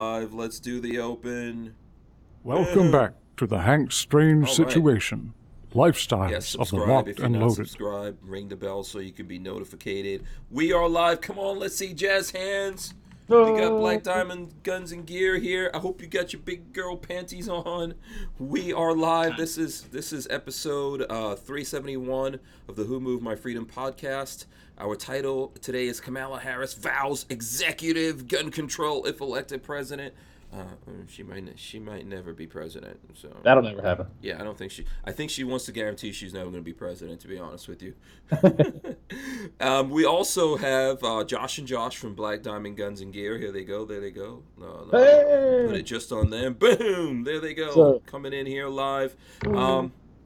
Let's do the open. Welcome back to the Hank Strange All right. Situation. Lifestyles Yes, of the subscribe if Locked you're and not Loaded. subscribed. Ring the bell so you can be notified. We are live. Come on, let's see jazz hands. We got Black Diamond Guns and Gear here. I hope you got your big girl panties on. We are live. This is episode 371 of the Who Moved My Freedom podcast. Our title today is Kamala Harris vows executive gun control if elected president. She might never be president. So That'll never happen. yeah, I think she wants to guarantee she's never going to be president, to be honest with you. We also have Josh and Josh from Black Diamond Guns and Gear. Here they go. There they go. Hey! Put it just on them. Boom! There they go. So- Coming in here live.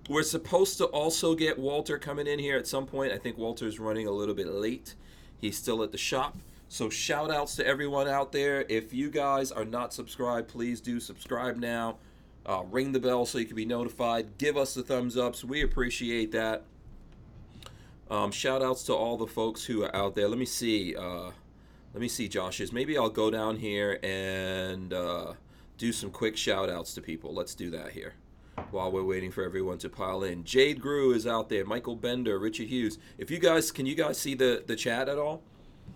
We're supposed to also get Walter coming in here at some point. I think Walter's running a little bit late. He's still at the shop. So shout outs to everyone out there. If you guys are not subscribed, please do subscribe now. Ring the bell so you can be notified. Give us the thumbs ups. We appreciate that. Shout outs to all the folks who are out there. Let me see Josh's. Maybe I'll go down here and do some quick shout outs to people. Let's do that here while we're waiting for everyone to pile in. Jade Grew is out there. Michael Bender, Richard Hughes. Can you guys see the chat at all?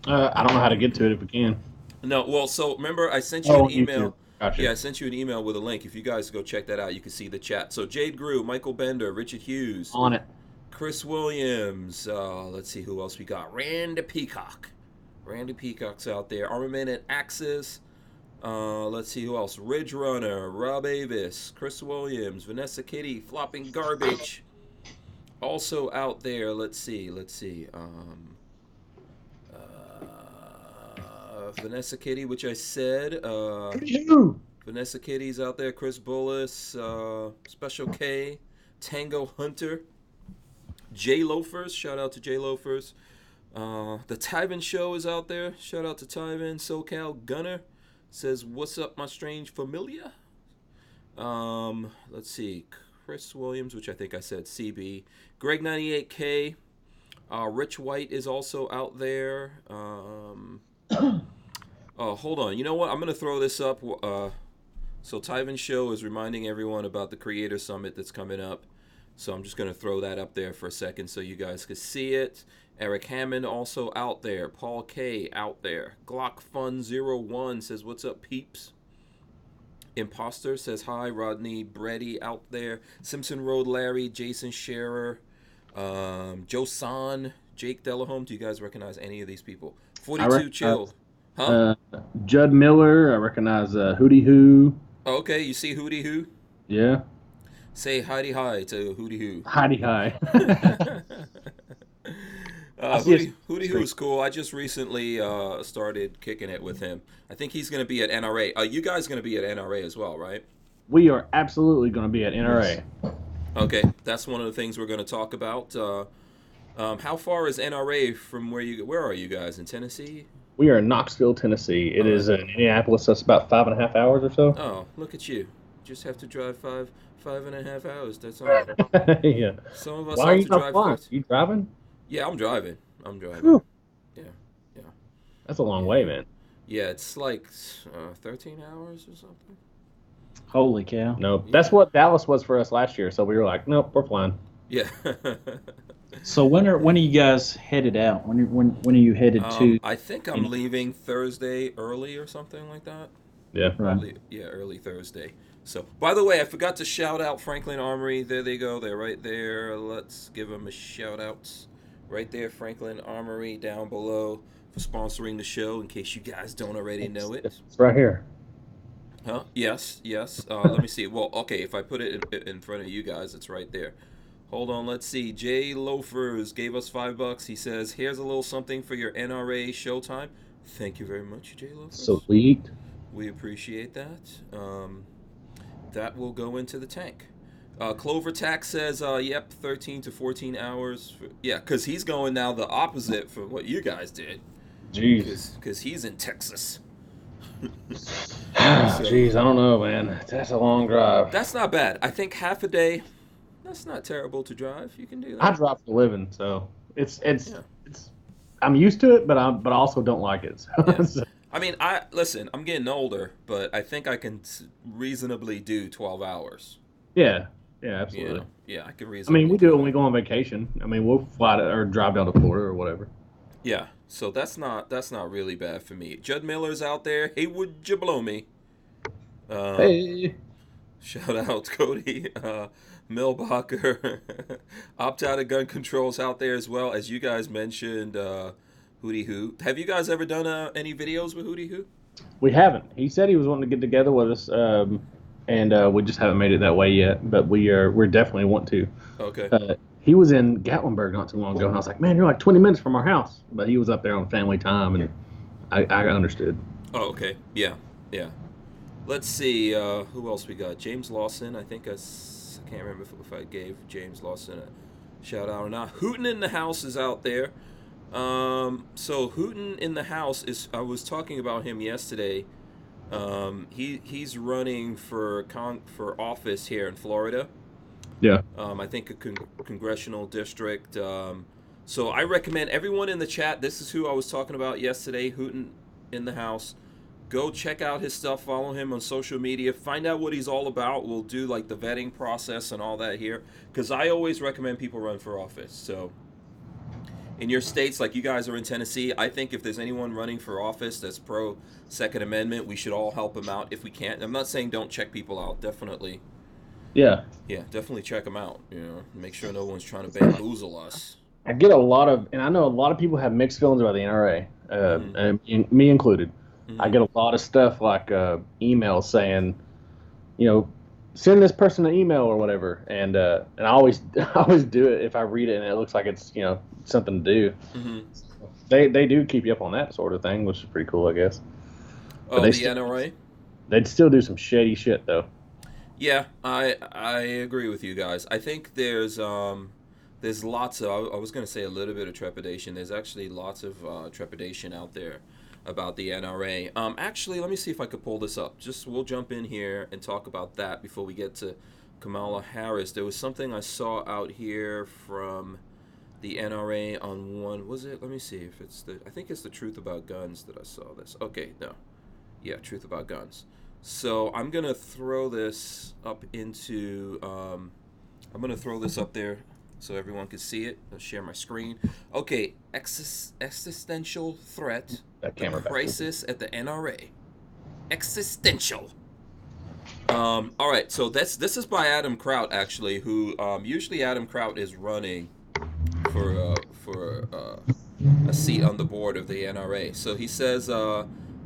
I don't know how to get to it if we can. No, well, so remember I sent you an email. YouTube. Gotcha. Yeah, I sent you an email with a link. If you guys go check that out, you can see the chat. So Jade Grew, Michael Bender, Richard Hughes, On it. Chris Williams. Let's see who else we got. Randy Peacock. Randy Peacock's out there. Armament and Axis. Let's see who else. Ridge Runner, Rob Avis, Chris Williams, Vanessa Kitty, Flopping Garbage. Also out there. Let's see. Vanessa Kitty, which I said. Vanessa Kitty's out there. Chris Bullis, Special K, Tango Hunter, J Loafers. Shout out to J Loafers. The Tyven Show is out there. Shout out to Tyven. SoCal Gunner says, "What's up, my strange familia?" Let's see. Chris Williams, which I think I said CB. Greg 98K. Rich White is also out there. Hold on. You know what? I'm going to throw this up. So Tyven Show is reminding everyone about the Creator Summit that's coming up. So I'm just going to throw that up there for a second so you guys can see it. Eric Hammond also out there. Paul K out there. Glock Fun 01 says, "What's up, peeps?" Imposter says hi. Rodney Breddy out there. Simpson Road Larry, Jason Scherer, Joe San, Jake Delahome. Do you guys recognize any of these people? 42 Chill. Huh? Judd Miller. I recognize Hootie Hoo. Oh, okay, you see Hootie Hoo? Yeah. Say Heidi Hi to Hootie Hoo. Heidi Hi. Hootie Hoo is cool. I just recently started kicking it with him. I think he's going to be at NRA. You guys going to be at NRA as well, right? We are absolutely going to be at NRA. Okay, that's one of the things we're going to talk about. How far is NRA from where are you guys, in Tennessee? We are in Knoxville, Tennessee. It is in Indianapolis. That's about 5.5 hours or so. Oh, look at you. Just have to drive 5.5 hours. That's all. Yeah. Some of us Why are have you to not drive flying? fast. You driving? Yeah, I'm driving. Whew. Yeah. That's a long way, man. Yeah, it's like 13 hours or something. Holy cow. Nope. That's what Dallas was for us last year. So we were like, nope, we're flying. Yeah. So when are you guys headed out? When are you headed to? I think I'm leaving Thursday early or something like that. Yeah. Right. Early Thursday. So, by the way, I forgot to shout out Franklin Armory. There they go. They're right there. Let's give them a shout out. Right there, Franklin Armory down below for sponsoring the show in case you guys don't already know it. It's right here. Huh? Yes. Let me see. Well, okay, if I put it in front of you guys, it's right there. Hold on, let's see. Jay Loafers gave us $5. He says, "Here's a little something for your NRA showtime." Thank you very much, Jay Loafers. Sweet. We appreciate that. That will go into the tank. Clover Tax says, "Yep, 13 to 14 hours." Yeah, because he's going now the opposite from what you guys did. Jeez. Because he's in Texas. Jeez, I don't know, man. That's a long drive. That's not bad. I think half a day. That's not terrible to drive. You can do that. I drive for a living, so it's I'm used to it, but I also don't like it. So. Yeah. I mean, listen. I'm getting older, but I think I can reasonably do 12 hours. Yeah, yeah, absolutely. Yeah, I can I mean, reasonably we do do it when we that. go on vacation. I mean, we'll fly to, or drive down to Florida or whatever. Yeah, so that's not really bad for me. Judd Miller's out there. Hey, would you blow me? Um, Hey, Shout out Cody Milbacher. Opt out of gun controls out there as well, as you guys mentioned. Hootie Hoo. Have you guys ever done any videos with Hootie Hoo? we haven't. He said he was wanting to get together with us, and we just haven't made it that way yet. But we're definitely want to. Okay. He was in Gatlinburg not too long ago, and I was like, man, you're like 20 minutes from our house. But he was up there on family time, and I understood. Oh, okay. Yeah, yeah. Let's see. Who else we got? James Lawson. I think I can't remember if I gave James Lawson a shout out or not. Hooten in the House is out there. So Hooten in the House is. I was talking about him yesterday. He's running for office here in Florida. Yeah. I think a congressional district. So I recommend everyone in the chat. This is who I was talking about yesterday. Hooten in the House. Go check out his stuff. Follow him on social media. Find out what he's all about. We'll do like the vetting process and all that here. Because I always recommend people run for office. So in your states, like you guys are in Tennessee, I think if there's anyone running for office that's pro Second Amendment, we should all help them out if we can. I'm not saying don't check people out. Definitely. Yeah. Yeah, definitely check them out. Make sure no one's trying to bamboozle us. I get a lot of, and I know a lot of people have mixed feelings about the NRA, and me included. Mm-hmm. I get a lot of stuff like emails saying, send this person an email or whatever, and I always do it if I read it and it looks like it's something to do. Mm-hmm. They do keep you up on that sort of thing, which is pretty cool, I guess. Oh, the NRA? They'd still do some shady shit though. Yeah, I agree with you guys. I think there's lots of, I was going to say a little bit of trepidation. There's actually lots of trepidation out there about the NRA. Actually, let me see if I could pull this up. We'll jump in here and talk about that before we get to Kamala Harris. There was something I saw out here from the NRA on was it? Let me see if I think it's the Truth About Guns that I saw this. Okay, no. Yeah, Truth About Guns. So I'm going to throw this up into, I'm going to throw this up there so everyone can see it. I'll share my screen. Okay, existential threat, the crisis at the NRA. Existential. All right, so this is by Adam Kraut, actually, who usually Adam Kraut is running for a seat on the board of the NRA. So he says,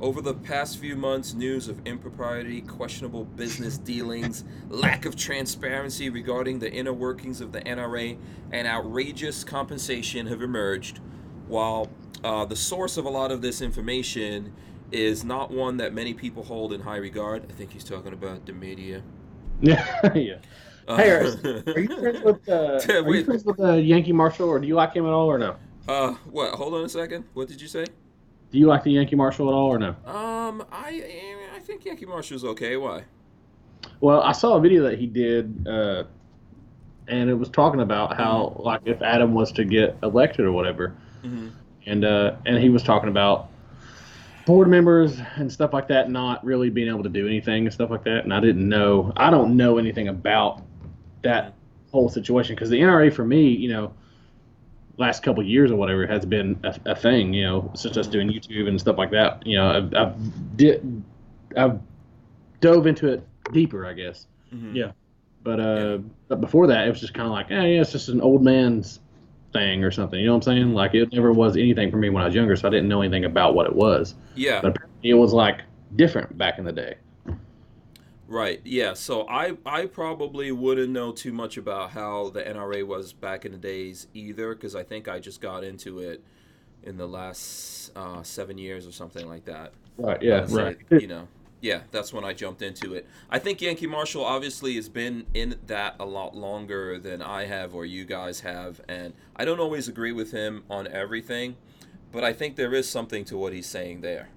over the past few months, news of impropriety, questionable business dealings, lack of transparency regarding the inner workings of the NRA, and outrageous compensation have emerged. While the source of a lot of this information is not one that many people hold in high regard. I think he's talking about the media. Yeah, yeah. Hey, are you friends with Yankee Marshall, or do you like him at all, or no? What? Hold on a second. What did you say? Do you like the Yankee Marshal at all, or no? I think Yankee Marshall's okay. Why? Well, I saw a video that he did, and it was talking about how, like, if Adam was to get elected or whatever, and he was talking about board members and stuff like that not really being able to do anything and stuff like that. And I don't know anything about that whole situation, because the NRA for me, last couple of years or whatever has been a thing, such as doing YouTube and stuff like that. I've dove into it deeper, I guess. Yeah. But before that, it was just kind of like, yeah, it's just an old man's thing or something. You know what I'm saying? Like, it never was anything for me when I was younger, so I didn't know anything about what it was. Yeah. But apparently it was like different back in the day. Right. Yeah. So I probably wouldn't know too much about how the NRA was back in the days either, because I think I just got into it in the last 7 years or something like that. Right. Yeah. Right. Yeah, that's when I jumped into it. I think Yankee Marshall obviously has been in that a lot longer than I have or you guys have, and I don't always agree with him on everything, but I think there is something to what he's saying there.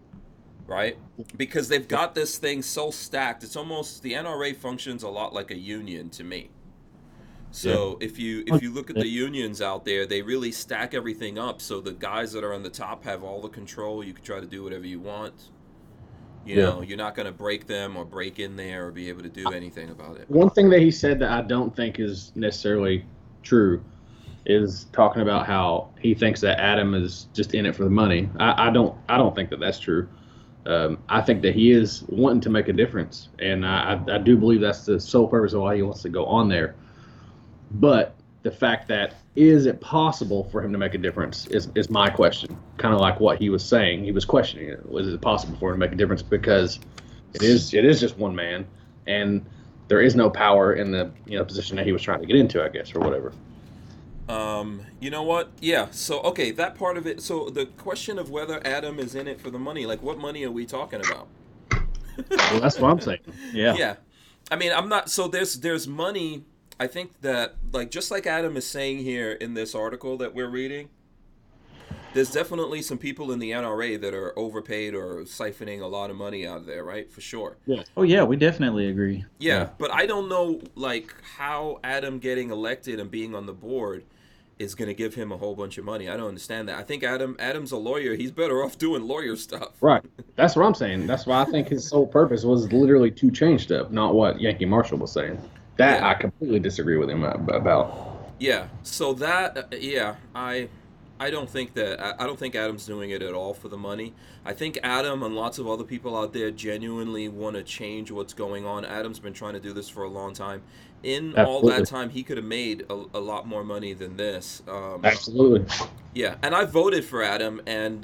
Right? Because they've got this thing so stacked. It's almost, the NRA functions a lot like a union to me. So if you look at the unions out there, they really stack everything up so the guys that are on the top have all the control. You can try to do whatever you want. You know, you're not going to break them or break in there or be able to do anything about it. One thing that he said that I don't think is necessarily true is talking about how he thinks that Adam is just in it for the money. I don't think that that's true. I think that he is wanting to make a difference, and I do believe that's the sole purpose of why he wants to go on there. But the fact that is it possible for him to make a difference is my question. Kind of like what he was saying. He was questioning it. Was it possible for him to make a difference? Because it is just one man, and there is no power in the position that he was trying to get into, I guess, or whatever. You know what? Yeah. So, okay, that part of it. So the question of whether Adam is in it for the money, like what money are we talking about? Well, that's what I'm saying. Yeah. Yeah. I mean, I'm not, so there's money. I think that, like, just like Adam is saying here in this article that we're reading, there's definitely some people in the NRA that are overpaid or siphoning a lot of money out of there, right? For sure. Yeah. Oh yeah, we definitely agree. Yeah, but I don't know, like, how Adam getting elected and being on the board is going to give him a whole bunch of money. I don't understand that. I think Adam's a lawyer. He's better off doing lawyer stuff. Right. That's what I'm saying. That's why I think his sole purpose was literally to change stuff, not what Yankee Marshall was saying. That I completely disagree with him about. Yeah. So that, I don't think Adam's doing it at all for the money. I think Adam and lots of other people out there genuinely want to change what's going on. Adam's been trying to do this for a long time. In all that time, he could have made a lot more money than this. Absolutely. Yeah, and I voted for Adam, and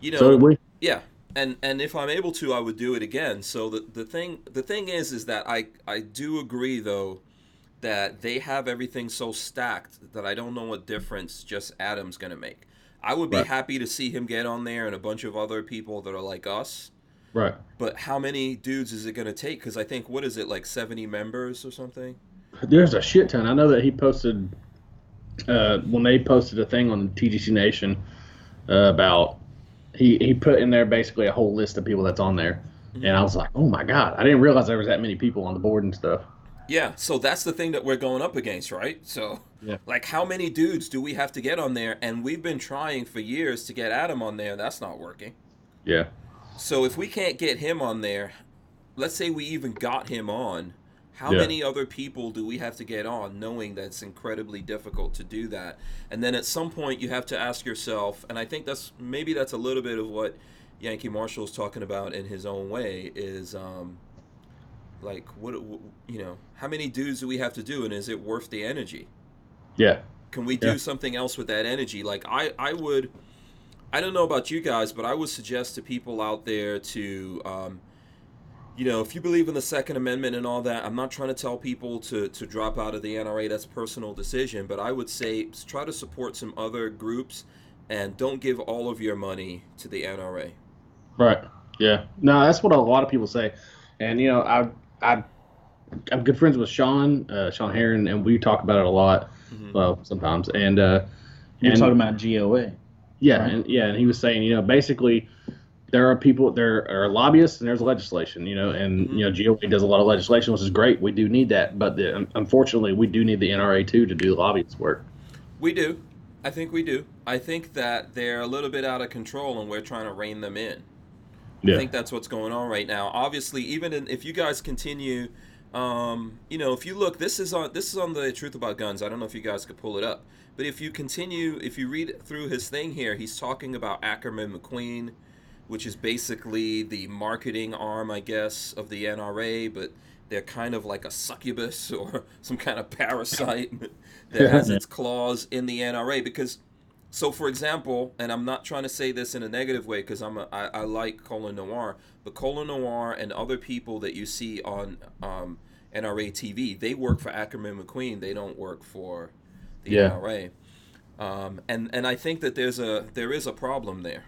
you know, so did we. Yeah, and if I'm able to, I would do it again. So the thing is that I do agree though that they have everything so stacked that I don't know what difference just Adam's going to make. I would be happy to see him get on there and a bunch of other people that are like us. Right. But how many dudes is it going to take? Because I think, what is it, like 70 members or something? There's a shit ton. I know that he posted, when they posted a thing on TGC Nation about, he put in there basically a whole list of people that's on there. Mm-hmm. And I was like, oh my God, I didn't realize there was that many people on the board and stuff. Yeah, so that's the thing that we're going up against, right? So, like, how many dudes do we have to get on there? And we've been trying for years to get Adam on there. That's not working. Yeah. So if we can't get him on there, let's say we even got him on, how many other people do we have to get on, knowing that it's incredibly difficult to do that? And then at some point you have to ask yourself, and I think that's a little bit of what Yankee Marshall's talking about in his own way, is like, what, you know, how many dudes do we have to do, and is it worth the energy? Yeah. Can we do something else with that energy? Like, I don't know about you guys, but I would suggest to people out there to, you know, if you believe in the Second Amendment and all that, I'm not trying to tell people to drop out of the NRA. That's a personal decision. But I would say try to support some other groups and don't give all of your money to the NRA. Right. Yeah. No, that's what a lot of people say. And, you know, I'm good friends with Sean Heron, and we talk about it a lot. Mm-hmm. Well, sometimes. And you're talking about GOA. Yeah, right? And he was saying, you know, basically there are lobbyists and there's legislation, you know, and you know, GOA does a lot of legislation, which is great. We do need that, but unfortunately, we do need the NRA too to do the lobbyist work. We do. I think we do. I think that they're a little bit out of control, and we're trying to rein them in. I think that's what's going on right now. Obviously, even if you guys continue, you know, if you look, this is on the Truth About Guns. I don't know if you guys could pull it up, but if you read through his thing here, he's talking about Ackerman McQueen, which is basically the marketing arm, I guess, of the NRA, but they're kind of like a succubus or some kind of parasite that has its claws in the NRA. Because, so for example, and I'm not trying to say this in a negative way because I like Colin Noir, but Colin Noir and other people that you see on NRA TV, they work for Ackerman McQueen. They don't work for the NRA. And I think that there is a problem there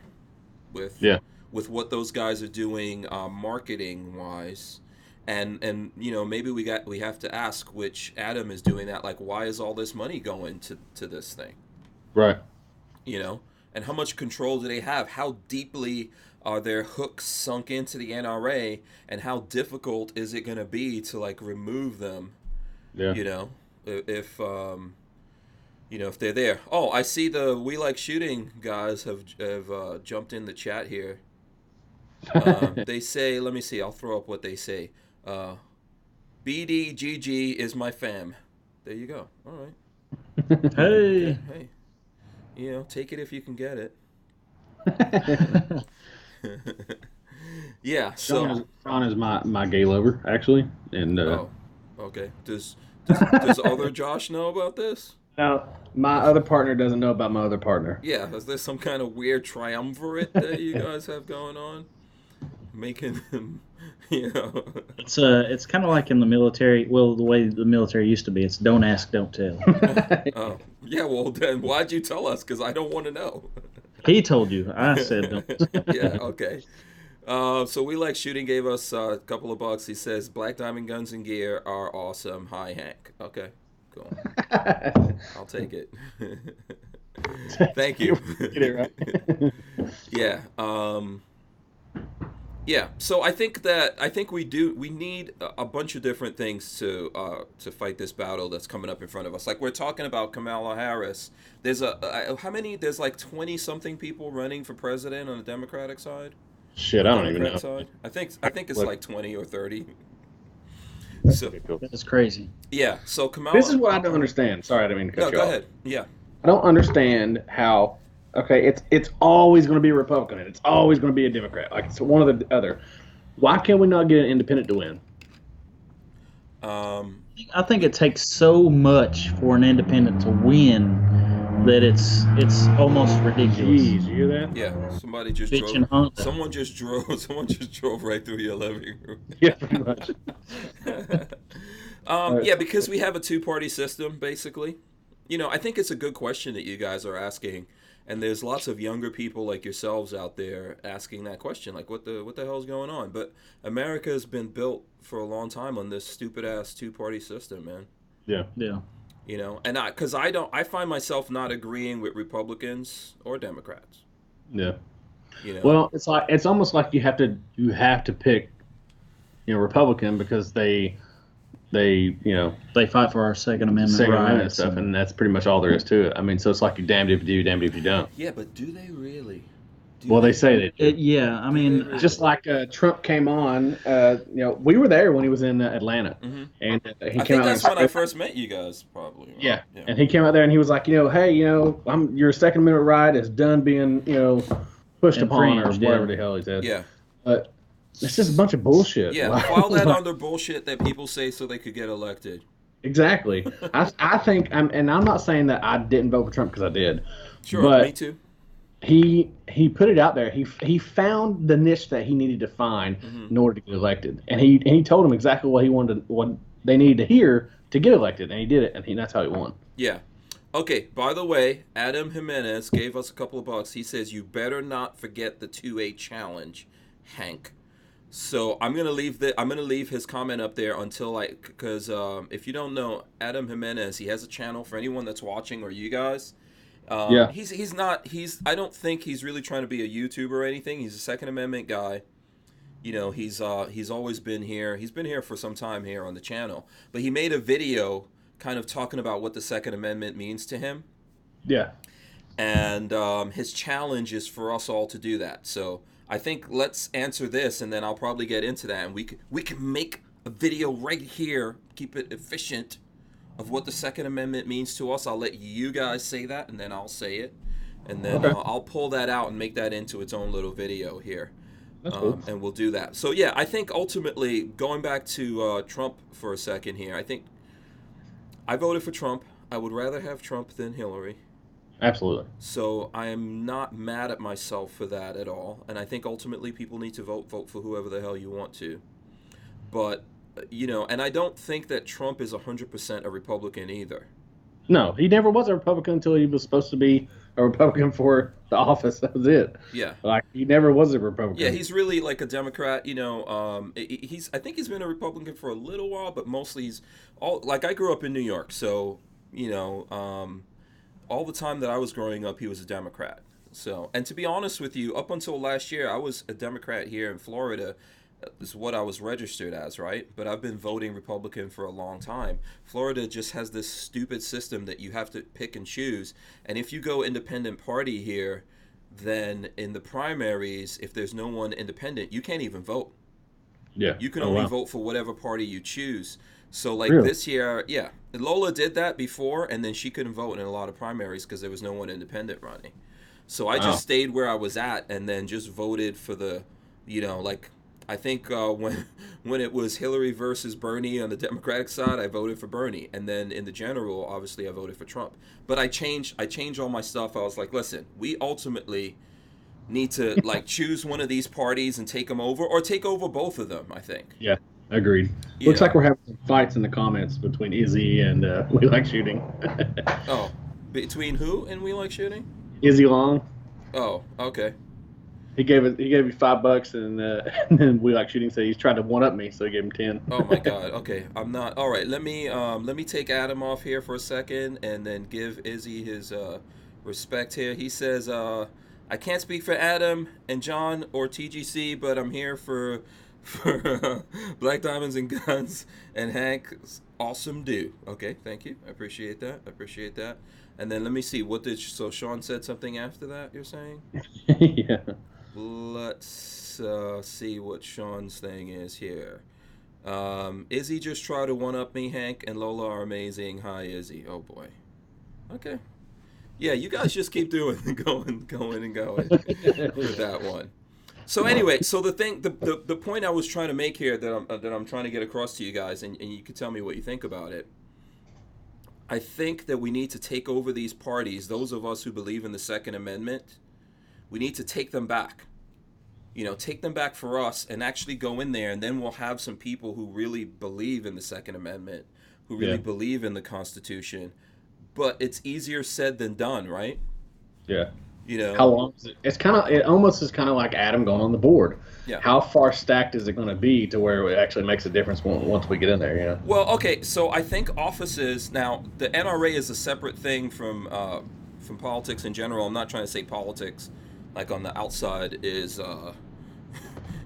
with what those guys are doing marketing wise. And you know, maybe we have to ask which Adam is doing that. Like, why is all this money going to this thing? Right. You know, and how much control do they have? How deeply are their hooks sunk into the NRA, and how difficult is it going to be to like remove them? Yeah. You know, if you know, if they're there. Oh, I see the We Like Shooting guys have jumped in the chat here. They say, let me see, I'll throw up what they say. BDGG is my fam. There you go. All right. Hey. Okay. Hey, take it if you can get it. Yeah. So. Sean is my gay lover, actually, and Oh. Okay. Does other Josh know about this? now my other partner doesn't know about my other partner. Yeah. Is there some kind of weird triumvirate that you guys have going on? Making them, It's kind of like in the military. Well, the way the military used to be, it's don't ask, don't tell. Oh, yeah. Well, then why'd you tell us? Because I don't want to know. He told you. I said don't. Yeah. Okay. So we like shooting gave us a couple of bucks. He says Black Diamond Guns and Gear are awesome. Hi, Hank. Okay. Cool. I'll take it. Thank you. Get it right. Yeah. Yeah, so I think we need a bunch of different things to fight this battle that's coming up in front of us. Like we're talking about Kamala Harris. There's how many? There's like 20 something people running for president on the Democratic side. Shit, I don't even know. Side. I think it's like 20 or 30. So That's crazy. yeah, so Kamala. This is what I don't understand. Sorry, I didn't mean to cut No, you go off. ahead. Yeah. I don't understand how. Okay, it's always going to be a Republican and it's always going to be a Democrat. Like it's one or the other. Why can't we not get an independent to win? I think it takes so much for an independent to win that it's almost ridiculous. Jeez, you hear that? Yeah. Somebody just Bitch and drove. Honda. Someone just drove right through your living room. Yeah, pretty much. Yeah, because we have a two-party system, basically. I think it's a good question that you guys are asking, and there's lots of younger people like yourselves out there asking that question, like, what the hell is going on? But America has been built for a long time on this stupid-ass two-party system, man. Yeah. Yeah. And I find myself not agreeing with Republicans or Democrats. Yeah. Well, it's almost like you have to pick, Republican because they fight for our Second Amendment rights stuff, and that's pretty much all there is to it. I mean, so it's like you're damned if you do, damned if you don't. Yeah, but do they really? They say that. Yeah, I mean, just like Trump came on, we were there when he was in Atlanta, and he I came think out. that's when I first met you guys, probably. Right? Yeah, and he came out there and he was like, hey, your Second Amendment right is done being, pushed upon or whatever the hell he said. Yeah. But it's just a bunch of bullshit. Yeah, file that under bullshit that people say so they could get elected. Exactly. I think, and I'm not saying that I didn't vote for Trump because I did. Sure, but me too. He put it out there. He found the niche that he needed to find in order to get elected, and he told them exactly what they needed to hear to get elected, and he did it, and that's how he won. Yeah. Okay, by the way, Adam Jimenez gave us a couple of bucks. He says, you better not forget the 2A challenge, Hank. So I'm gonna leave his comment up there until because if you don't know Adam Jimenez, he has a channel for anyone that's watching or you guys. Yeah. I don't think he's really trying to be a YouTuber or anything. He's a Second Amendment guy. He's always been here. He's been here for some time here on the channel. But he made a video kind of talking about what the Second Amendment means to him. Yeah. And his challenge is for us all to do that. So I think let's answer this, and then I'll probably get into that, and we can make a video right here, keep it efficient, of what the Second Amendment means to us. I'll let you guys say that, and then I'll say it, and then I'll pull that out and make that into its own little video here. That's cool. And we'll do that. So yeah, I think ultimately, going back to Trump for a second here, I think I voted for Trump. I would rather have Trump than Hillary. Absolutely. So I am not mad at myself for that at all. And I think ultimately people need to vote for whoever the hell you want to. But, and I don't think that Trump is 100% a Republican either. No, he never was a Republican until he was supposed to be a Republican for the office. That was it. Yeah. Like, he never was a Republican. Yeah, he's really like a Democrat, I think he's been a Republican for a little while, but mostly I grew up in New York, so, all the time that I was growing up, he was a Democrat. So, and to be honest with you, up until last year, I was a Democrat here in Florida. This is what I was registered as, right? But I've been voting Republican for a long time. Florida just has this stupid system that you have to pick and choose. And if you go independent party here, then in the primaries, if there's no one independent, you can't even vote. Yeah. You can Oh, only wow. vote for whatever party you choose. So like Really? this year, yeah, Lola did that before, and then she couldn't vote in a lot of primaries because there was no one independent running. So I Wow. just stayed where I was at, and then just voted for the, like I think when it was Hillary versus Bernie on the Democratic side, I voted for Bernie, and then in the general, obviously I voted for Trump. But I changed all my stuff. I was like, listen, we ultimately need to like choose one of these parties and take them over, or take over both of them. I think. Yeah. Agreed. You Looks know. like we're having some fights in the comments between Izzy and We Like Shooting. Oh, between who and we like shooting? Izzy Long. Oh, okay. He gave me $5, and and then We Like Shooting said he's tried to one up me, so he gave him 10. Oh my God. Okay, I'm not. All right, let me take Adam off here for a second, and then give Izzy his respect here. He says, I can't speak for Adam and John or TGC, but I'm here for Black Diamonds and Guns and Hank's awesome dude. Okay, thank you. I appreciate that. And then let me see, so Sean said something after that, you're saying? Yeah. Let's see what Sean's thing is here. Izzy just tried to one-up me. Hank and Lola are amazing. Hi, Izzy. Oh, boy. Okay. Yeah, you guys just keep doing going with that one. So anyway, so the point I was trying to make here that I'm trying to get across to you guys, and you can tell me what you think about it. I think that we need to take over these parties, those of us who believe in the Second Amendment. We need to take them back. Take them back for us and actually go in there, and then we'll have some people who really believe in the Second Amendment, who really believe in the Constitution. But it's easier said than done, right? Yeah. You know. How long is it? It almost is kind of like Adam going on the board. Yeah. How far stacked is it going to be to where it actually makes a difference once we get in there? Well, okay. So I think offices now. The NRA is a separate thing from politics in general. I'm not trying to say politics, like on the outside,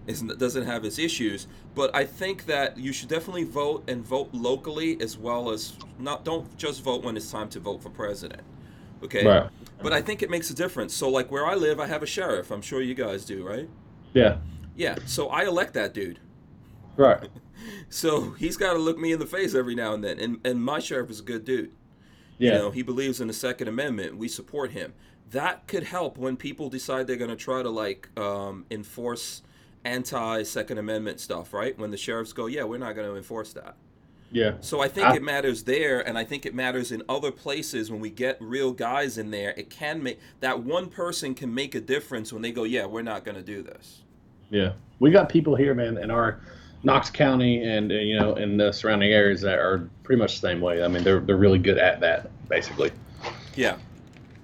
doesn't have its issues. But I think that you should definitely vote, and vote locally, as well as don't just vote when it's time to vote for president. Okay. Right. But I think it makes a difference. So like where I live, I have a sheriff. I'm sure you guys do, right? Yeah. Yeah. So I elect that dude. Right. So he's got to look me in the face every now and then. And my sheriff is a good dude. Yeah. He believes in the Second Amendment. We support him. That could help when people decide they're going to try to enforce anti-Second Amendment stuff, right? When the sheriffs go, yeah, we're not going to enforce that. Yeah. So I think it matters there, and I think it matters in other places when we get real guys in there. It can make that one person can make a difference when they go, yeah, we're not going to do this. Yeah. We got people here, man, in our Knox County and in the surrounding areas that are pretty much the same way. I mean, they're really good at that, basically. Yeah.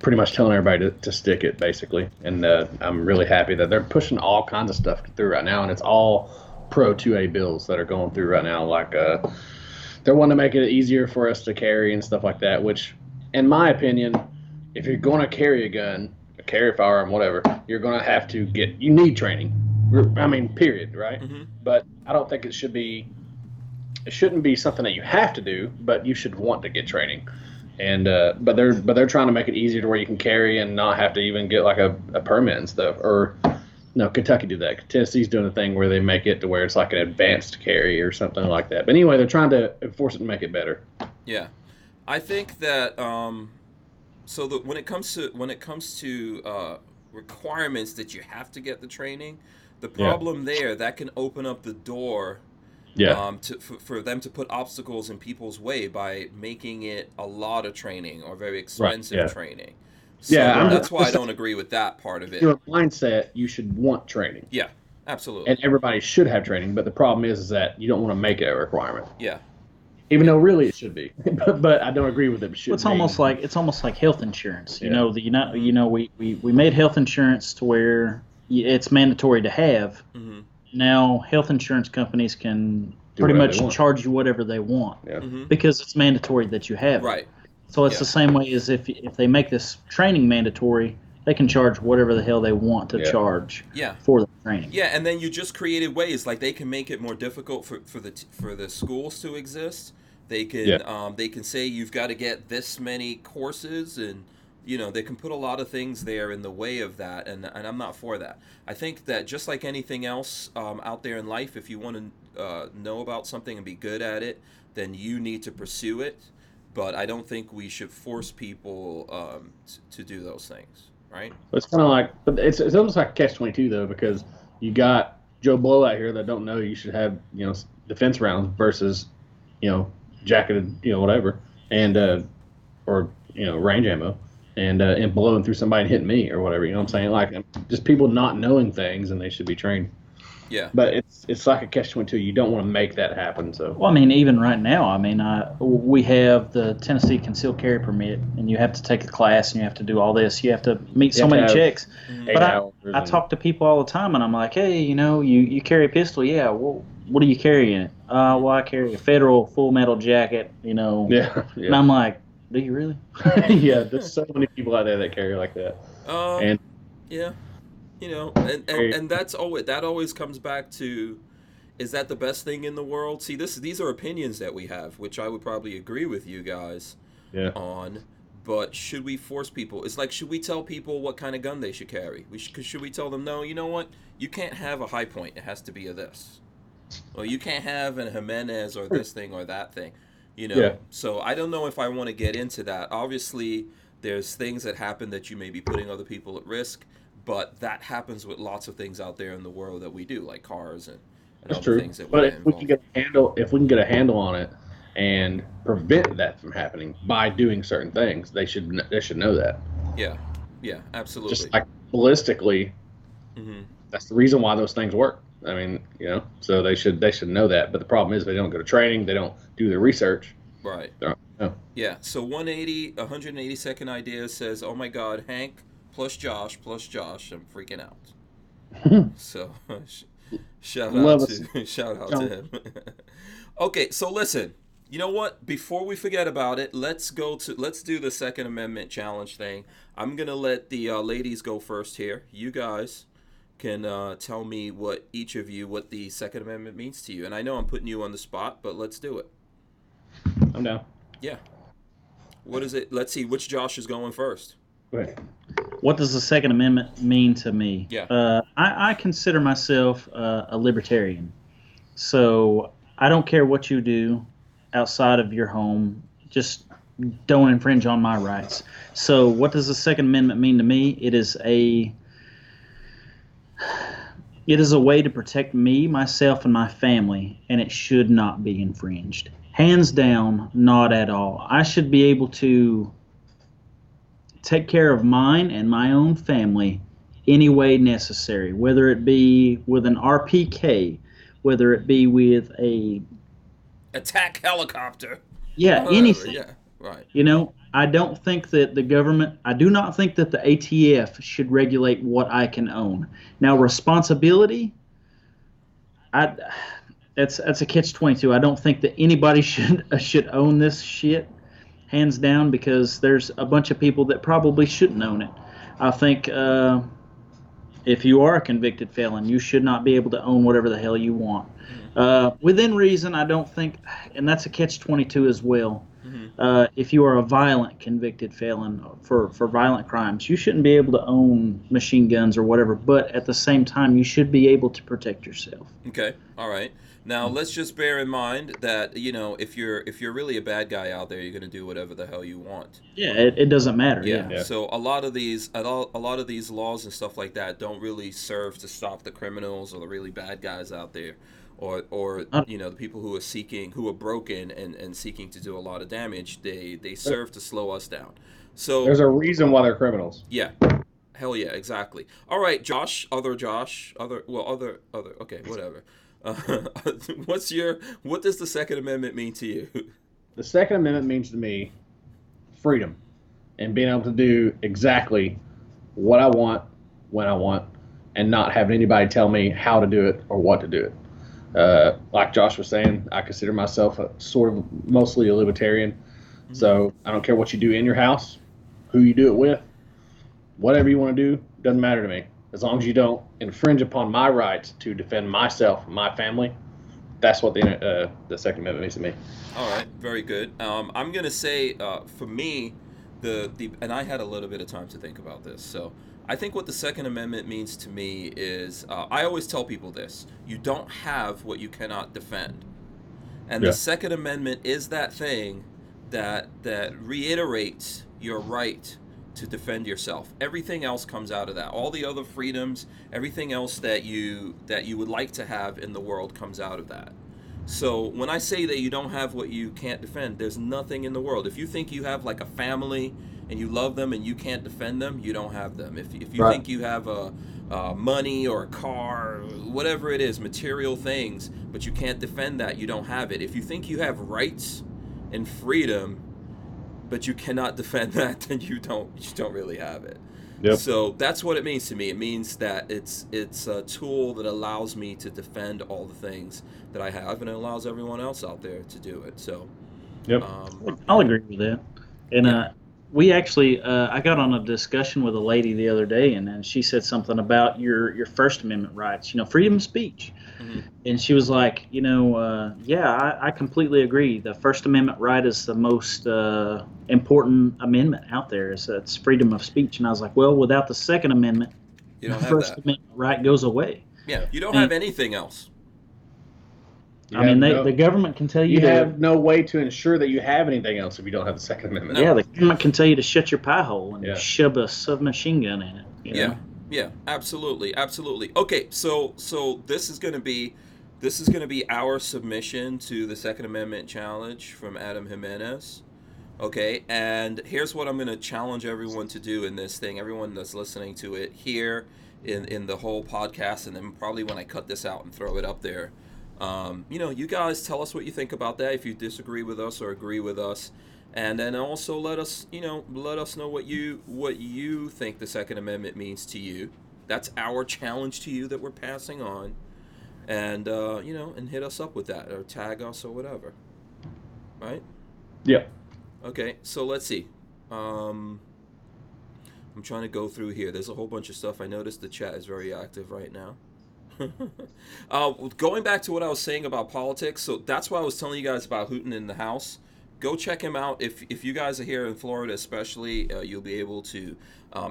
Pretty much telling everybody to stick it, basically. And I'm really happy that they're pushing all kinds of stuff through right now, and it's all pro 2A bills that are going through right now. Like they're wanting to make it easier for us to carry and stuff like that, which, in my opinion, if you're going to carry a gun, carry a firearm, whatever, you're going to have to you need training. I mean, period, right? Mm-hmm. But I don't think it shouldn't be something that you have to do, but you should want to get training. And but they're trying to make it easier to where you can carry and not have to even get like a permit and stuff. Or no, Kentucky did that. Tennessee's doing a thing where they make it to where it's like an advanced carry or something like that. But anyway, they're trying to enforce it and make it better. Yeah, I think that when it comes to requirements that you have to get the training, the problem there that can open up the door. Yeah. For them to put obstacles in people's way by making it a lot of training or very expensive training. So that's why I don't agree with that part of it. Your mindset, you should want training. Yeah, absolutely. And everybody should have training, but the problem is that you don't want to make it a requirement. Yeah. Even though really it should be, but I don't agree with it. It's almost like health insurance. We made health insurance to where it's mandatory to have. Mm-hmm. Now health insurance companies can pretty much charge you whatever they want because it's mandatory that you have it. Right. So it's the same way as if they make this training mandatory, they can charge whatever the hell they want to charge for the training. Yeah, and then you just created ways like they can make it more difficult for the schools to exist. They can say you've got to get this many courses and they can put a lot of things there in the way of that, and I'm not for that. I think that just like anything else out there in life, if you want to know about something and be good at it, then you need to pursue it. But I don't think we should force people to do those things, right? It's kind of like, but it's almost like a catch-22 though, because you got Joe Blow out here that don't know you should have defense rounds versus jacketed whatever, and or range ammo, and blowing through somebody and hitting me or whatever. You know what I'm saying? Like, just people not knowing things, and they should be trained. Yeah. But it's like a catch-22. You don't want to make that happen. So. Well, I mean, even right now, we have the Tennessee concealed carry permit, and you have to take a class, and you have to do all this. You have to meet so many checks. But I talk to people all the time, and I'm like, hey, you carry a pistol? Yeah. Well, what do you carry in it? Well, I carry a federal full metal jacket. Yeah. And I'm like, do you really? Yeah. There's so many people out there that carry like that. And yeah. And that always comes back to, is that the best thing in the world? See, these are opinions that we have, which I would probably agree with you guys on. But should we force people? It's like, should we tell people what kind of gun they should carry? Should we tell them, no, you know what? You can't have a high point. It has to be a this. Or you can't have an Jimenez or this thing or that thing. So I don't know if I want to get into that. Obviously, there's things that happen that you may be putting other people at risk. But that happens with lots of things out there in the world that we do, like cars and other things that we get involved. If we can get a handle on it and prevent that from happening by doing certain things, they should know that. Yeah, absolutely. Just like ballistically, that's the reason why those things work. I mean, so they should know that. But the problem is they don't go to training, they don't do their research. Right. Yeah. So 182nd Idea says, "Oh my God, Hank." Plus Josh, I'm freaking out. So, shout out to him. Okay, so listen, you know what? Before we forget about it, let's do the Second Amendment challenge thing. I'm gonna let the ladies go first here. You guys can tell me what the Second Amendment means to you. And I know I'm putting you on the spot, but let's do it. I'm down. Yeah. What is it? Let's see. Which Josh is going first? Go ahead. What does the Second Amendment mean to me? Yeah. I consider myself a libertarian. So I don't care what you do outside of your home. Just don't infringe on my rights. So what does the Second Amendment mean to me? It is a way to protect me, myself, and my family, and it should not be infringed. Hands down, not at all. I should be able to take care of mine and my own family any way necessary, whether it be with an RPK, whether it be with a attack helicopter. Yeah, anything. Yeah, right. I don't think that I do not think that the ATF should regulate what I can own. Now, responsibility, that's a catch-22. I don't think that anybody should own this shit. Hands down, because there's a bunch of people that probably shouldn't own it. I think if you are a convicted felon, you should not be able to own whatever the hell you want. Within reason, I don't think, and that's a catch-22 as well. If you are a violent convicted felon for violent crimes, you shouldn't be able to own machine guns or whatever, but at the same time, you should be able to protect yourself. Okay, all right. Now, let's just bear in mind that, if you're really a bad guy out there, you're going to do whatever the hell you want. Yeah, it doesn't matter. Yeah. So a lot of these laws and stuff like that don't really serve to stop the criminals or the really bad guys out there, or the people who are broken and seeking to do a lot of damage. They serve to slow us down. So there's a reason why they're criminals. Yeah. Hell yeah, exactly. All right, Josh, okay, whatever. What does the Second Amendment mean to you? The Second Amendment means to me freedom and being able to do exactly what I want, when I want, and not having anybody tell me how to do it or what to do it. Like Josh was saying, I consider myself mostly a libertarian. Mm-hmm. So I don't care what you do in your house, who you do it with, whatever you want to do, doesn't matter to me. As long as you don't infringe upon my rights to defend myself and my family, that's what the Second Amendment means to me. All right, very good. I'm going to say, for me, and I had a little bit of time to think about this. So I think what the Second Amendment means to me is, I always tell people this: you don't have what you cannot defend. And the Second Amendment is that thing that reiterates your right to defend yourself. Everything else comes out of that. All the other freedoms, everything else that you would like to have in the world comes out of that. So when I say that you don't have what you can't defend, there's nothing in the world. If you think you have like a family and you love them and you can't defend them, you don't have them. If you think you have money or a car, whatever it is, material things, but you can't defend that, you don't have it. If you think you have rights and freedom, but you cannot defend that, then you don't really have it. Yep. So that's what it means to me. It means that it's a tool that allows me to defend all the things that I have, and it allows everyone else out there to do it. So, yep. I'll agree with that. And we actually, I got on a discussion with a lady the other day, and she said something about your First Amendment rights, freedom of speech. Mm-hmm. And she was like, I completely agree. The First Amendment right is the most important amendment out there. It's freedom of speech. And I was like, well, without the Second Amendment, you don't the have First that. Amendment right goes away. Yeah, you don't have anything else. The government can tell you. You have no way to ensure that you have anything else if you don't have the Second Amendment. Yeah, the government can tell you to shut your pie hole and shove a submachine gun in it. Yeah, absolutely. Okay, so this is going to be our submission to the Second Amendment challenge from Adam Jimenez. Okay, and here's what I'm going to challenge everyone to do in this thing. Everyone that's listening to it here in the whole podcast, and then probably when I cut this out and throw it up there. You guys tell us what you think about that, if you disagree with us or agree with us, and then also let us know what you think the Second Amendment means to you. That's our challenge to you that we're passing on, and and hit us up with that or tag us or whatever. Right? Yeah. Okay, so let's see. I'm trying to go through here. There's a whole bunch of stuff. I noticed the chat is very active right now. Going back to what I was saying about politics, so that's why I was telling you guys about Hooten in the House. Go check him out. If you guys are here in Florida especially, you'll be able to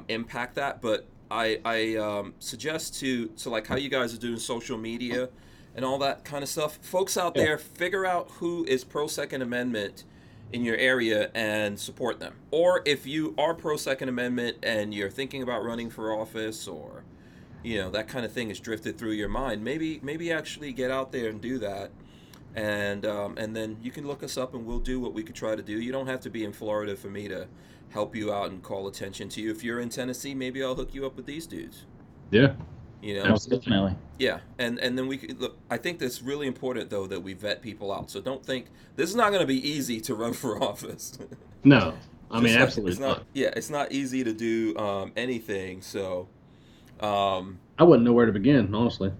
impact that. But I suggest to like how you guys are doing social media and all that kind of stuff. Folks out there, figure out who is pro Second Amendment in your area and support them. Or if you are pro Second Amendment and you're thinking about running for office, or that kind of thing has drifted through your mind, maybe actually get out there and do that, and then you can look us up and we'll do what we could try to do. You don't have to be in Florida for me to help you out and call attention to you. If you're in Tennessee, maybe I'll hook you up with these dudes. Yeah. Definitely. Yeah, and then we could look. I think that's really important though, that we vet people out. So don't think this is not going to be easy to run for office. No, I mean absolutely not. Yeah, it's not easy to do anything. So. I wouldn't know where to begin, honestly.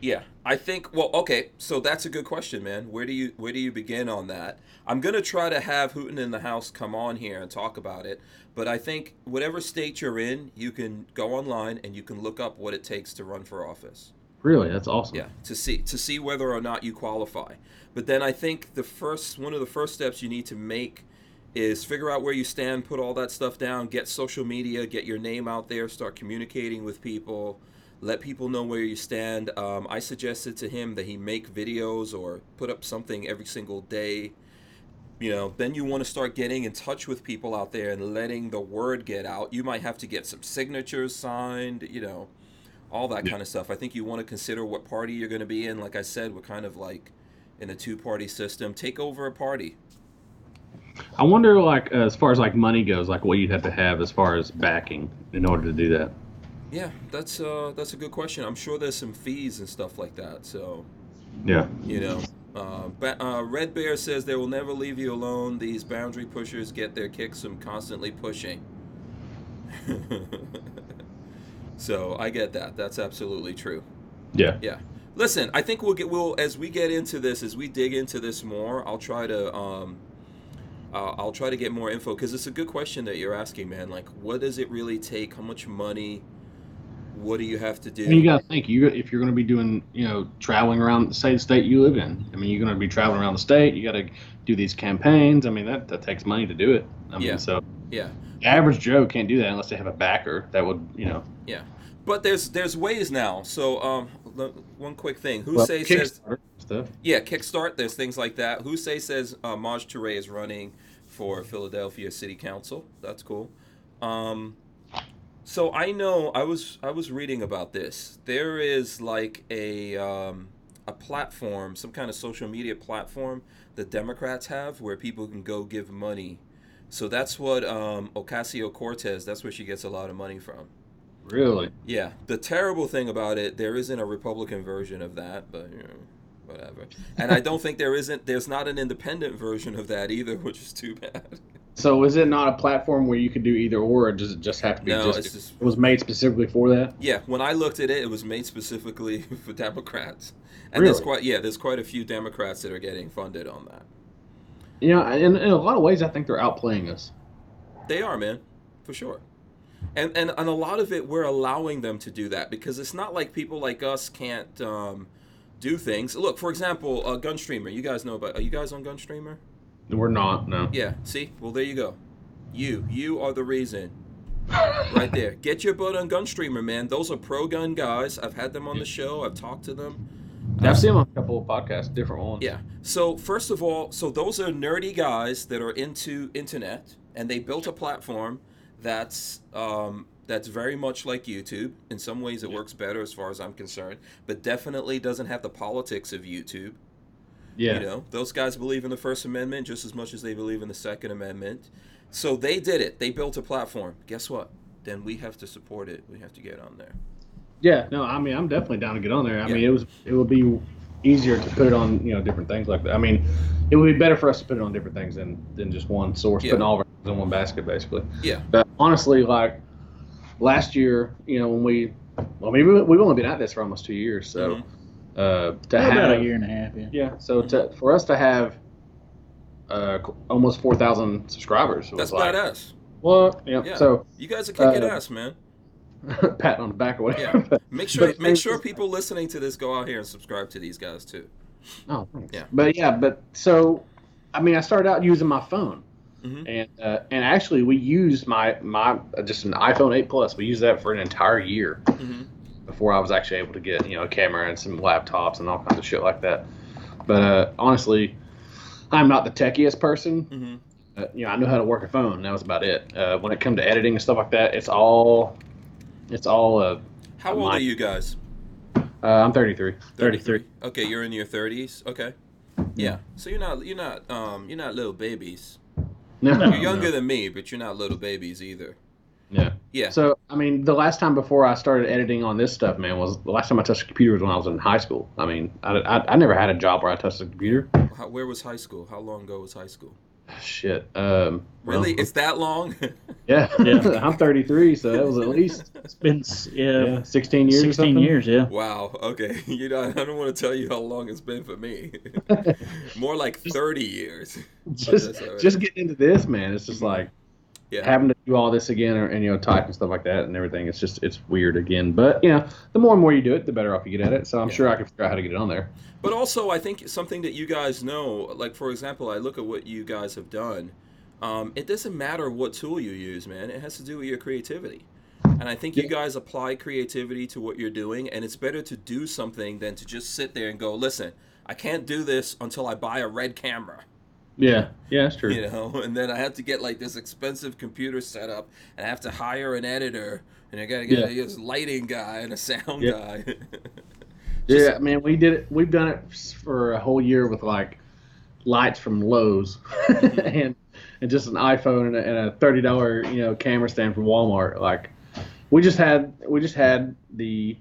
Yeah, I think. Well, okay, so that's a good question, man. Where do you begin on that? I'm gonna try to have Hooten in the House come on here and talk about it. But I think whatever state you're in, you can go online and you can look up what it takes to run for office. Really, that's awesome. Yeah, to see whether or not you qualify. But then I think one of the first steps you need to make is figure out where you stand, put all that stuff down, get social media, get your name out there, start communicating with people, let people know where you stand. I suggested to him that he make videos or put up something every single day. Then you want to start getting in touch with people out there and letting the word get out. You might have to get some signatures signed, all that kind of stuff. I think you want to consider what party you're going to be in. Like I said, we're kind of like in a two-party system. Take over a party. I wonder, like, as far as like money goes, like what you'd have to have as far as backing in order to do that. Yeah, that's a good question. I'm sure there's some fees and stuff like that. So, yeah, Red Bear says they will never leave you alone. These boundary pushers get their kicks from constantly pushing. So I get that. That's absolutely true. Yeah. Yeah. Listen, I think as we dig into this more, I'll try to get more info, because it's a good question that you're asking, man. Like, what does it really take? How much money? What do you have to do? I mean, you got to think, if you're going to be doing, traveling around the state you live in. I mean, you're going to be traveling around the state. You got to do these campaigns. I mean, that takes money to do it. I mean, so yeah, the average Joe can't do that unless they have a backer that would, Yeah, but there's ways now. So one quick thing. Says stuff. Yeah, Kickstart. There's things like that. Says Maj Touré is running for Philadelphia City Council. That's cool. So I know I was reading about this. There is like a platform, some kind of social media platform the Democrats have where people can go give money. So that's what Ocasio-Cortez, that's where she gets a lot of money from. Really? Yeah. The terrible thing about it, there isn't a Republican version of that, but whatever. And I don't think there's not an independent version of that either, which is too bad. So is it not a platform where you could do either or does it just have to be it was made specifically for that? Yeah, when I looked at it, it was made specifically for Democrats. And really? there's quite a few Democrats that are getting funded on that. In a lot of ways I think they're outplaying us. They are, man. For sure. And a lot of it, we're allowing them to do that because it's not like people like us can't do things. Look, for example, Gunstreamer. You guys know about? Are you guys on Gunstreamer? We're not. No. Yeah. See? Well, there you go. You are the reason. Right there. Get your butt on Gunstreamer, man. Those are pro-gun guys. I've had them on the show. I've talked to them. I've seen them on a couple of podcasts, different ones. Yeah. So first of all, those are nerdy guys that are into internet, and they built a platform that's very much like YouTube. In some ways, it works better as far as I'm concerned, but definitely doesn't have the politics of YouTube. Yeah. Those guys believe in the First Amendment just as much as they believe in the Second Amendment. So they did it. They built a platform. Guess what? Then we have to support it. We have to get on there. Yeah. No, I mean, I'm definitely down to get on there. I mean, it would be easier to put it on, different things like that. I mean, it would be better for us to put it on different things than just one source, putting all of our eggs in one basket, basically. Yeah. But honestly, like last year, when we've only been at this for almost 2 years, so about a year and a half. Yeah. So for us to have almost 4,000 subscribers, that's badass. Well, yeah. So you guys are kicking ass, man. Patting on the back away. Yeah. Make sure people listening to this go out here and subscribe to these guys too. Oh, thanks. Yeah. But so, I mean, I started out using my phone, and actually we used my just an iPhone 8 Plus. We used that for an entire year before I was actually able to get a camera and some laptops and all kinds of shit like that. But honestly, I'm not the techiest person. I know how to work a phone. And that was about it. When it comes to editing and stuff like that, it's all. How old are you guys? I'm 33. 33. Okay, you're in your 30s. Okay. Yeah. So you're not little babies. No. You're younger than me, but you're not little babies either. Yeah. Yeah. So I mean, the last time before I started editing on this stuff, man, was the last time I touched a computer was when I was in high school. I mean, I never had a job where I touched a computer. Where was high school? How long ago was high school? Shit. Really? It's that long? Yeah. I'm 33, so that was at least. It's been 16 years. 16 years, yeah. Wow. Okay. I don't want to tell you how long it's been for me. More like 30 years. Just getting into this, man. It's just like having to do all this again, and type and stuff like that, and everything. It's weird again. But the more and more you do it, the better off you get at it. So I'm sure I can figure out how to get it on there. But also, I think something that you guys know, like for example, I look at what you guys have done. It doesn't matter what tool you use, man. It has to do with your creativity. And I think you guys apply creativity to what you're doing, and it's better to do something than to just sit there and go, listen, I can't do this until I buy a red camera. Yeah, that's true. And then I have to get like this expensive computer set up, and I have to hire an editor, and I got to get a lighting guy and a sound guy. Yeah, man, we did it. We've done it for a whole year with like lights from Lowe's and just an iPhone and a $30 camera stand from Walmart. Like we just had the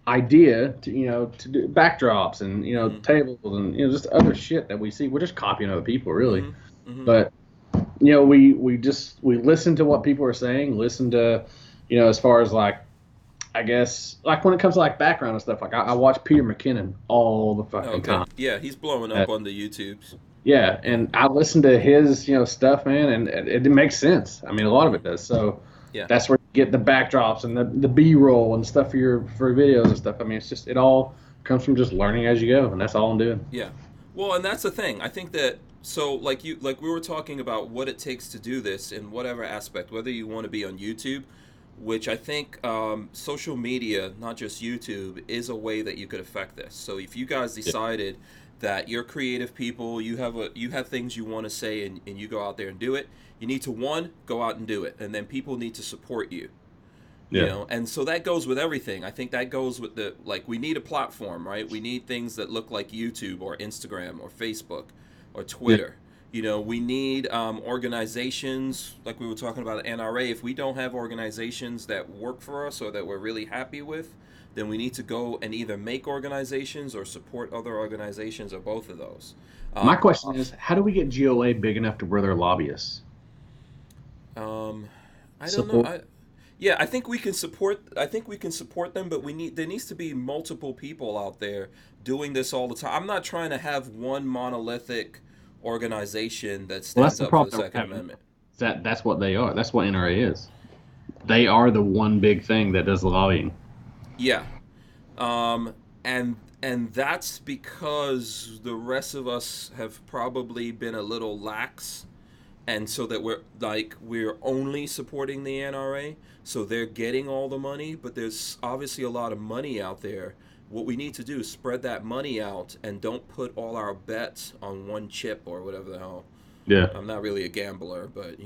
idea to do backdrops and tables and just other shit that we see. We're just copying other people, really. But we listen to what people are saying. Listen to as far as like. I guess, like when it comes to like background and stuff, like I watch Peter McKinnon all the fucking time. Yeah, he's blowing up on the YouTubes. Yeah, and I listen to his stuff, man, and it makes sense. I mean, a lot of it does. So Yeah. That's where you get the backdrops and the B-roll and stuff for videos and stuff. I mean, it all comes from just learning as you go, and that's all I'm doing. Yeah. Well, and that's the thing. I think that like we were talking about what it takes to do this in whatever aspect, whether you want to be on YouTube, which I think social media, not just YouTube, is a way that you could affect this. So if you guys decided that you're creative people, you have things you want to say, and you go out there and do it, you need to go out and do it, and then people need to support you. You know, and so that goes with everything. I think that goes with we need a platform, right? We need things that look like YouTube or Instagram or Facebook or Twitter. You know, we need organizations, like we were talking about NRA. If we don't have organizations that work for us or that we're really happy with, then we need to go and either make organizations or support other organizations, or both of those. My question is, how do we get GOA big enough to where they're lobbyists? I don't know. Yeah, I think we can support them, but there needs to be multiple people out there doing this all the time. I'm not trying to have one monolithic organization that stands up for the Second Amendment. That's what they are. That's what NRA is. They are the one big thing that does the lobbying. Yeah. And that's because the rest of us have probably been a little lax, and so that we're only supporting the NRA, so they're getting all the money, but there's obviously a lot of money out there. What we need to do is spread that money out and don't put all our bets on one chip or whatever the hell. Yeah. I'm not really a gambler, but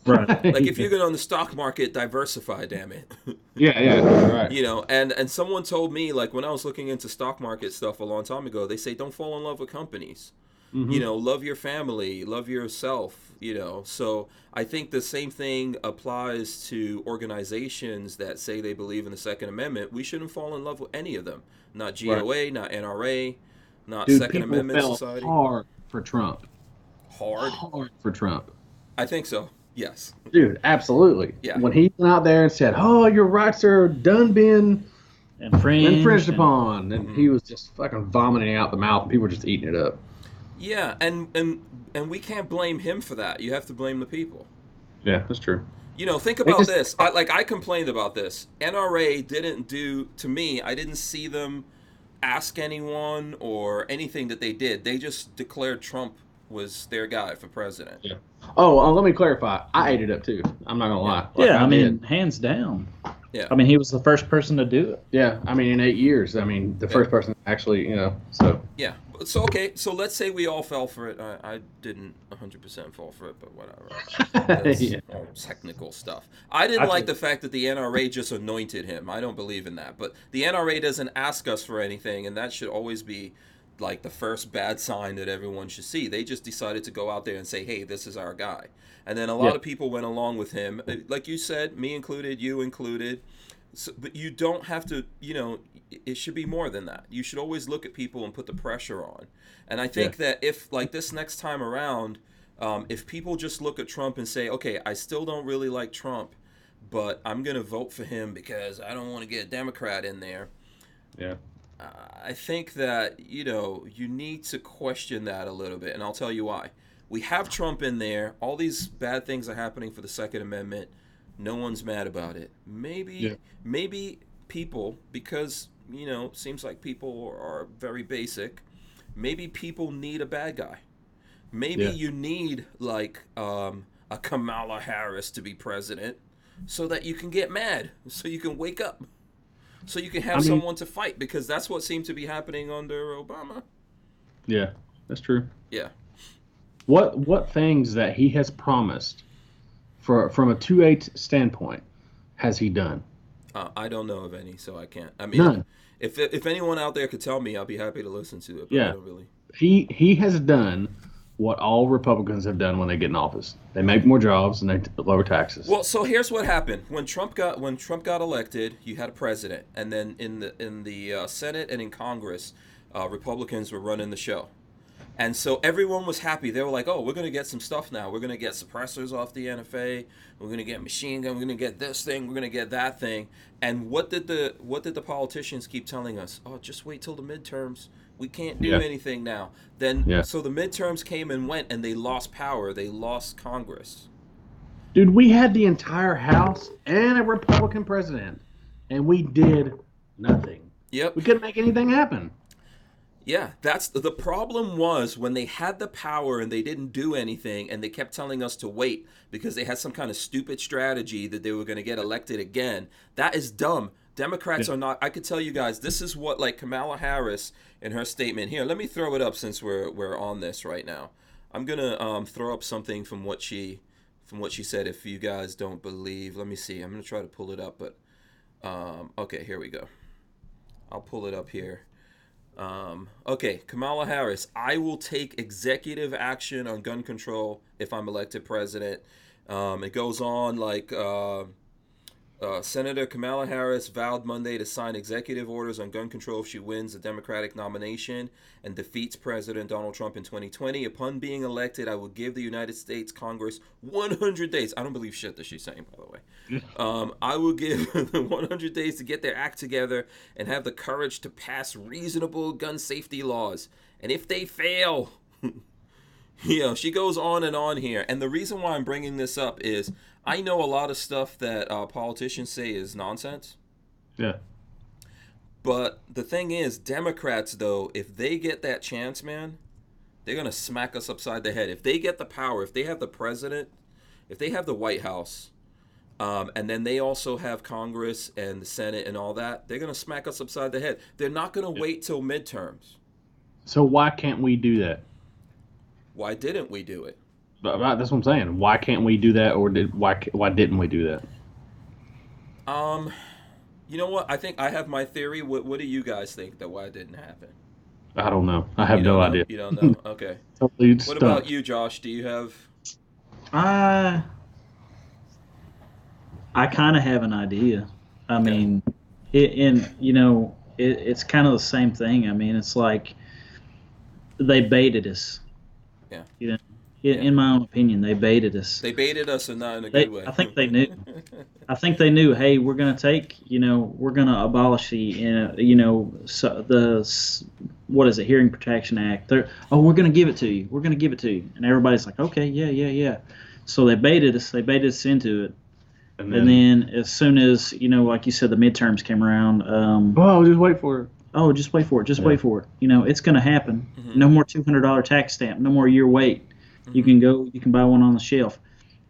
right. Like if you're good on the stock market, diversify, damn it. Yeah, right. You know, and someone told me, like, when I was looking into stock market stuff a long time ago, they say don't fall in love with companies. Mm-hmm. You know, love your family, love yourself, you know. So I think the same thing applies to organizations that say they believe in the Second Amendment. We shouldn't fall in love with any of them. Not GOA, right. Not NRA, not Second Amendment Society. Hard for Trump. Hard for Trump. I think so. Yes. Dude, absolutely. Yeah. When he went out there and said, "Oh, your rights are done being infringed upon," and he was just fucking vomiting out the mouth, and people were just eating it up. Yeah, and we can't blame him for that. You have to blame the people. Yeah, that's true. You know, think about this. I complained about this. NRA didn't do, to me, I didn't see them ask anyone or anything that they did. They just declared Trump was their guy for president. Yeah. Oh, let me clarify. I ate it up too. I'm not gonna lie. Yeah, I mean, hands down. Yeah. I mean, he was the first person to do it. Yeah, I mean, in 8 years. I mean, the first person actually, you know. So. Yeah. So okay. So let's say we all fell for it. I didn't 100% fall for it, but whatever. That's all technical stuff. I didn't like the fact that the NRA just anointed him. I don't believe in that. But the NRA doesn't ask us for anything, and that should always be like the first bad sign that everyone should see. They just decided to go out there and say, hey, this is our guy. And then a lot of people went along with him. Like you said, me included, you included. So, but you don't have to, you know, it should be more than that. You should always look at people and put the pressure on. And I think that if, like this next time around, if people just look at Trump and say, okay, I still don't really like Trump, but I'm going to vote for him because I don't want to get a Democrat in there. Yeah. I think that, you know, you need to question that a little bit, and I'll tell you why. We have Trump in there. All these bad things are happening for the Second Amendment. No one's mad about it. Maybe people, because, you know, seems like people are very basic, maybe people need a bad guy. Maybe you need, like, a Kamala Harris to be president so that you can get mad, so you can wake up. So you can have someone to fight, because that's what seemed to be happening under Obama. Yeah, that's true. Yeah. What things that he has promised from a 2A standpoint has he done? I don't know of any, so I can't. I mean, none. If anyone out there could tell me, I'll be happy to listen to it. But I don't really. He has done what all Republicans have done when they get in office. They make more jobs and they lower taxes. Well, so here's what happened. When Trump got elected, you had a president, and then in the Senate and in Congress, Republicans were running the show. And so everyone was happy. They were like, oh, we're going to get some stuff now. We're going to get suppressors off the NFA. We're going to get machine gun. We're going to get this thing. We're going to get that thing. And what did the politicians keep telling us? Oh, just wait till the midterms. We can't do anything now. Then so the midterms came and went, and they lost power. They lost Congress. Dude, we had the entire House and a Republican president, and we did nothing. Yep. We couldn't make anything happen. Yeah, that's the problem. Was when they had the power and they didn't do anything, and they kept telling us to wait because they had some kind of stupid strategy that they were going to get elected again. That is dumb. Democrats are not. I could tell you guys, this is what, like, Kamala Harris in her statement here. Let me throw it up since we're on this right now. I'm gonna throw up something from what she said. If you guys don't believe, let me see. I'm gonna try to pull it up, but okay, here we go. I'll pull it up here. Okay, Kamala Harris, I will take executive action on gun control if I'm elected president. It goes on like Senator Kamala Harris vowed Monday to sign executive orders on gun control if she wins the Democratic nomination and defeats President Donald Trump in 2020. Upon being elected, I will give the United States Congress 100 days. I don't believe shit that she's saying, by the way. I will give them 100 days to get their act together and have the courage to pass reasonable gun safety laws. And if they fail, she goes on and on here. And the reason why I'm bringing this up is I know a lot of stuff that politicians say is nonsense. Yeah. But the thing is, Democrats, though, if they get that chance, man, they're going to smack us upside the head. If they get the power, if they have the president, if they have the White House, and then they also have Congress and the Senate and all that, they're going to smack us upside the head. They're not going to wait till midterms. So why can't we do that? Why didn't we do it? That's what I'm saying. Why can't we do that, or why didn't we do that? You know what? I think I have my theory. What do you guys think that why it didn't happen? I don't know. I have no idea. You don't know? Okay. Totally what about you, Josh? Do you have? I kind of have an idea. I mean, it's kind of the same thing. I mean, it's like they baited us. Yeah. In my own opinion, they baited us. They baited us, and not in a good way. I think they knew. Hey, we're going to take, we're going to abolish the, what is it, Hearing Protection Act. We're going to give it to you. We're going to give it to you. And everybody's like, okay, yeah. So they baited us. They baited us into it. And then as soon as, like you said, the midterms came around. Just wait for it. Oh, just wait for it. Wait for it. It's going to happen. Mm-hmm. No more $200 tax stamp. No more year wait. Mm-hmm. You can buy one on the shelf.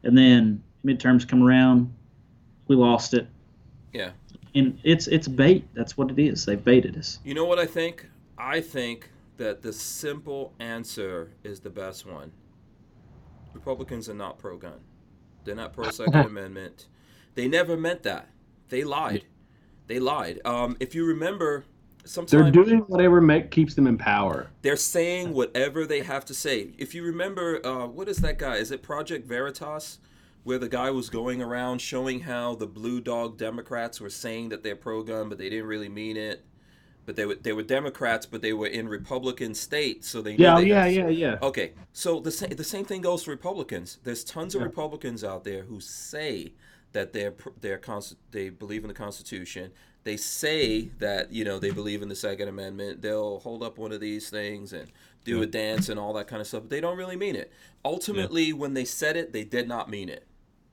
And then midterms come around. We lost it. Yeah. And it's bait. That's what it is. They baited us. You know what I think? I think that the simple answer is the best one. Republicans are not pro-gun. They're not pro-Second Amendment. They never meant that. They lied. If you remember, sometimes they're doing whatever keeps them in power. They're saying whatever they have to say. If you remember, what is that guy? Is it Project Veritas, where the guy was going around showing how the Blue Dog Democrats were saying that they're pro-gun, but they didn't really mean it. But they were Democrats, but they were in Republican states, so they knew yeah. Okay, so the same thing goes for Republicans. There's tons of Republicans out there who say that they believe in the Constitution. They say that they believe in the Second Amendment. They'll hold up one of these things and do a dance and all that kind of stuff. But they don't really mean it. Ultimately, when they said it, they did not mean it.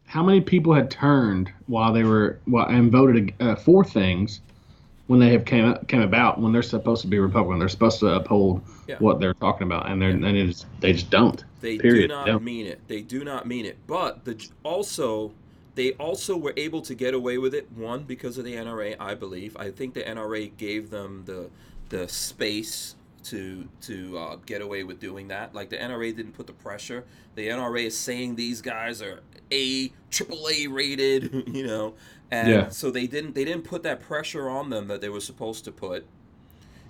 How many people had turned and voted for things when they have came about, when they're supposed to be Republican? They're supposed to uphold what they're talking about, and they just don't. They do not mean it. They do not mean it. But they also were able to get away with it, one, because of the NRA, I believe. I think the NRA gave them the space to get away with doing that. Like, the NRA didn't put the pressure. The NRA is saying these guys are AAA rated, and so they didn't put that pressure on them that they were supposed to put.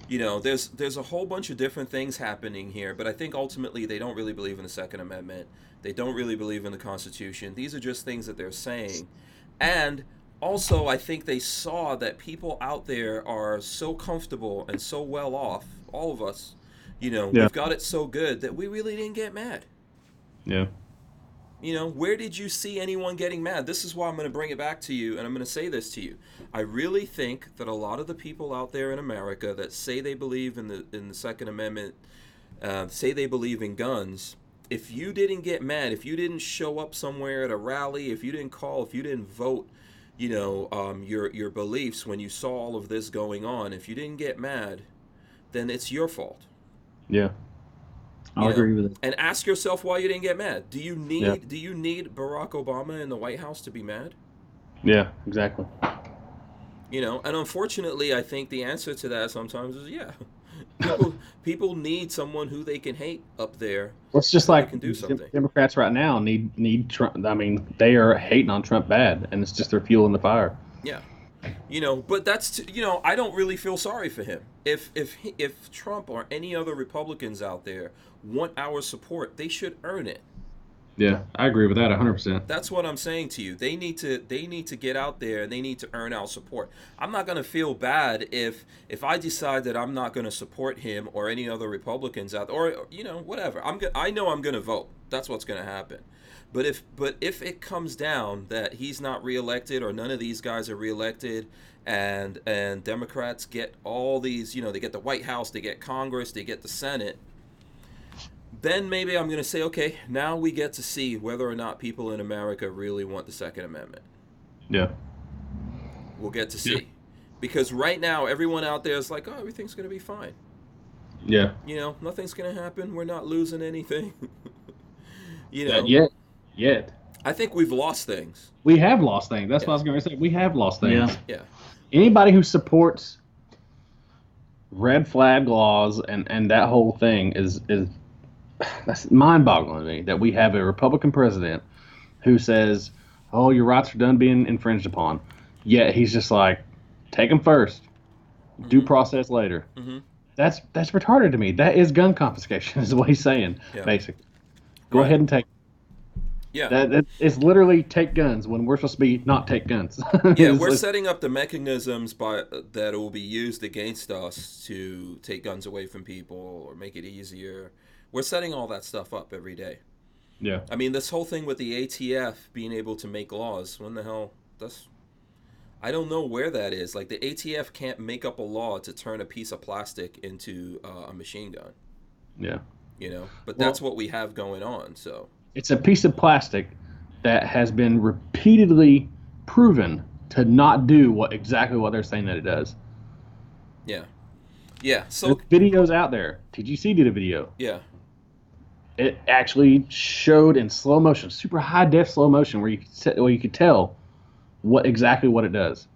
There's a whole bunch of different things happening here, but I think ultimately they don't really believe in the Second Amendment. They don't really believe in the Constitution. These are just things that they're saying. And also, I think they saw that people out there are so comfortable and so well off, all of us, we've got it so good that we really didn't get mad. Yeah. Where did you see anyone getting mad? This is why I'm going to bring it back to you, and I'm going to say this to you. I really think that a lot of the people out there in America that say they believe in the Second Amendment, say they believe in guns, if you didn't get mad, if you didn't show up somewhere at a rally, if you didn't call, if you didn't vote, your beliefs when you saw all of this going on, if you didn't get mad, then it's your fault. Yeah. I'll agree with it. And ask yourself why you didn't get mad. Do you need Barack Obama in the White House to be mad? Yeah, exactly. And unfortunately, I think the answer to that sometimes is people need someone who they can hate up there. Well, it's just like can do something. Democrats right now need Trump. I mean, they are hating on Trump bad, and it's just they're fueling the fire. Yeah. But that's I don't really feel sorry for him. If Trump or any other Republicans out there want our support, they should earn it. Yeah, I agree with that 100%. That's what I'm saying to you. They need to get out there and they need to earn our support. I'm not going to feel bad if I decide that I'm not going to support him or any other Republicans out there, or whatever. I know I'm going to vote. That's what's going to happen. But if it comes down that he's not reelected or none of these guys are reelected, and Democrats get all these, they get the White House, they get Congress, they get the Senate, then maybe I'm going to say, okay, now we get to see whether or not people in America really want the Second Amendment. Yeah. We'll get to see. Because right now, everyone out there is like, oh, everything's going to be fine. Yeah. Nothing's going to happen. We're not losing anything. Yet. I think we've lost things. We have lost things. That's what I was going to say. We have lost things. Yeah. Anybody who supports red flag laws and that whole thing is that's mind-boggling to me, that we have a Republican president who says, oh, your rights are done being infringed upon. Yet he's just like, take them first. Due process later. Mm-hmm. That's retarded to me. That is gun confiscation is what he's saying, basically. Go ahead and take. Yeah. It's literally take guns when we're supposed to be not take guns. We're setting up the mechanisms that will be used against us to take guns away from people or make it easier. We're setting all that stuff up every day. Yeah. I mean, this whole thing with the ATF being able to make laws, when the hell, I don't know where that is. Like, the ATF can't make up a law to turn a piece of plastic into a machine gun. Yeah. But that's what we have going on, so. It's a piece of plastic that has been repeatedly proven to not do exactly what they're saying that it does. Yeah. Yeah, so. There's videos out there. TGC did a video. Yeah. It actually showed in slow motion, super high def slow motion, where you could tell exactly what it does,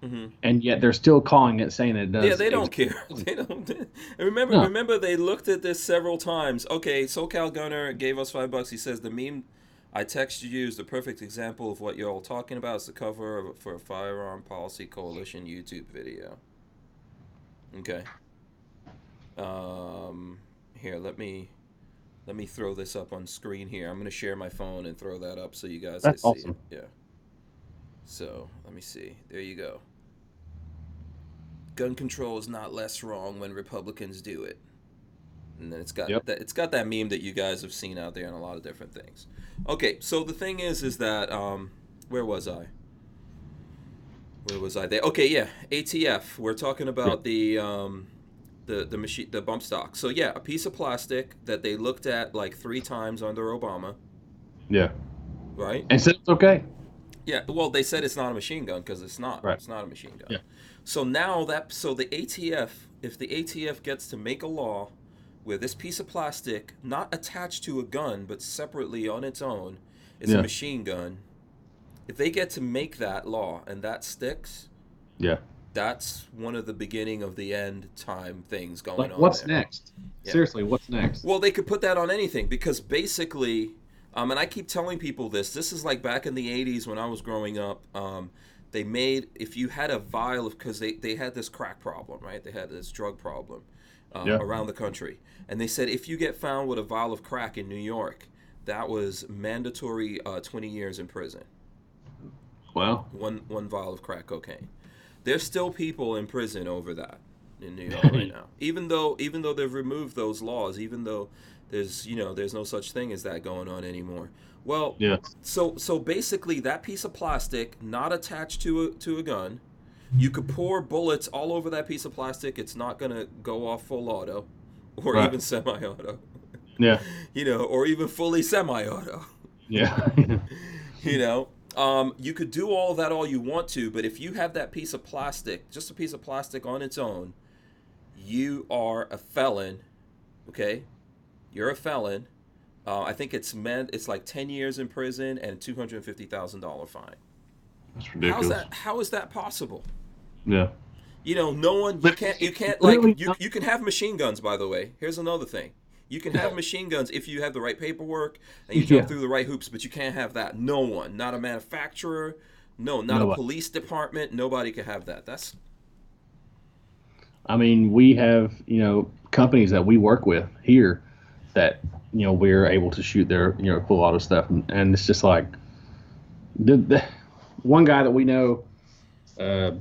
and yet they're still calling it, saying it does. Yeah, they don't care. They don't. Remember, they looked at this several times. Okay, SoCal Gunner gave us $5. He says the meme I texted you is the perfect example of what you're all talking about. It's the cover for a Firearm Policy Coalition YouTube video. Okay. Here, let me throw this up on screen here. I'm going to share my phone and throw that up so you guys can see awesome. it. Yeah. So, let me see. There you go. Gun control is not less wrong when Republicans do it. And then it's got that meme that you guys have seen out there in a lot of different things. Okay, so the thing is that where was I? There. Okay, yeah, ATF. We're talking about the machine, the bump stock. So yeah, a piece of plastic that they looked at like 3 times under Obama. Yeah. Right? And said it's okay. Yeah, well, they said it's not a machine gun because it's not. Right. It's not a machine gun. Yeah. So now the ATF, if the ATF gets to make a law where this piece of plastic, not attached to a gun but separately on its own, is a machine gun, if they get to make that law and that sticks, that's one of the beginning of the end time things going on. What's next? Yeah. Seriously, what's next? Well, they could put that on anything because basically. And I keep telling people this is like back in the 80s when I was growing up, they made, if you had a vial of, because they had this crack problem, right? They had this drug problem around the country. And they said if you get found with a vial of crack in New York, that was mandatory 20 years in prison. Wow. One vial of crack cocaine. There's still people in prison over that in New York right now. Even though they've removed those laws, even though there's no such thing as that going on anymore. Well, so basically that piece of plastic not attached to a gun, you could pour bullets all over that piece of plastic. It's not going to go off full auto or even semi-auto. Yeah. Or even fully semi-auto. Yeah. You could do all of that all you want to, but if you have that piece of plastic, just a piece of plastic on its own, you are a felon. Okay, you're a felon. I think it's like 10 years in prison and a $250,000 fine. That's ridiculous. How is that possible? Yeah. No one. You can't like you can have machine guns. By the way, here's another thing. You can have machine guns if you have the right paperwork and you jump through the right hoops, but you can't have that. No one, not a manufacturer, not a police department. Nobody can have that. I mean, we have, companies that we work with here that, we're able to shoot their, full auto stuff. And it's just like, the one guy that we know, no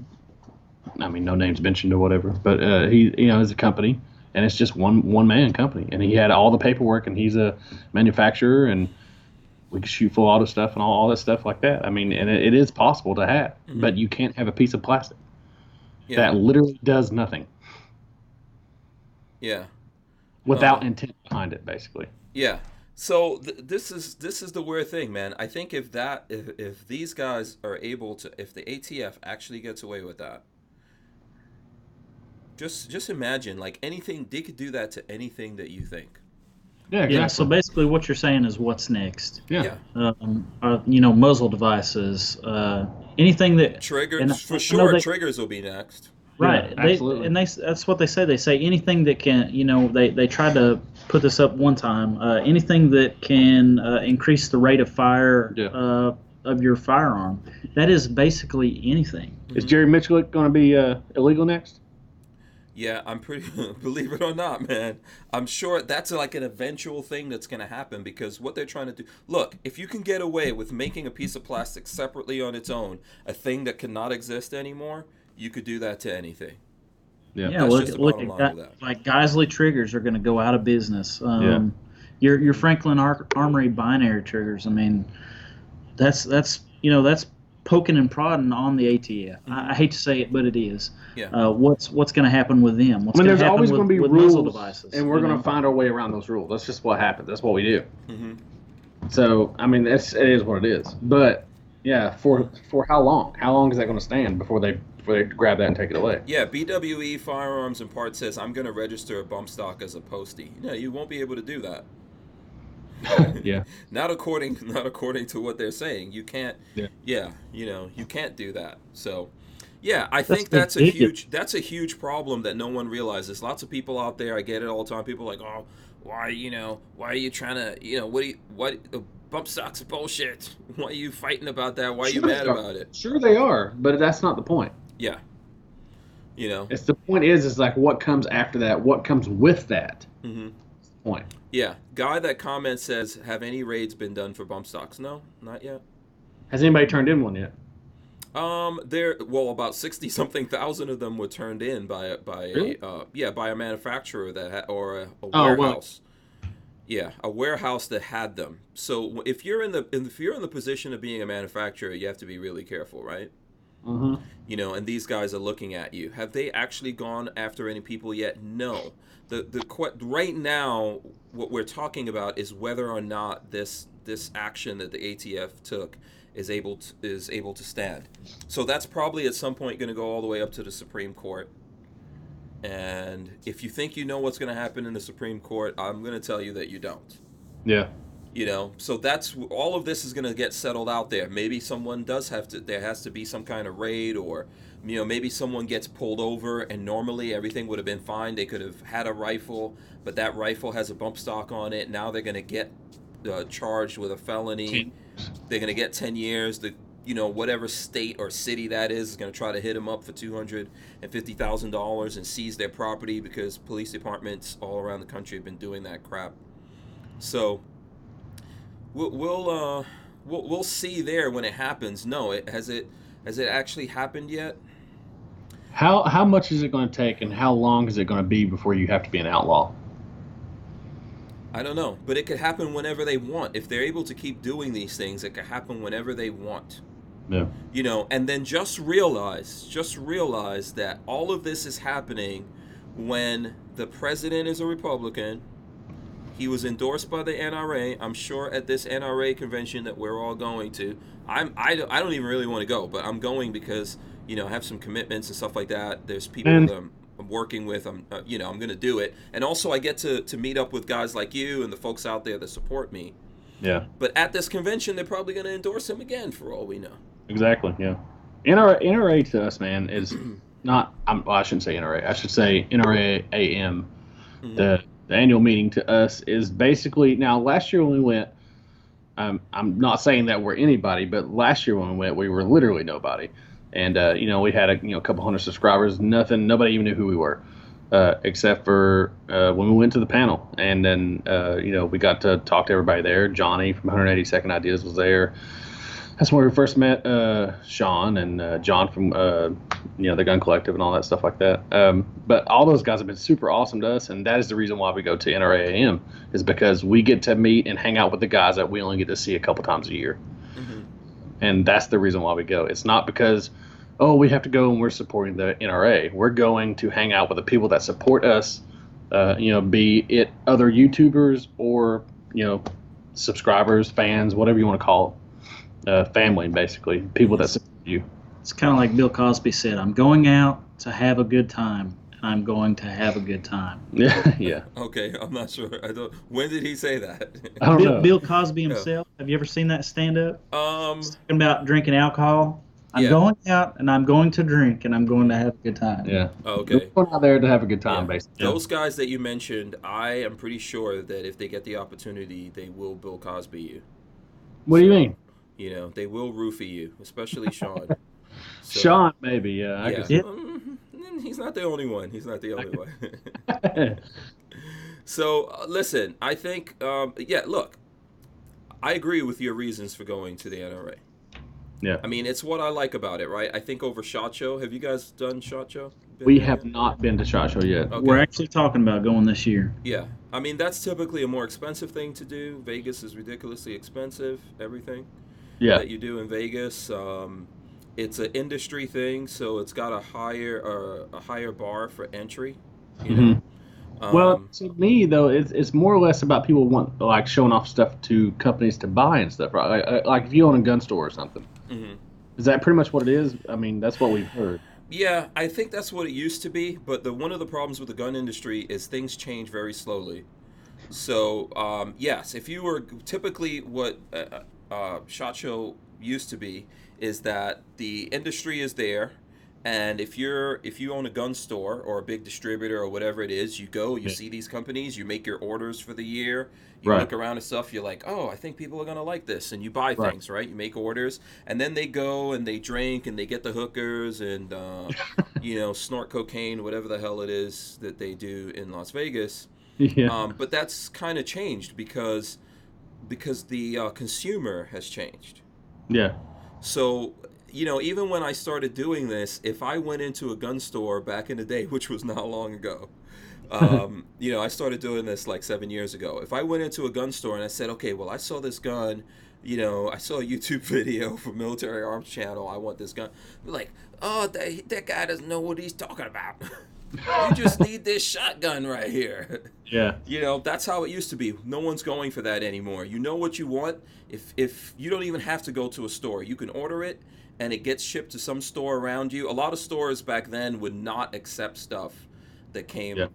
names mentioned or whatever, but he, is a company, and it's just one man company, and he had all the paperwork, and he's a manufacturer, and we can shoot full auto stuff and all that stuff like that. I mean, and it is possible to have, but you can't have a piece of plastic that literally does nothing. Yeah. Without intent behind it, basically. Yeah. So this is the weird thing, man. I think if these guys are able to, if the ATF actually gets away with that, just imagine, like, anything, they could do that to anything that you think. Yeah, exactly. Yeah, so basically what you're saying is what's next. Yeah. Muzzle devices, anything that... Triggers, triggers will be next. Right, yeah, absolutely. That's what they say. They say anything that can, they tried to put this up one time, anything that can increase the rate of fire of your firearm. That is basically anything. Is Jerry Mitchell going to be illegal next? Yeah, I'm pretty, believe it or not, man, I'm sure that's like an eventual thing that's going to happen, because what they're trying to do, look, if you can get away with making a piece of plastic separately on its own, a thing that cannot exist anymore, you could do that to anything. Yeah, look at that. Like Geisley triggers are going to go out of business. Your Franklin Armory binary triggers, I mean, that's poking and prodding on the ATF. I hate to say it, but it is. Yeah. What's going to happen with them? There's always going to be rules, muzzle devices, and we're going to find our way around those rules. That's just what happens. That's what we do. Mm-hmm. So, I mean, it is what it is. But yeah, for how long? How long is that going to stand before they grab that and take it away? Yeah, BWE Firearms and Parts says, I'm going to register a bump stock as a postie. You won't be able to do that. Yeah. Not according to what they're saying. You can't. Yeah. You can't do that. So, yeah, I think that's a huge problem that no one realizes. Lots of people out there, I get it all the time. People are like, oh, why are you trying to, bump stocks are bullshit. Why are you fighting about that? Why are you mad about it? Sure they are, but that's not the point. Yeah. It's the point is like what comes after that, what comes with that. Mm-hmm. That's the point. Yeah. Guy that comments says, have any raids been done for bump stocks? No, not yet. Has anybody turned in one yet? About 60-something thousand of them were turned in by a manufacturer or a warehouse. Yeah, a warehouse that had them. So if you're in the position of being a manufacturer, you have to be really careful, right? Mm-hmm. And these guys are looking at you. Have they actually gone after any people yet? No. Right now, what we're talking about is whether or not this action that the ATF took is able to stand. So that's probably at some point going to go all the way up to the Supreme Court. And if you think you know what's going to happen in the Supreme Court, I'm going to tell you that you don't. Yeah. So that's all of this is going to get settled out there. Maybe someone there has to be some kind of raid, or maybe someone gets pulled over and normally everything would have been fine. They could have had a rifle, but that rifle has a bump stock on it. Now they're going to get charged with a felony. They're going to get 10 years. Whatever state or city that is going to try to hit them up for $250,000 and seize their property, because police departments all around the country have been doing that crap. So we'll see there when it happens. No, has it actually happened yet? How much is it going to take, and how long is it going to be before you have to be an outlaw? I don't know, but it could happen whenever they want. If they're able to keep doing these things, it could happen whenever they want. Yeah. And then just realize that all of this is happening when the president is a Republican. He was endorsed by the NRA. I'm sure at this NRA convention that we're all going to, I don't even really want to go, but I'm going because, you know, I have some commitments and stuff like that. There's people that I'm working with. I'm going to do it. And also I get to meet up with guys like you and the folks out there that support me. Yeah. But at this convention, they're probably going to endorse him again for all we know. Exactly, yeah. NRA to us, man, is not, I shouldn't say NRA. I should say NRA AM. Mm-hmm. The annual meeting to us is basically, now last year when we went, I'm not saying that we're anybody, but last year when we went, we were literally nobody. And, we had a couple hundred subscribers, nobody even knew who we were, except for when we went to the panel. And then, we got to talk to everybody there. Johnny from 180 Second Ideas was there. That's where we first met Sean and John from, the Gun Collective and all that stuff like that. But all those guys have been super awesome to us, and that is the reason why we go to NRAAM, is because we get to meet and hang out with the guys that we only get to see a couple times a year. Mm-hmm. And that's the reason why we go. It's not because, we have to go and we're supporting the NRA. We're going to hang out with the people that support us, be it other YouTubers or, subscribers, fans, whatever you want to call it. Family, basically, people that support you. It's kind of like Bill Cosby said, I'm going out to have a good time, and I'm going to have a good time. Yeah. Okay, I'm not sure. When did he say that? I don't know. Bill Cosby himself. Yeah. Have you ever seen that stand-up? Talking about drinking alcohol. I'm going out, and I'm going to drink, and I'm going to have a good time. Yeah. Okay. We're going out there to have a good time, basically. Those guys that you mentioned, I am pretty sure that if they get the opportunity, they will Bill Cosby you. What do you mean? They will roofie you, especially Sean. So, Sean, maybe, yeah. I can see. He's not the only one. So, listen, I think, look, I agree with your reasons for going to the NRA. Yeah. I mean, it's what I like about it, right? I think over SHOT Show, have you guys done SHOT Show? We have not been to SHOT Show yet. Okay. We're actually talking about going this year. Yeah. I mean, that's typically a more expensive thing to do. Vegas is ridiculously expensive, everything. Yeah. That you do in Vegas. It's an industry thing, so it's got a higher bar for entry. Well, to me though, it's more or less about people showing off stuff to companies to buy and stuff, right? Like if you own a gun store or something. Mm-hmm. Is that pretty much what it is? I mean, that's what we've heard. Yeah, I think that's what it used to be. But one of the problems with the gun industry is things change very slowly. So yes, if you were typically what SHOT Show used to be is that the industry is there, and if you own a gun store or a big distributor or whatever it is, you go, you see these companies, you make your orders for the year, you look around and stuff, you're like, I think people are gonna like this, and you buy things, right? You make orders, and then they go and they drink and they get the hookers and snort cocaine, whatever the hell it is that they do in Las Vegas. Yeah. But that's kind of changed because the consumer has changed. Yeah. So, even when I started doing this, if I went into a gun store back in the day, which was not long ago, I started doing this like 7 years ago. If I went into a gun store and I said, okay, well, I saw this gun, I saw a YouTube video from Military Arms Channel, I want this gun. They're like, that guy doesn't know what he's talking about. You just need this shotgun right here. Yeah. That's how it used to be. No one's going for that anymore. You know what you want. If you don't even have to go to a store, you can order it and it gets shipped to some store around you. A lot of stores back then would not accept stuff that came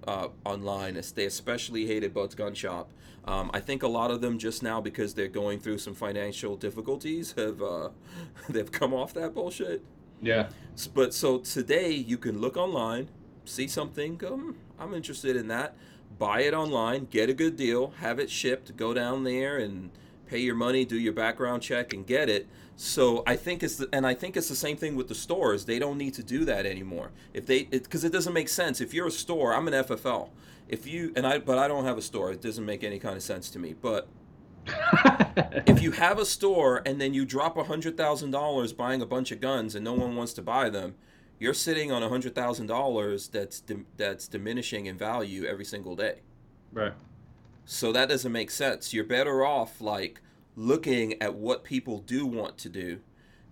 online. They especially hated Bud's Gun Shop. I think a lot of them just now, because they're going through some financial difficulties, they've come off that bullshit. Yeah. But so today you can look online, see something, go, I'm interested in that, buy it online, get a good deal, have it shipped, go down there and pay your money, do your background check, and get it. So I think it's the same thing with the stores. They don't need to do that anymore. Because it doesn't make sense. If you're a store, I'm an FFL. But I don't have a store. It doesn't make any kind of sense to me. But if you have a store and then you drop $100,000 buying a bunch of guns and no one wants to buy them, you're sitting on $100,000 that's diminishing in value every single day. Right. So that doesn't make sense. You're better off looking at what people do want to do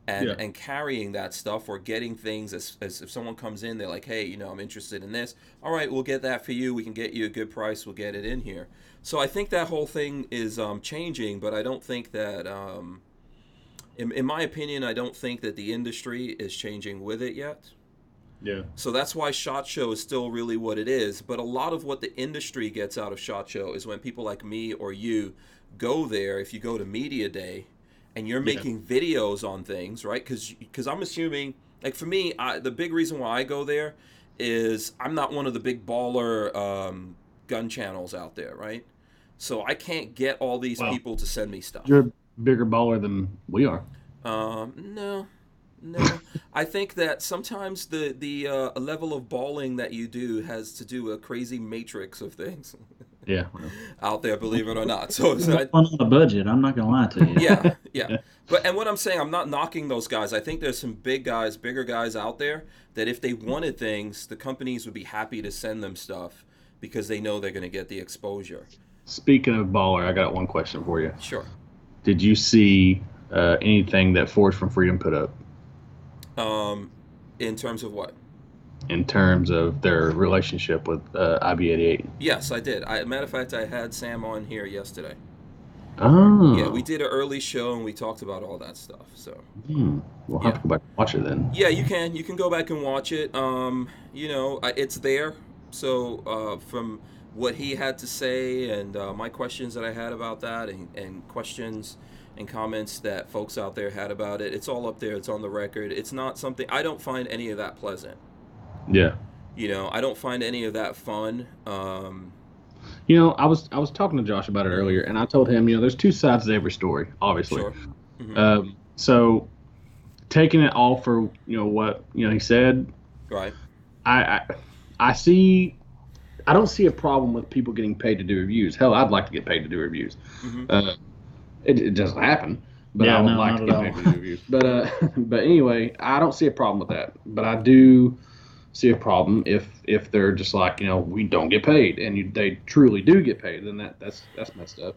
and carrying that stuff, or getting things as if someone comes in, they're like, hey, you know, I'm interested in this. All right, we'll get that for you. We can get you a good price. We'll get it in here. So I think that whole thing is changing, but I don't think that, in my opinion, I don't think that the industry is changing with it yet. Yeah. So that's why SHOT Show is still really what it is. But a lot of what the industry gets out of SHOT Show is when people like me or you go there, if you go to Media Day, and you're making videos on things, right? Because I'm assuming, like for me, the big reason why I go there is I'm not one of the big baller gun channels out there, right? So I can't get all these people to send me stuff. You're a bigger baller than we are. No. I think that sometimes the level of balling that you do has to do with a crazy matrix of things. Yeah. Out there, believe it or not. So it's on a budget. I'm not gonna lie to you. Yeah. But what I'm saying, I'm not knocking those guys. I think there's some bigger guys out there that if they wanted things, the companies would be happy to send them stuff because they know they're going to get the exposure. Speaking of baller, I got one question for you. Sure. Did you see anything that Forge from Freedom put up? In terms of what? In terms of their relationship with IB88. Yes, I did. Matter of fact, I had Sam on here yesterday. Oh. Yeah, we did an early show and we talked about all that stuff. So. We'll have to go back and watch it then. Yeah, you can. You can go back and watch it. You know, it's there. So from what he had to say and my questions that I had about that, and questions and comments that folks out there had about it, it's all up there. It's on the record. It's not something, I don't find any of that pleasant. Yeah. You know, I don't find any of that fun. You know, I was talking to Josh about it earlier, and I told him, you know, there's two sides to every story, obviously. Sure. Mm-hmm. So taking it all for, you know, what, you know, he said, right. I don't see a problem with people getting paid to do reviews. Hell, I'd like to get paid to do reviews. Mm-hmm. It doesn't happen, but I would like to get paid to do reviews. But anyway, I don't see a problem with that. But I do see a problem if they're just like, you know, we don't get paid, and they truly do get paid, then that's messed up.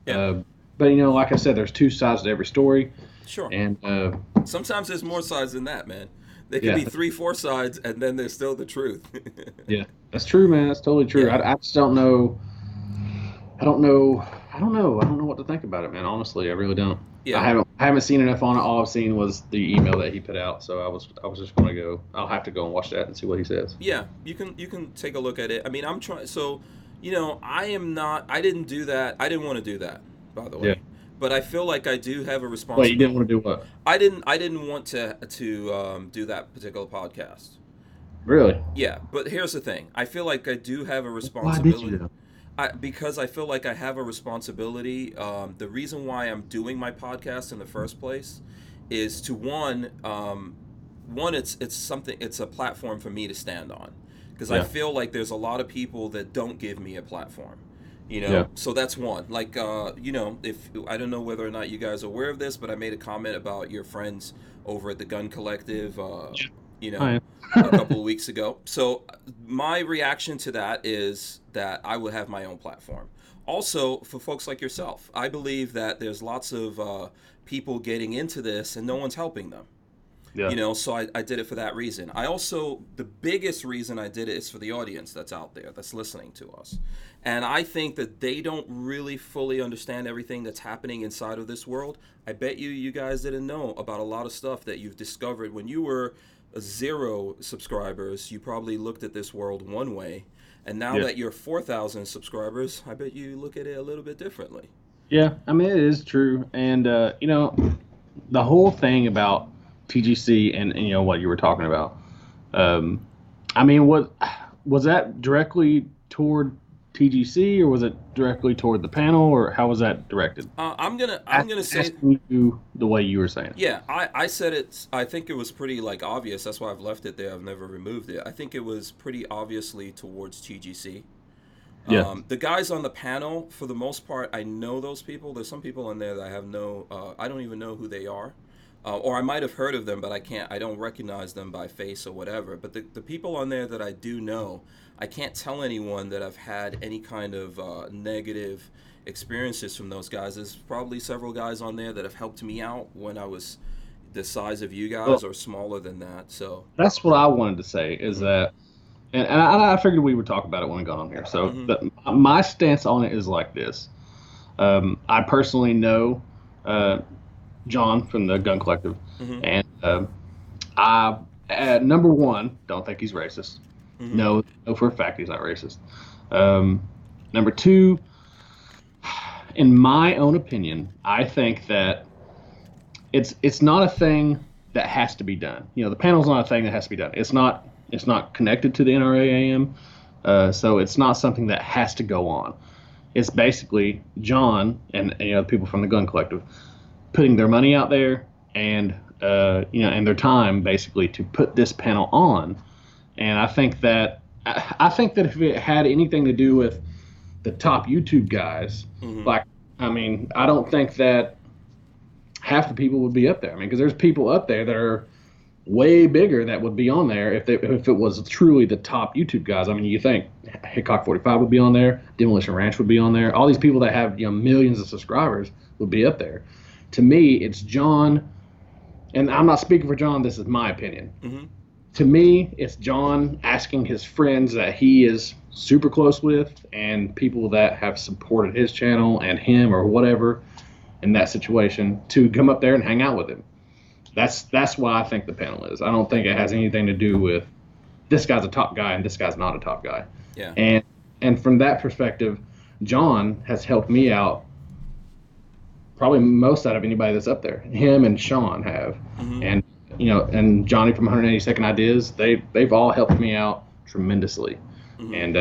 Yeah. But you know, like I said, there's two sides to every story. Sure. And sometimes there's more sides than that, man. There can be 3-4 sides, and then there's still the truth. Yeah, that's true, man. That's totally true. Yeah. I just don't know. I don't know what to think about it, man. Honestly, I really don't. Yeah. I haven't seen enough on it. All I've seen was the email that he put out. So I was just going to go. I'll have to go and watch that and see what he says. Yeah, you can take a look at it. I mean, I'm trying. So, you know, I didn't do that. I didn't want to do that, by the way. Yeah. But I feel like I do have a responsibility. Wait, you didn't want to do what? I didn't want to do that particular podcast. Really? Yeah, but here's the thing. I feel like I do have a responsibility. Why did you? Because I feel like I have a responsibility. The reason why I'm doing my podcast in the first place is to one, it's a platform for me to stand on, because I feel like there's a lot of people that don't give me a platform. You know, so that's one. Like, you know, if I don't know whether or not you guys are aware of this, but I made a comment about your friends over at the Gun Collective, you know, a couple of weeks ago. So my reaction to that is that I will have my own platform. Also, for folks like yourself, I believe that there's lots of people getting into this and no one's helping them. Yeah. You know, so I did it for that reason. The biggest reason I did it is for the audience that's out there, that's listening to us. And I think that they don't really fully understand everything that's happening inside of this world. I bet you guys didn't know about a lot of stuff that you've discovered. When you were 0 subscribers, you probably looked at this world one way. And now that you're 4,000 subscribers, I bet you look at it a little bit differently. Yeah, I mean, it is true. And, you know, the whole thing about TGC and you know what you were talking about. I mean, was that directly toward TGC, or was it directly toward the panel, or how was that directed? I'm gonna say you the way you were saying. Yeah, I said it. I think it was pretty obvious. That's why I've left it there. I've never removed it. I think it was pretty obviously towards TGC. Yeah. The guys on the panel, for the most part, I know those people. There's some people in there that I have I don't even know who they are. Or I might have heard of them, but I don't recognize them by face or whatever. But the people on there that I do know, I can't tell anyone that I've had any kind of negative experiences from those guys. There's probably several guys on there that have helped me out when I was the size of you guys Well, or smaller than that. So that's what I wanted to say is that, and I figured we would talk about it when we got on here. So my stance on it is like this. I personally know John from the Gun Collective, and I, number one, don't think he's racist. No, for a fact he's not racist. Number two, in my own opinion, I think that it's not a thing that has to be done. You know, the panel's not a thing that has to be done. It's not connected to the NRAAM, so it's not something that has to go on. It's basically John and the people from the Gun Collective putting their money out there and and their time basically to put this panel on. And I think that if it had anything to do with the top YouTube guys, I don't think that half the people would be up there. I mean, because there's people up there that are way bigger that would be on there if it was truly the top YouTube guys. I mean, you think Hickok 45 would be on there, Demolition Ranch would be on there. All these people that have millions of subscribers would be up there. To me, it's John, and I'm not speaking for John. This is my opinion. To me, it's John asking his friends that he is super close with and people that have supported his channel and him or whatever in that situation to come up there and hang out with him. That's why I think the panel is. I don't think it has anything to do with this guy's a top guy and this guy's not a top guy. Yeah. And from that perspective, John has helped me out probably most out of anybody that's up there. Him and Sean have. And and Johnny from 182nd Ideas, they've all helped me out tremendously. And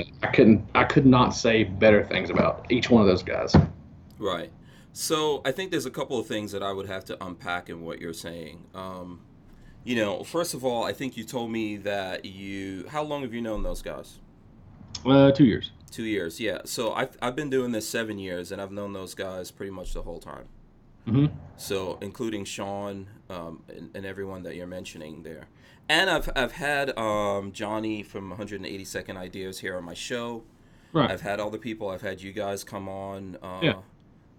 I could not say better things about each one of those guys. Right. So I think there's a couple of things that I would have to unpack in what you're saying. First of all, I think you told me that how long have you known those guys? 2 years. 2 years, yeah. So I've been doing this 7 years, and I've known those guys pretty much the whole time. So including Sean and everyone that you're mentioning there. And I've had Johnny from 182nd Ideas here on my show. Right. I've had other people. I've had you guys come on.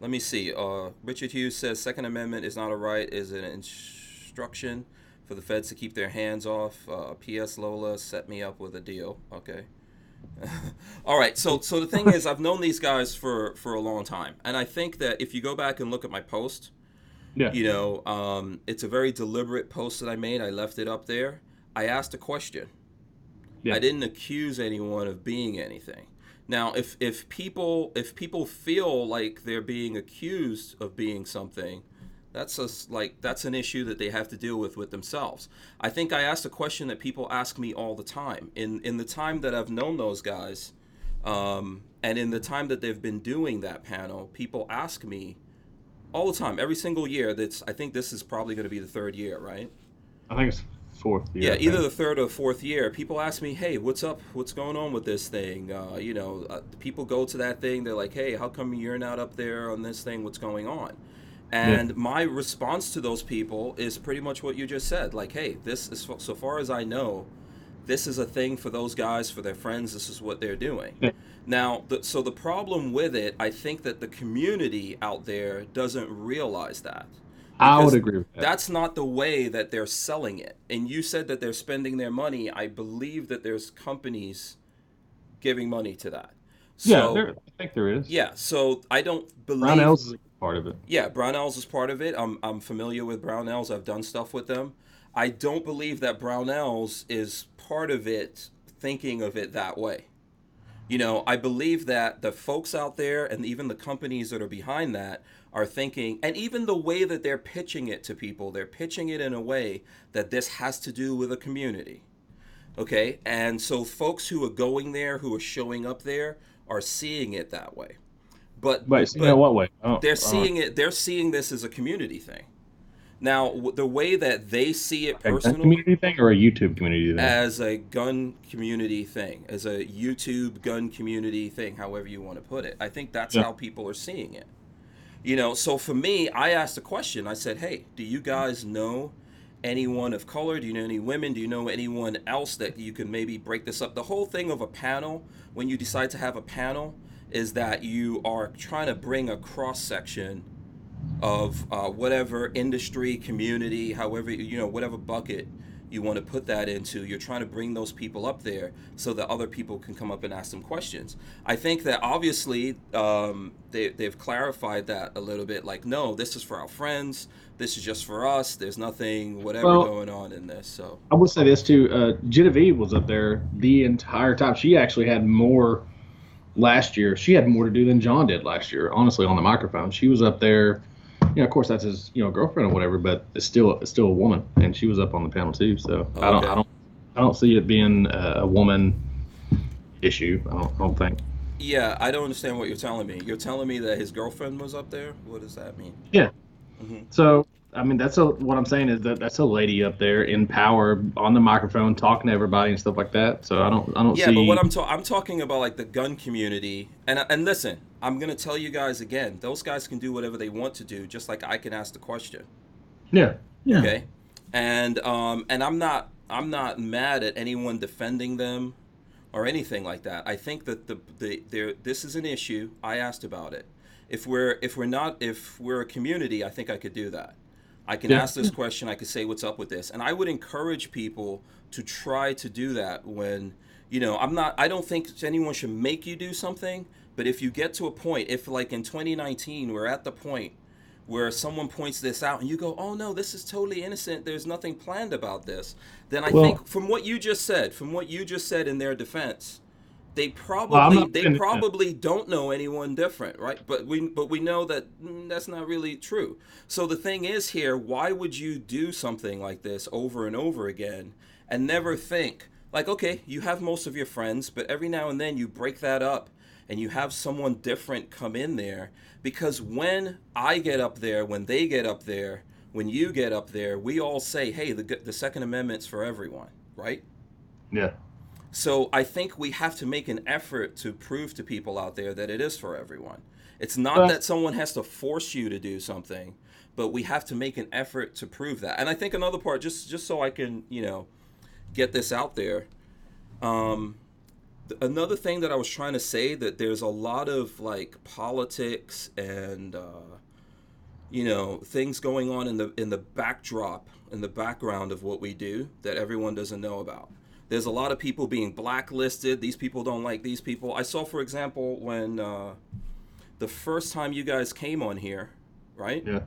Let me see. Richard Hughes says Second Amendment is not a right, is an instruction for the feds to keep their hands off. P.S. Lola set me up with a deal. Okay. All right. So the thing is, I've known these guys for a long time, and I think that if you go back and look at my post, it's a very deliberate post that I made. I left it up there. I asked a question. I didn't accuse anyone of being anything. Now, if people feel like they're being accused of being something, that's an issue that they have to deal with themselves. I think I asked a question that people ask me all the time. In the time that I've known those guys, and in the time that they've been doing that panel, people ask me all the time, every single year. I think this is probably going to be the third year, right? I think it's fourth year. Yeah, either the third or fourth year. People ask me, hey, what's up? What's going on with this thing? People go to that thing. They're like, hey, how come you're not up there on this thing? What's going on? And my response to those people is pretty much what you just said. Like, hey, this is, so far as I know, this is a thing for those guys, for their friends. This is what they're doing. Yeah. Now, so the problem with it, I think that the community out there doesn't realize that. I would agree with that. That's not the way that they're selling it. And you said that they're spending their money. I believe that there's companies giving money to that. So, I think there is. Yeah, so I don't believe... Barnauls is part of it. Yeah, Barnauls is part of it. I'm familiar with Barnauls. I've done stuff with them. I don't believe that Barnauls is part of it, thinking of it that way. I believe that the folks out there and even the companies that are behind that are thinking, and even the way that they're pitching it to people, they're pitching it in a way that this has to do with a community. Okay? And so folks who are going there, who are showing up there, are seeing it that way. But what way? They're seeing this as a community thing. Now, the way that they see it personally, a community thing or a YouTube community thing? As a gun community thing, as a YouTube gun community thing, however you want to put it. I think that's how people are seeing it. So for me, I asked a question. I said, hey, do you guys know anyone of color? Do you know any women? Do you know anyone else that you can maybe break this up? The whole thing of a panel, when you decide to have a panel, is that you are trying to bring a cross-section of whatever industry, community, however, whatever bucket you want to put that into. You're trying to bring those people up there so that other people can come up and ask them questions. I think that obviously they've clarified that a little bit. Like, no, this is for our friends. This is just for us. There's nothing whatever going on in this. So I would say this too. Genevieve was up there the entire time. She actually had more last year. She had more to do than John did last year, honestly, on the microphone. She was up there. Of course that's his, girlfriend or whatever, but it's still a woman, and she was up on the panel too. So okay. I don't see it being a woman issue. I don't think. Yeah, I don't understand what you're telling me. You're telling me that his girlfriend was up there? What does that mean? Yeah. Mm-hmm. So I mean, what I'm saying is that's a lady up there in power on the microphone talking to everybody and stuff like that. So I don't see. Yeah, but what I'm talking about, like the gun community, and listen, I'm gonna tell you guys again, those guys can do whatever they want to do, just like I can ask the question. Yeah. Okay. And I'm not mad at anyone defending them or anything like that. I think that this is an issue. I asked about it. If we're a community, I think I could do that. I can ask this question. I could say what's up with this, and I would encourage people to try to do that. When I don't think anyone should make you do something, but if you get to a point, if like in 2019 we're at the point where someone points this out and you go, oh no, this is totally innocent, there's nothing planned about this, then I think from what you just said in their defense, they probably don't know anyone different, right? But we know that that's not really true. So the thing is here, why would you do something like this over and over again and never think like, okay, you have most of your friends, but every now and then you break that up and you have someone different come in there, because when I get up there, when they get up there, when you get up there, we all say, hey, the Second Amendment's for everyone, right? Yeah. So I think we have to make an effort to prove to people out there that it is for everyone. It's not that someone has to force you to do something, but we have to make an effort to prove that. And I think another part, just so I can, get this out there, another thing that I was trying to say, that there's a lot of like politics and things going on in the background of what we do that everyone doesn't know about. There's a lot of people being blacklisted. These people don't like these people. I saw, for example, when the first time you guys came on here, right? Yeah.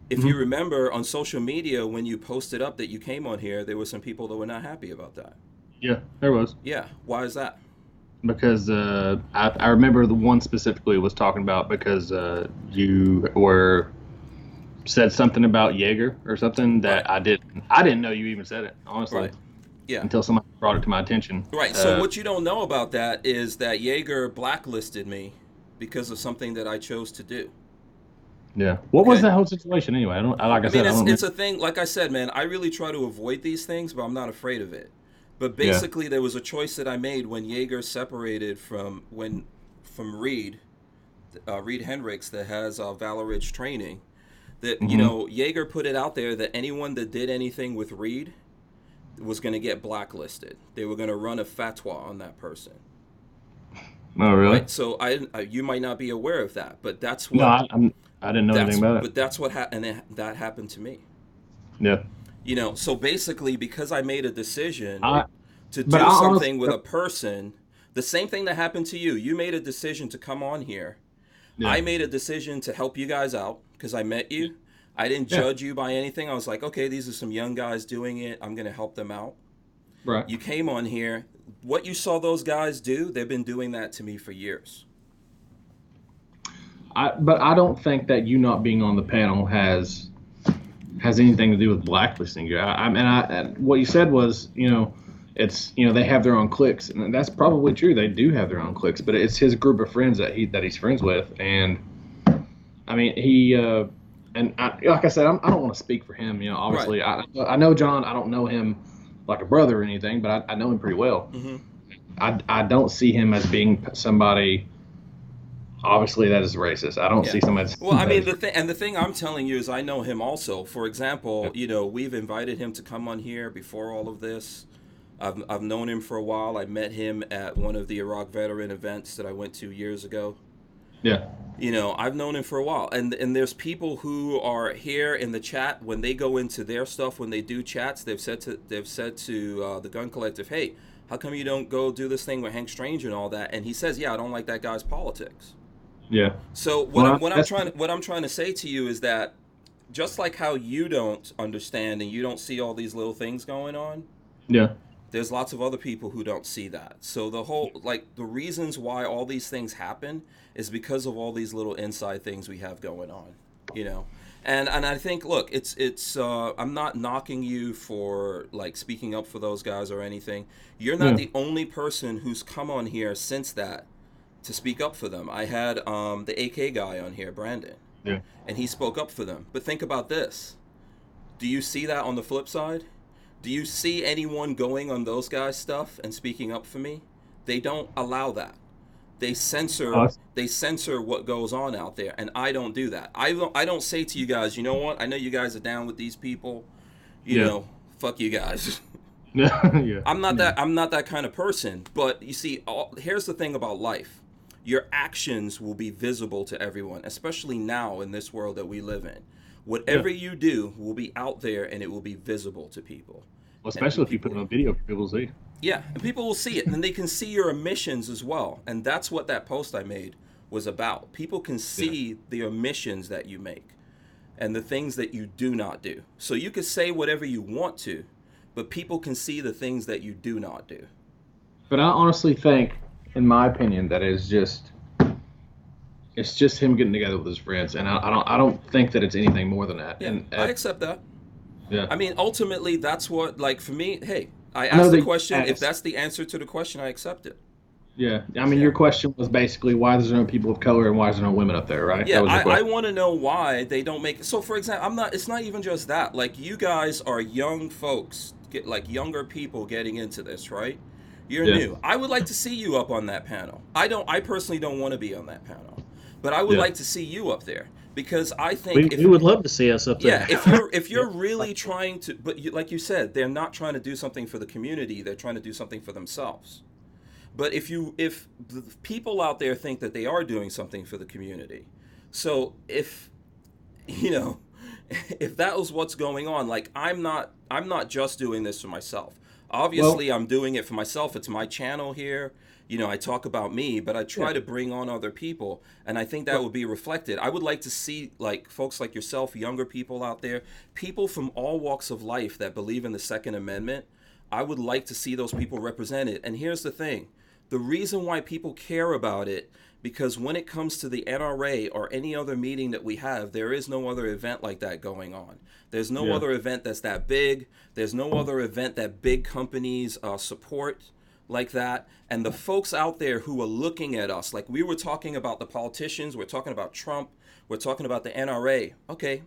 If you remember on social media, when you posted up that you came on here, there were some people that were not happy about that. Yeah, there was. Yeah. Why is that? Because I remember the one specifically was talking about because you said something about Jaeger or something that I didn't know you even said it, honestly. Right. Yeah. Until somebody brought it to my attention. Right. So what you don't know about that is that Jaeger blacklisted me because of something that I chose to do. Yeah. What was that whole situation anyway? It's a thing. Like I said, man, I really try to avoid these things, but I'm not afraid of it. But basically, there was a choice that I made when Jaeger separated from Reed Hendricks, that has Valor Ridge training. That Jaeger put it out there that anyone that did anything with Reed was going to get blacklisted. They were going to run a fatwa on that person. Oh, really? Right? So you might not be aware of that, but that's what. No, I didn't know anything about it. But that's what happened, and that happened to me. Yeah. So basically, because I made a decision to do something with a person, the same thing that happened to you. You made a decision to come on here. Yeah. I made a decision to help you guys out because I met you. I didn't judge you by anything. I was like, okay, these are some young guys doing it. I'm going to help them out. Right. You came on here. What you saw those guys do, they've been doing that to me for years. But I don't think that you not being on the panel has anything to do with blacklisting you. What you said was, it's they have their own cliques, and that's probably true. They do have their own cliques, but it's his group of friends that he's friends with, and I mean like I said, I don't want to speak for him. Obviously, right. I know John. I don't know him like a brother or anything, but I know him pretty well. Mm-hmm. I don't see him as being somebody. Obviously, that is racist. I don't see somebody. Well, I mean, the thing I'm telling you is I know him also. For example, we've invited him to come on here before all of this. I've known him for a while. I met him at one of the Iraq veteran events that I went to years ago. Yeah. You know, I've known him for a while, and there's people who are here in the chat when they go into their stuff, when they do chats, they've said to the Gun Collective, hey, how come you don't go do this thing with Hank Strange and all that? And he says, yeah, I don't like that guy's politics. Yeah. So what I'm trying to say to you is that just like how you don't understand and you don't see all these little things going on, yeah, there's lots of other people who don't see that. So the reasons why all these things happen is because of all these little inside things we have going on, you know. And I think, look, it's I'm not knocking you for like speaking up for those guys or anything. You're not the only person who's come on here since that to speak up for them. I had the AK guy on here, Brandon. Yeah. And he spoke up for them. But think about this. Do you see that on the flip side? Do you see anyone going on those guys' stuff and speaking up for me? They don't allow that. They censor what goes on out there, and I don't do that. I don't say to you guys, you know what? I know you guys are down with these people. You know, fuck you guys. Yeah. I'm not that kind of person. But you see, here's the thing about life. Your actions will be visible to everyone, especially now in this world that we live in. Whatever you do will be out there, and it will be visible to people. Well, especially if you put it on video for people to see. Yeah, and people will see it, and they can see your omissions as well. And that's what that post I made was about. People can see the omissions that you make and the things that you do not do. So you can say whatever you want to, but people can see the things that you do not do. But I honestly think, in my opinion, that it's just him getting together with his friends, and I don't think that it's anything more than that. Yeah, and I accept that. Yeah. I mean, ultimately, that's what, like, for me, hey, I asked the question. If that's the answer to the question, I accept it. Yeah. I mean, your question was basically why is there no people of color and why is there no women up there, right? Yeah, I want to know why they don't make it. So, for example, it's not even just that. Like, you guys are young folks, younger people getting into this, right? You're new. I would like to see you up on that panel. I personally don't want to be on that panel, but I would like to see you up there. Because I think we would love to see us up there. Yeah, if you're really trying to, but like you said, they're not trying to do something for the community. They're trying to do something for themselves. But if the people out there think that they are doing something for the community, so if that was what's going on, like I'm not just doing this for myself. Obviously, I'm doing it for myself. It's my channel here. You know, I talk about me, but I try to bring on other people, and I think that would be reflected. I would like to see, like, folks like yourself, younger people out there, people from all walks of life that believe in the Second Amendment. I would like to see those people represented. And here's the thing. The reason why people care about it, because when it comes to the NRA or any other meeting that we have, there is no other event like that going on. There's no other event that's that big. There's no other event that big companies support like that. And the folks out there who are looking at us, like we were talking about the politicians, we're talking about Trump, we're talking about the NRA. Okay,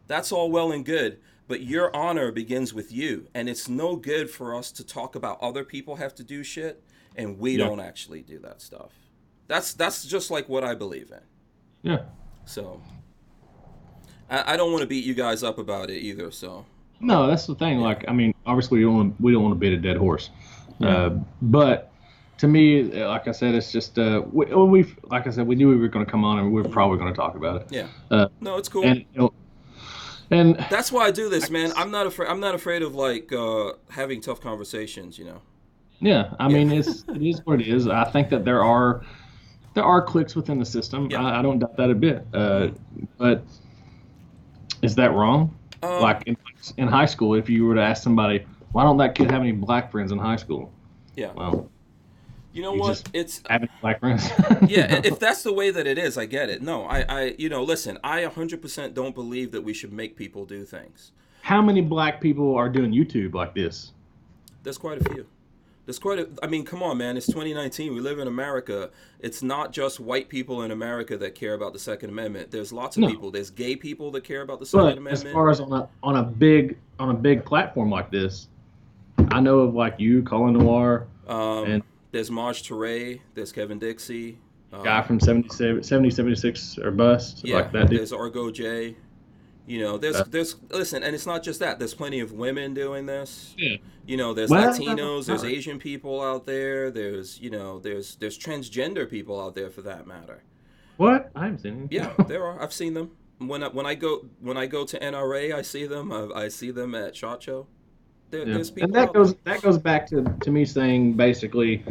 that's all well and good, but your honor begins with you. And it's no good for us to talk about other people have to do shit and we don't actually do that stuff. That's just like what I believe in. Yeah. So I don't want to beat you guys up about it either. So no, that's the thing. Like, I mean, obviously we don't want to beat a dead horse. But to me, like I said, it's just like I said, we knew we were going to come on and we were probably going to talk about it. Yeah. No, it's cool. And that's why I do this, man. I'm not afraid of like having tough conversations, you know. Yeah, I mean, it is what it is. I think that there are cliques within the system. I don't doubt that a bit. But is that wrong? Like in high school, if you were to ask somebody, why don't that kid have any black friends in high school? Yeah. Well, you know what? It's having black friends. Yeah, if that's the way that it is, I get it. No, I listen, I 100% don't believe that we should make people do things. How many black people are doing YouTube like this? There's quite a few. I mean, come on, man. It's 2019. We live in America. It's not just white people in America that care about the Second Amendment. There's lots of people. There's gay people that care about the Second Amendment. As far as on a big platform like this, I know of like you, Colin Noir, and there's Marge Teray. There's Kevin Dixie. Guy from 7076 or bust. Yeah, like that dude. There's Argo J. You know, there's listen, and it's not just that. There's plenty of women doing this. Yeah. You know, there's Latinos, there's Asian people out there. There's transgender people out there for that matter. What? I haven't seen them. Yeah, there are. I've seen them. When I go to NRA, I see them. I see them at SHOT Show. There's people And that out goes there. back to me saying basically,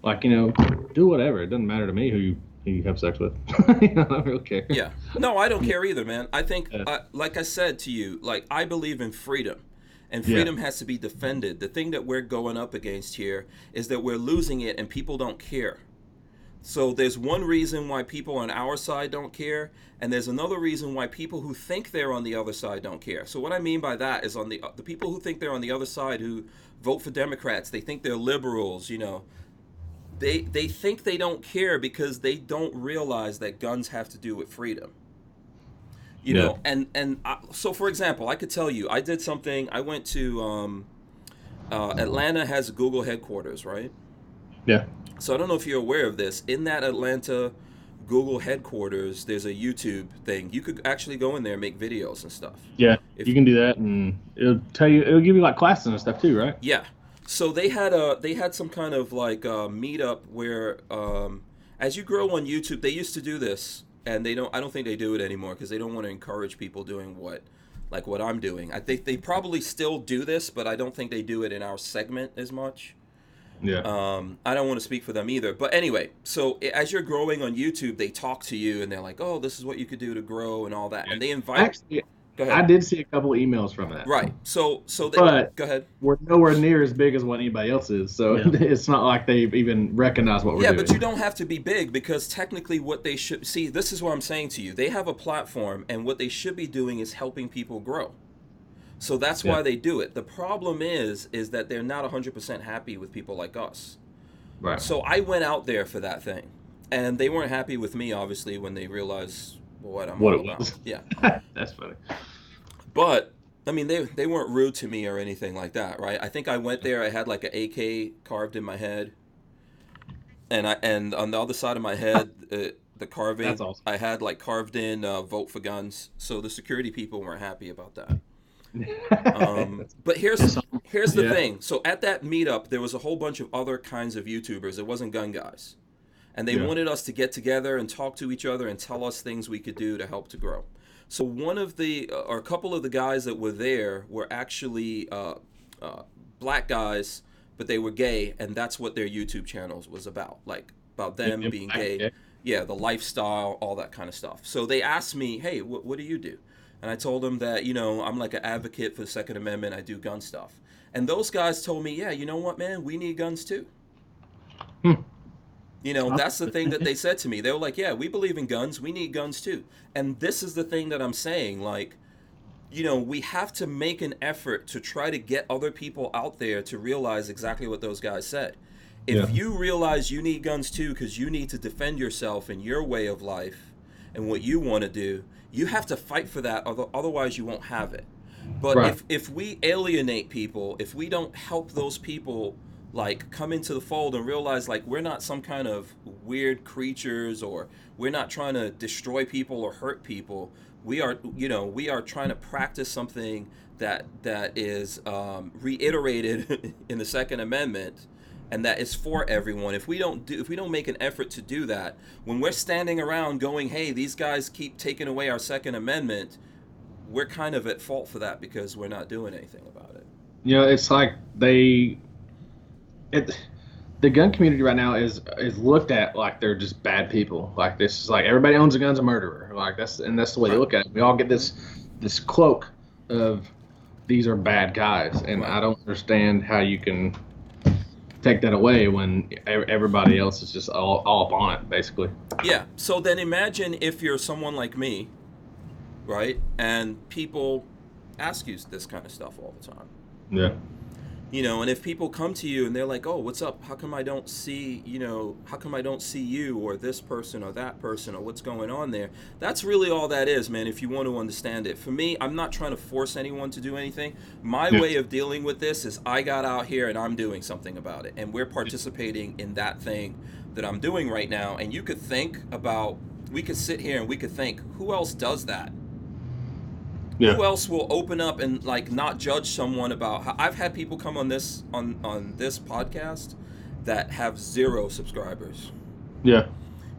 like, do whatever. It doesn't matter to me who you have sex with. I don't really care. Yeah. No, I don't care either, man. I think, Yeah. like I said to you, like I believe in freedom. And Yeah. freedom has to be defended. The thing that we're going up against here is that we're losing it and people don't care. So there's one reason why people on our side don't care, and there's another reason why people who think they're on the other side don't care. So what I mean by that is on the people who think they're on the other side, who vote for Democrats, they think they're liberals, they think they don't care because they don't realize that guns have to do with freedom. So for example, I could tell you, I did something. I went to Atlanta has Google headquarters, right? Yeah. So I don't know if you're aware of this. In that Atlanta Google headquarters, there's a YouTube thing. You could actually go in there and make videos and stuff. Yeah. You can do that, and it'll give you like classes and stuff too, right? Yeah. So they had some kind of like meetup where as you grow on YouTube, they used to do this, and I don't think they do it anymore because they don't want to encourage people doing what I'm doing. I think they probably still do this, but I don't think they do it in our segment as much. Yeah. I don't want to speak for them either. But anyway, so as you're growing on YouTube, they talk to you and they're like, oh, this is what you could do to grow and all that. And they invite... Actually, go ahead. I did see a couple of emails from that. Right. So they... But go ahead. we're nowhere near as big as what anybody else is. So it's not like they even recognize what we're doing. Yeah, but you don't have to be big because technically what they should... See, this is what I'm saying to you. They have a platform and what they should be doing is helping people grow. So that's why they do it. The problem is that they're not 100% happy with people like us. Right. So I went out there for that thing. And they weren't happy with me, obviously, when they realized what I'm all about. Yeah. That's funny. But, I mean, they weren't rude to me or anything like that, right? I think I went there, I had like an AK carved in my head. And on the other side of my head, the carving, That's awesome. I had like carved in vote for guns. So the security people weren't happy about that. But here's the thing. So at that meetup, there was a whole bunch of other kinds of YouTubers. It wasn't gun guys. And they wanted us to get together and talk to each other and tell us things we could do to help to grow. So one of the, or a couple of the guys that were there were actually black guys, but they were gay, and that's what their YouTube channels was about. Like, about them being gay. Yeah, the lifestyle, all that kind of stuff. So they asked me, hey, what do you do? And I told them that, I'm like an advocate for the Second Amendment. I do gun stuff. And those guys told me, yeah, you know what, man? We need guns too. That's the thing that they said to me. They were like, yeah, we believe in guns. We need guns too. And this is the thing that I'm saying. Like, we have to make an effort to try to get other people out there to realize exactly what those guys said. If you realize you need guns too because you need to defend yourself and your way of life and what you want to do, you have to fight for that, otherwise you won't have it. But if we alienate people, if we don't help those people like come into the fold and realize like we're not some kind of weird creatures, or we're not trying to destroy people or hurt people, we are trying to practice something that is reiterated in the Second Amendment, and that is for everyone. If we don't make an effort to do that, when we're standing around going, hey, these guys keep taking away our Second Amendment, we're kind of at fault for that because we're not doing anything about it. It's like the gun community right now is looked at like they're just bad people. Like, this is like everybody owns a gun's a murderer. Like that's the way they look at it. We all get this cloak of these are bad guys, and I don't understand how you can take that away when everybody else is just all up on it, basically. Yeah. So then imagine if you're someone like me, right? And people ask you this kind of stuff all the time. Yeah. And if people come to you and they're like, oh, what's up? How come I don't see you or this person or that person or what's going on there? That's really all that is, man, if you want to understand it. For me, I'm not trying to force anyone to do anything. My way of dealing with this is I got out here and I'm doing something about it. And we're participating in that thing that I'm doing right now. And you could we could sit here and we could think, who else does that? Yeah. Who else will open up and like not judge someone about how I've had people come on this on this podcast that have 0 subscribers. Yeah.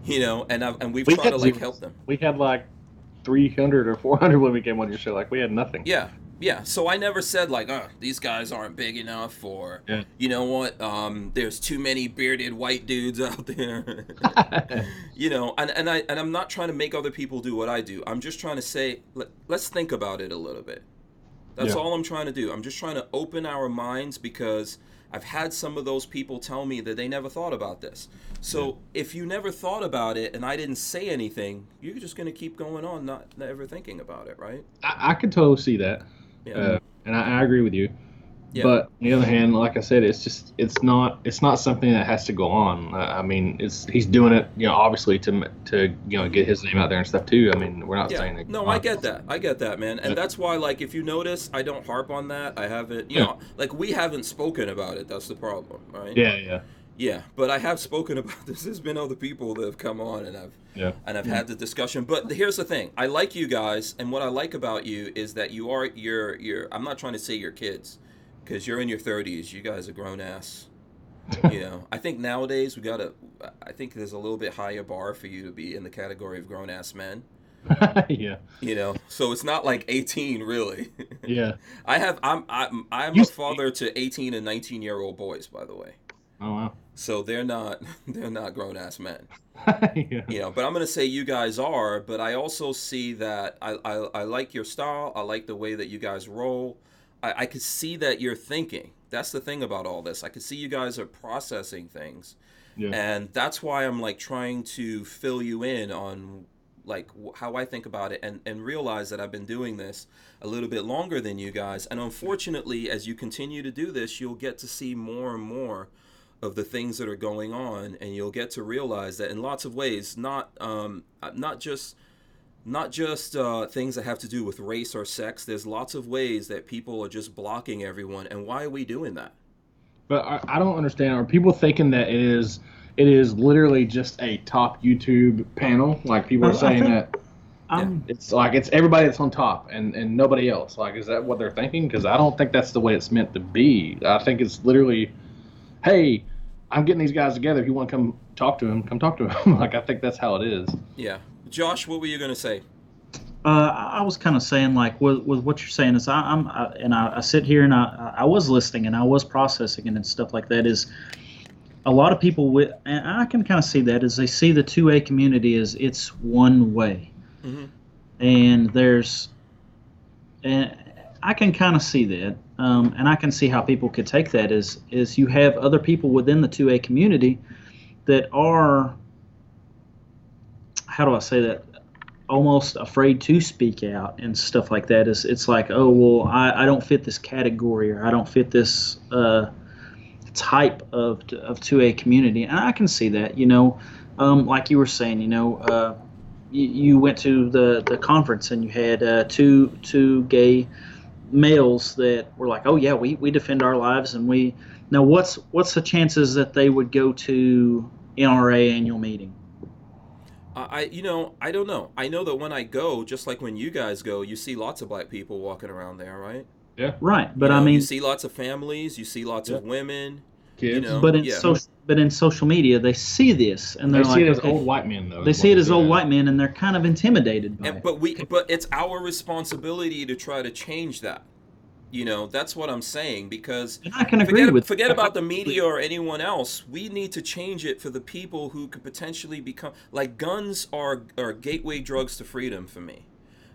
You know, and we've We tried had to zero. help them. We had like 300 or 400 when we came on your show. Like we had nothing. Yeah, yeah. So I never said like, oh, these guys aren't big enough, or Yeah. you know what, there's too many bearded white dudes out there. You know, and I'm not trying to make other people do what I do. I'm just trying to say, let's think about it a little bit. That's all I'm trying to do. I'm just trying to open our minds, because I've had some of those people tell me that they never thought about this. So if you never thought about it and I didn't say anything, you're just going to keep going on not ever thinking about it, right? I could totally see that. Yeah. And I agree with you. Yeah. But on the other hand, like I said, it's not something that has to go on. I mean, he's doing it, you know, obviously to you know, get his name out there and stuff too. I mean, we're not saying that. No, I get that, man, and that's why, like, if you notice, I don't harp on that. I haven't, you know, like we haven't spoken about it. That's the problem, right? Yeah. But I have spoken about this. There's been other people that have come on, and I've had the discussion. But here's the thing: I like you guys, and what I like about you is that you're. I'm not trying to say you're kids, because you're in your 30s. You guys are grown ass. You know, I think nowadays I think there's a little bit higher bar for you to be in the category of grown ass men. Yeah. You know, so it's not like 18 really. Yeah. I'm a father to 18 and 19-year-old boys, by the way. Oh wow. So they're not grown ass men. Yeah. You know, but I'm gonna say you guys are. But I also see that I like your style. I like the way that you guys roll. I could see that you're thinking. That's the thing about all this. I could see you guys are processing things, and that's why I'm like trying to fill you in on like how I think about it, and realize that I've been doing this a little bit longer than you guys. And unfortunately, as you continue to do this, you'll get to see more and more of the things that are going on, and you'll get to realize that in lots of ways, not just things that have to do with race or sex. There's lots of ways that people are just blocking everyone, and why are we doing that? But I don't understand. Are people thinking that it is literally just a top YouTube panel? Like people are saying that it's like it's everybody that's on top and nobody else. Like, is that what they're thinking? Because I don't think that's the way it's meant to be. I think it's literally, hey, I'm getting these guys together. If you want to come talk to them, come talk to them. Like, I think that's how it is. Yeah. Josh, what were you going to say? I was kind of saying, like, with what you're saying is I sit here and I was listening and I was processing and stuff like that. Is a lot of people and I can kind of see that, is they see the 2A community as it's one way. Mm-hmm. And I can kind of see that, and I can see how people could take that is you have other people within the 2A community that are, how do I say that, almost afraid to speak out and stuff like that. It's like, oh, well, I don't fit this category, or I don't fit this type of 2A community. And I can see that, you know, like you were saying, you know, you went to the conference and you had two gay males that were like, oh yeah, we defend our lives, and now what's the chances that they would go to NRA annual meeting? I don't know. I know that when I go, just like when you guys go, you see lots of black people walking around there, right? Yeah. Right, but I mean, you see lots of families, you see lots of women, kids. You know, but in social media, they see this and they're they like, see it as old white men, though. They see it as old white men, and they're kind of intimidated by it. But it's our responsibility to try to change that. You know, that's what I'm saying, because and I can agree with forget about the media or anyone else. We need to change it for the people who could potentially become, like, guns are gateway drugs to freedom for me.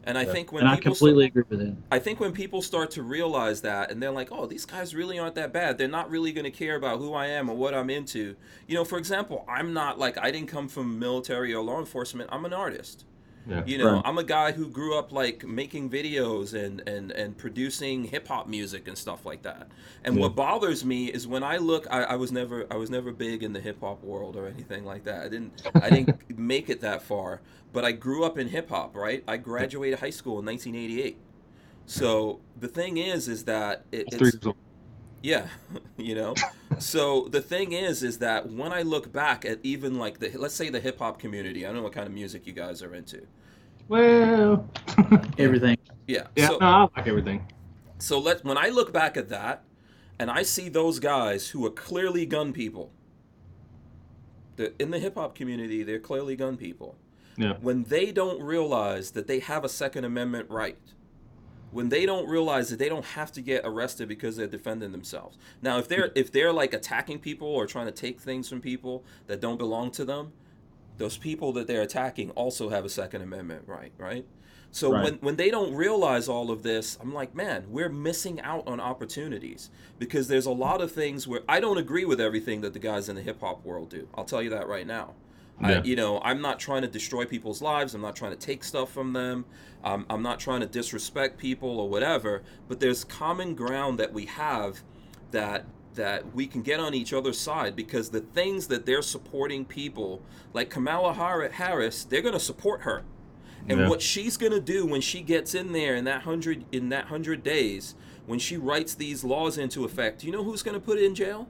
And I think when I completely agree with that. I think when people start to realize that, and they're like, oh, these guys really aren't that bad. They're not really going to care about who I am or what I'm into. You know, for example, I'm not like, I didn't come from military or law enforcement. I'm an artist. Yeah. You know, right. I'm a guy who grew up like making videos and producing hip hop music and stuff like that. And what bothers me is when I look, I was never big in the hip hop world or anything like that. I didn't make it that far, but I grew up in hip hop, right? I graduated high school in 1988. So the thing is that it's yeah, you know. So the thing is that when I look back at even like let's say the hip hop community, I don't know what kind of music you guys are into. Well, everything. Yeah. Yeah. So, no, I like everything. So when I look back at that, and I see those guys who are clearly gun people, in the hip hop community, they're clearly gun people. Yeah. When they don't realize that they have a Second Amendment right, when they don't realize that they don't have to get arrested because they're defending themselves. Now, if they're like attacking people or trying to take things from people that don't belong to them, those people that they're attacking also have a Second Amendment right, right? So when they don't realize all of this, I'm like, man, we're missing out on opportunities, because there's a lot of things where I don't agree with everything that the guys in the hip hop world do. I'll tell you that right now. Yeah. I'm not trying to destroy people's lives. I'm not trying to take stuff from them. I'm not trying to disrespect people or whatever. But there's common ground that we have that we can get on each other's side, because the things that they're supporting people like Kamala Harris, they're going to support her. And what she's going to do when she gets in there in that 100 days, when she writes these laws into effect, do you know who's going to put it in jail?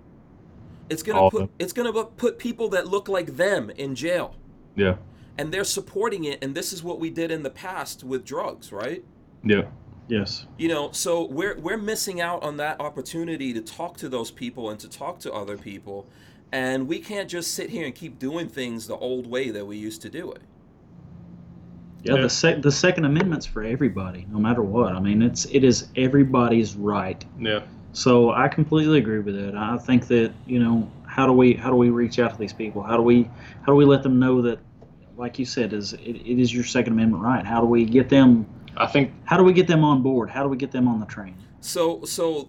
It's going to put people that look like them in jail. Yeah. And they're supporting it, and this is what we did in the past with drugs, right? Yeah. Yes. So we're missing out on that opportunity to talk to those people and to talk to other people, and we can't just sit here and keep doing things the old way that we used to do it. Yeah, the Second Amendment's for everybody, no matter what. I mean, it is everybody's right. Yeah. So I completely agree with it. I think that, how do we reach out to these people? How do we let them know that, like you said, it is your Second Amendment right? How do we get them? How do we get them on board? How do we get them on the train? So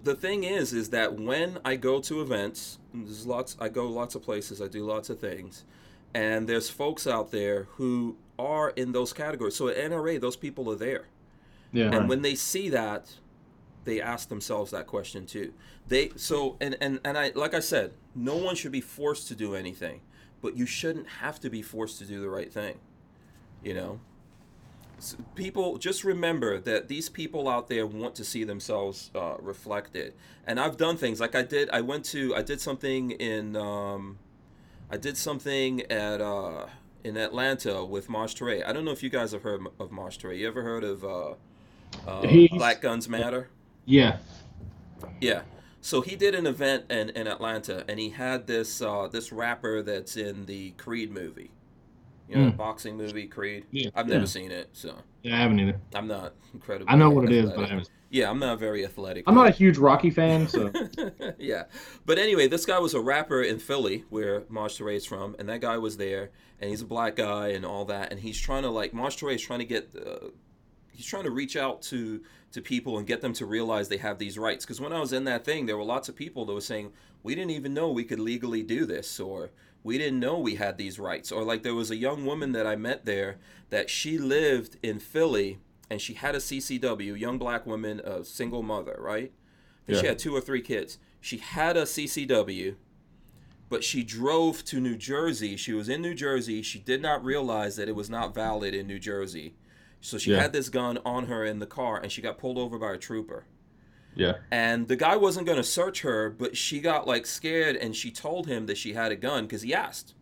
the thing is that when I go to events, I go lots of places, I do lots of things, and there's folks out there who are in those categories. So at NRA, those people are there. Yeah. And when they see that, they ask themselves that question too. And I, like I said, no one should be forced to do anything, but you shouldn't have to be forced to do the right thing. So people, just remember that these people out there want to see themselves reflected. And I've done things like I did something in Atlanta with Maj Touré. I don't know if you guys have heard of Maj Touré. You ever heard of Black Guns Matter? Yeah. Yeah. So he did an event in Atlanta, and he had this rapper that's in the Creed movie. The boxing movie, Creed. Yeah. I've never seen it, so. Yeah, I haven't either. I'm not incredibly I know what athletic. it is, but I haven't. Yeah, I'm not very athletic. I'm not a huge Rocky fan, so. Yeah. But anyway, this guy was a rapper in Philly, where Maj Touré is from, and that guy was there, and he's a black guy and all that, and he's trying to, Maj Touré is trying to get, he's trying to reach out to people and get them to realize they have these rights. Because when I was in that thing, there were lots of people that were saying, we didn't even know we could legally do this, or we didn't know we had these rights. Or there was a young woman that I met there that she lived in Philly, and she had a CCW, young black woman, a single mother, right? And she had 2 or 3 kids. She had a CCW, but she drove to New Jersey. She was in New Jersey. She did not realize that it was not valid in New Jersey. So she had this gun on her in the car, and she got pulled over by a trooper. Yeah. And the guy wasn't going to search her, but she got scared, and she told him that she had a gun because he asked,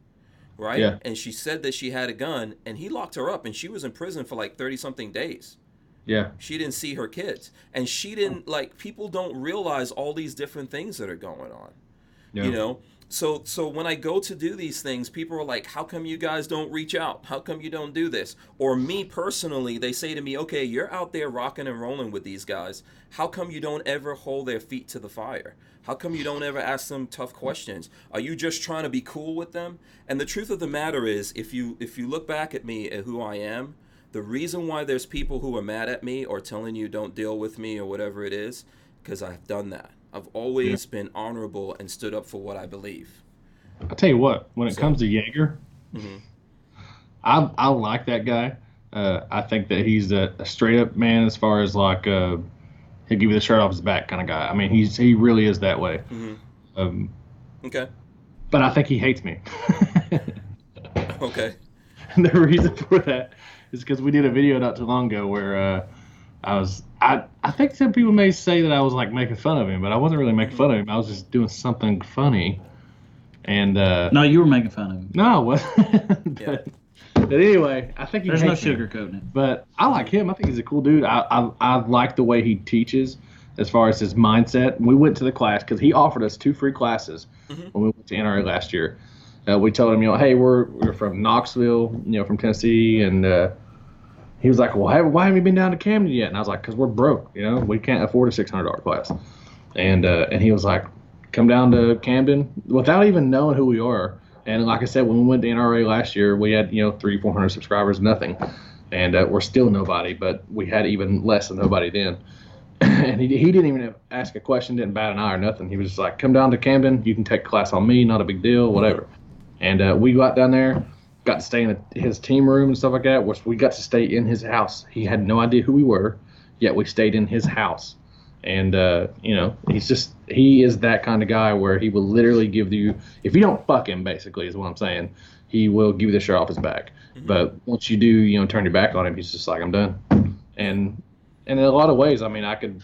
right? Yeah. And she said that she had a gun, and he locked her up, and she was in prison for 30-something days. Yeah. She didn't see her kids, and she didn't people don't realize all these different things that are going on. Yeah. So when I go to do these things, people are like, how come you guys don't reach out? How come you don't do this? Or me personally, they say to me, okay, you're out there rocking and rolling with these guys. How come you don't ever hold their feet to the fire? How come you don't ever ask them tough questions? Are you just trying to be cool with them? And the truth of the matter is, if you look back at me at who I am, the reason why there's people who are mad at me or telling you don't deal with me or whatever it is, because I've done that. I've always been honorable and stood up for what I believe. I'll tell you what, when it comes to Jaeger, I like that guy. I think that he's a straight up man as far as he'll give you the shirt off his back kind of guy. I mean, he really is that way. Okay. But I think he hates me. Okay. And the reason for that is because we did a video not too long ago where I think some people may say that I was making fun of him, but I wasn't really making fun of him. I was just doing something funny. And no, you were making fun of him. No, it wasn't. But anyway, I think there's no sugarcoating it. But I like him. I think he's a cool dude. I like the way he teaches as far as his mindset. We went to the class because he offered us 2 free classes when we went to NRA last year. We told him, hey, we're from Knoxville, from Tennessee, and he was like, well, why haven't you been down to Camden yet? And I was like, because we're broke, we can't afford a $600 class. And he was like, come down to Camden without even knowing who we are. And like I said, when we went to NRA last year, we had 300-400 subscribers, nothing, and we're still nobody, but we had even less than nobody then. And he didn't even ask a question, didn't bat an eye or nothing. He was just like, come down to Camden, you can take a class on me, not a big deal, whatever. And we got down there, got to stay in his team room and stuff like that, which we got to stay in his house. He had no idea who we were, yet we stayed in his house. And, he is that kind of guy where he will literally give you, if you don't fuck him, basically, is what I'm saying, he will give you the shirt off his back. Mm-hmm. But once you do, turn your back on him, he's just like, I'm done. And in a lot of ways, I mean, I could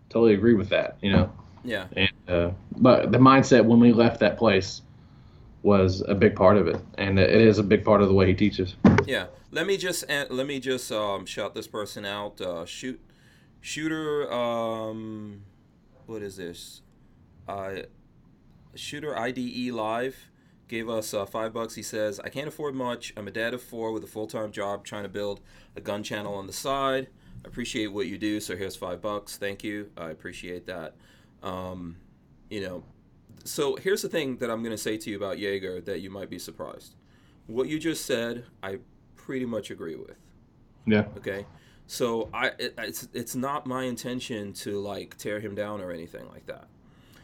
totally agree with that, Yeah. And, but the mindset when we left that place was a big part of it. And it is a big part of the way he teaches. Yeah. Let me just shout this person out. Shooter, what is this? Shooter IDE Live gave us $5. He says, I can't afford much. I'm a dad of 4 with a full-time job trying to build a gun channel on the side. I appreciate what you do, so here's $5. Thank you. I appreciate that. So here's the thing that I'm going to say to you about Jaeger that you might be surprised. What you just said, I pretty much agree with. Yeah. Okay. So it's not my intention to tear him down or anything like that.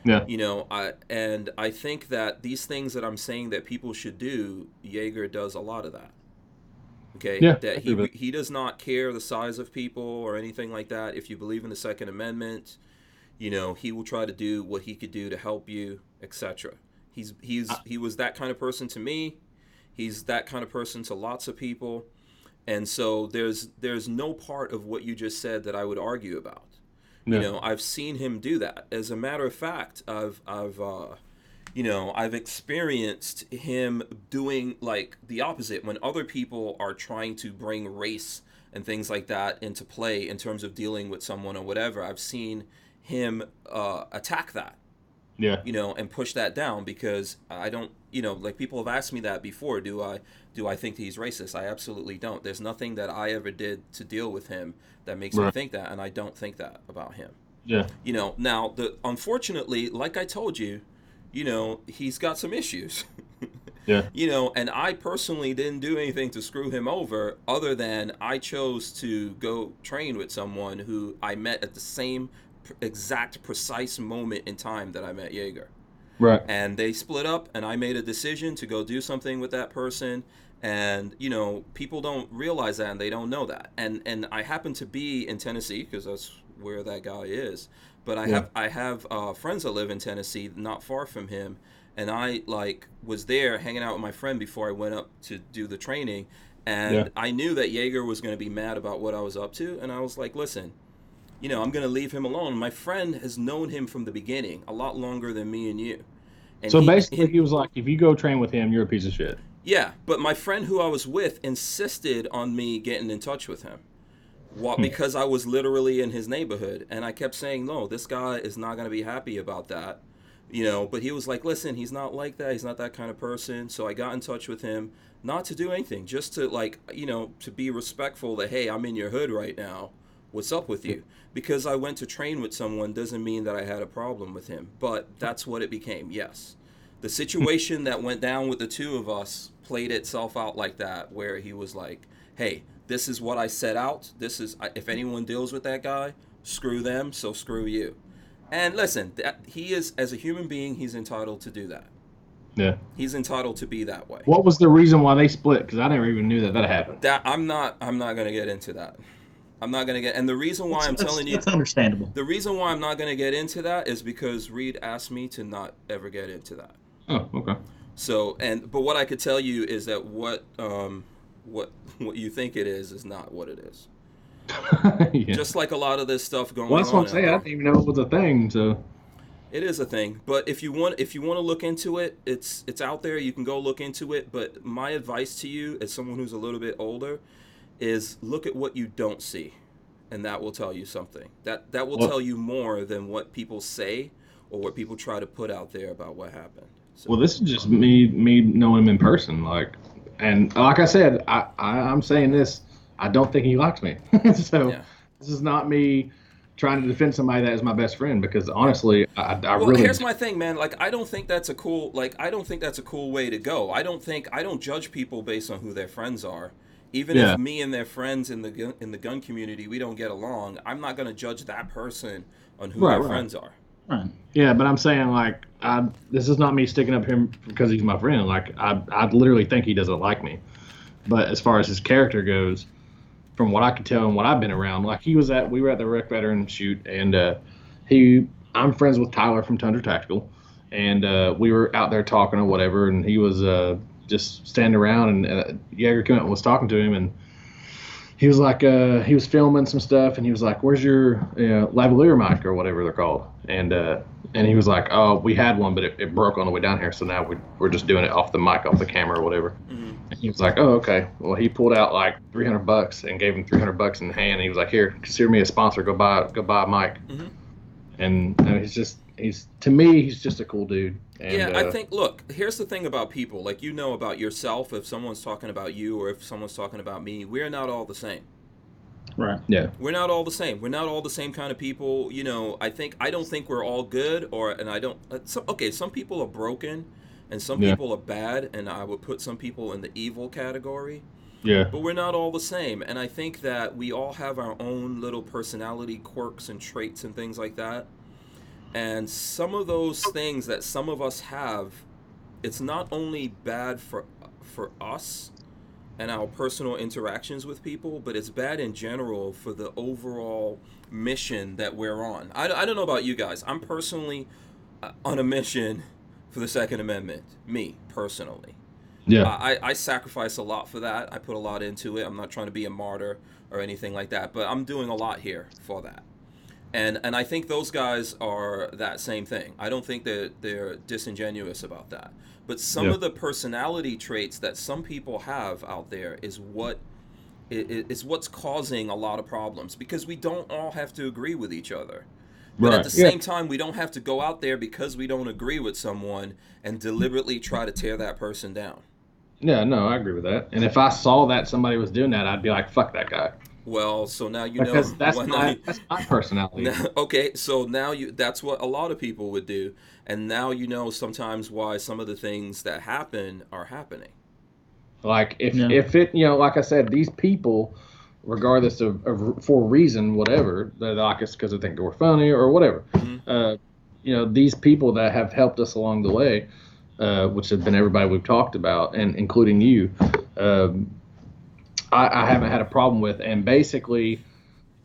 Yeah. I think that these things that I'm saying that people should do, Jaeger does a lot of that. Okay. Yeah. That he does not care the size of people or anything like that. If you believe in the Second Amendment, he will try to do what he could do to help you, etc. He was that kind of person to me. He's that kind of person to lots of people. And so there's no part of what you just said that I would argue about. No. I've seen him do that. As a matter of fact, I've experienced him doing the opposite when other people are trying to bring race and things like that into play in terms of dealing with someone or whatever. I've seen him attack that. Yeah. And push that down because I don't, people have asked me that before. Do I think he's racist? I absolutely don't. There's nothing that I ever did to deal with him that makes me think that, and I don't think that about him. Yeah. Now unfortunately, like I told you, he's got some issues. Yeah. And I personally didn't do anything to screw him over other than I chose to go train with someone who I met at the same exact precise moment in time that I met Jaeger. Right. And they split up and I made a decision to go do something with that person. And, people don't realize that and they don't know that. And I happen to be in Tennessee because that's where that guy is. But I have friends that live in Tennessee not far from him. And I was there hanging out with my friend before I went up to do the training. And I knew that Jaeger was going to be mad about what I was up to. And I was like, listen, I'm going to leave him alone. My friend has known him from the beginning, a lot longer than me and you. And so basically he was like, if you go train with him, you're a piece of shit. Yeah, but my friend who I was with insisted on me getting in touch with him. Because I was literally in his neighborhood. And I kept saying, no, this guy is not going to be happy about that. But he was like, listen, he's not like that. He's not that kind of person. So I got in touch with him, not to do anything, just to to be respectful that, hey, I'm in your hood right now. What's up with you? Because I went to train with someone doesn't mean that I had a problem with him. But that's what it became, yes. The situation that went down with the two of us played itself out like that, where he was like, hey, this is what I set out. This is, if anyone deals with that guy, screw them, so screw you. And listen, he is, as a human being, he's entitled to do that. Yeah. He's entitled to be that way. What was the reason why they split? Because I never even knew that happened. I'm not going to get into that. I'm not going to get, and the reason why I'm telling you, that's understandable. The reason why I'm not going to get into that is because Reed asked me to not ever get into that. Oh, okay. So, but what I could tell you is that what you think it is not what it is. Yeah. Just like a lot of this stuff going on. Well, that's what I'm saying. I didn't even know it was a thing. So it is a thing. But if you want to look into it, it's out there. You can go look into it. But my advice to you, as someone who's a little bit older, is look at what you don't see, and that will tell you something. That will tell you more than what people say or what people try to put out there about what happened. So. Well, this is just me knowing him in person, and like I said, I'm saying this. I don't think he likes me. So This is not me trying to defend somebody that is my best friend, because honestly, I well, really. Here's my thing, man. Like, I don't think that's a cool way to go. I don't judge people based on who their friends are. Even if me and their friends in the gun community, we don't get along, I'm not going to judge that person on who their friends are. Right. Yeah, but I'm saying, like, this is not me sticking up him because he's my friend. Like, I literally think he doesn't like me. But as far as his character goes, from what I could tell and what I've been around, like, we were at the Rec Veteran shoot, and I'm friends with Tyler from Tundra Tactical, and we were out there talking or whatever, and he was just standing around, and Jaeger came up and was talking to him, and he was like, he was filming some stuff, and he was like, "Where's your lavalier mic or whatever they're called?" And he was like, "Oh, we had one, but it broke on the way down here, so now we're just doing it off the mic, off the camera or whatever." Mm-hmm. And he was like, "Oh, okay." Well, he pulled out like $300 and gave him $300 in the hand. And he was like, "Here, consider me a sponsor. Go buy a mic." Mm-hmm. And to me, he's just a cool dude. And, I think, look, here's the thing about people. Like, about yourself, if someone's talking about you or if someone's talking about me, we're not all the same. Right. Yeah. We're not all the same. We're not all the same kind of people. I don't think we're all good, some people are broken and some people are bad, and I would put some people in the evil category. Yeah. But we're not all the same, and I think that we all have our own little personality quirks and traits and things like that. And some of those things that some of us have, it's not only bad for us and our personal interactions with people, but it's bad in general for the overall mission that we're on. I don't know about you guys. I'm personally on a mission for the Second Amendment, me, personally. Yeah. I sacrifice a lot for that. I put a lot into it. I'm not trying to be a martyr or anything like that, but I'm doing a lot here for that. And I think those guys are that same thing. I don't think that they're disingenuous about that. But some of the personality traits that some people have out there is what's causing a lot of problems, because we don't all have to agree with each other. But at the same time, we don't have to go out there because we don't agree with someone and deliberately try to tear that person down. Yeah, no, I agree with that. And if I saw that somebody was doing that, I'd be like, fuck that guy. Well, so now you because know. That's my personality. Okay, so now that's what a lot of people would do. And now you know sometimes why some of the things that happen are happening. Like, if it, like I said, these people, regardless of for reason, whatever, they like us because they think we're funny or whatever. Mm-hmm. These people that have helped us along the way, which have been everybody we've talked about, and including you, I haven't had a problem with. And basically,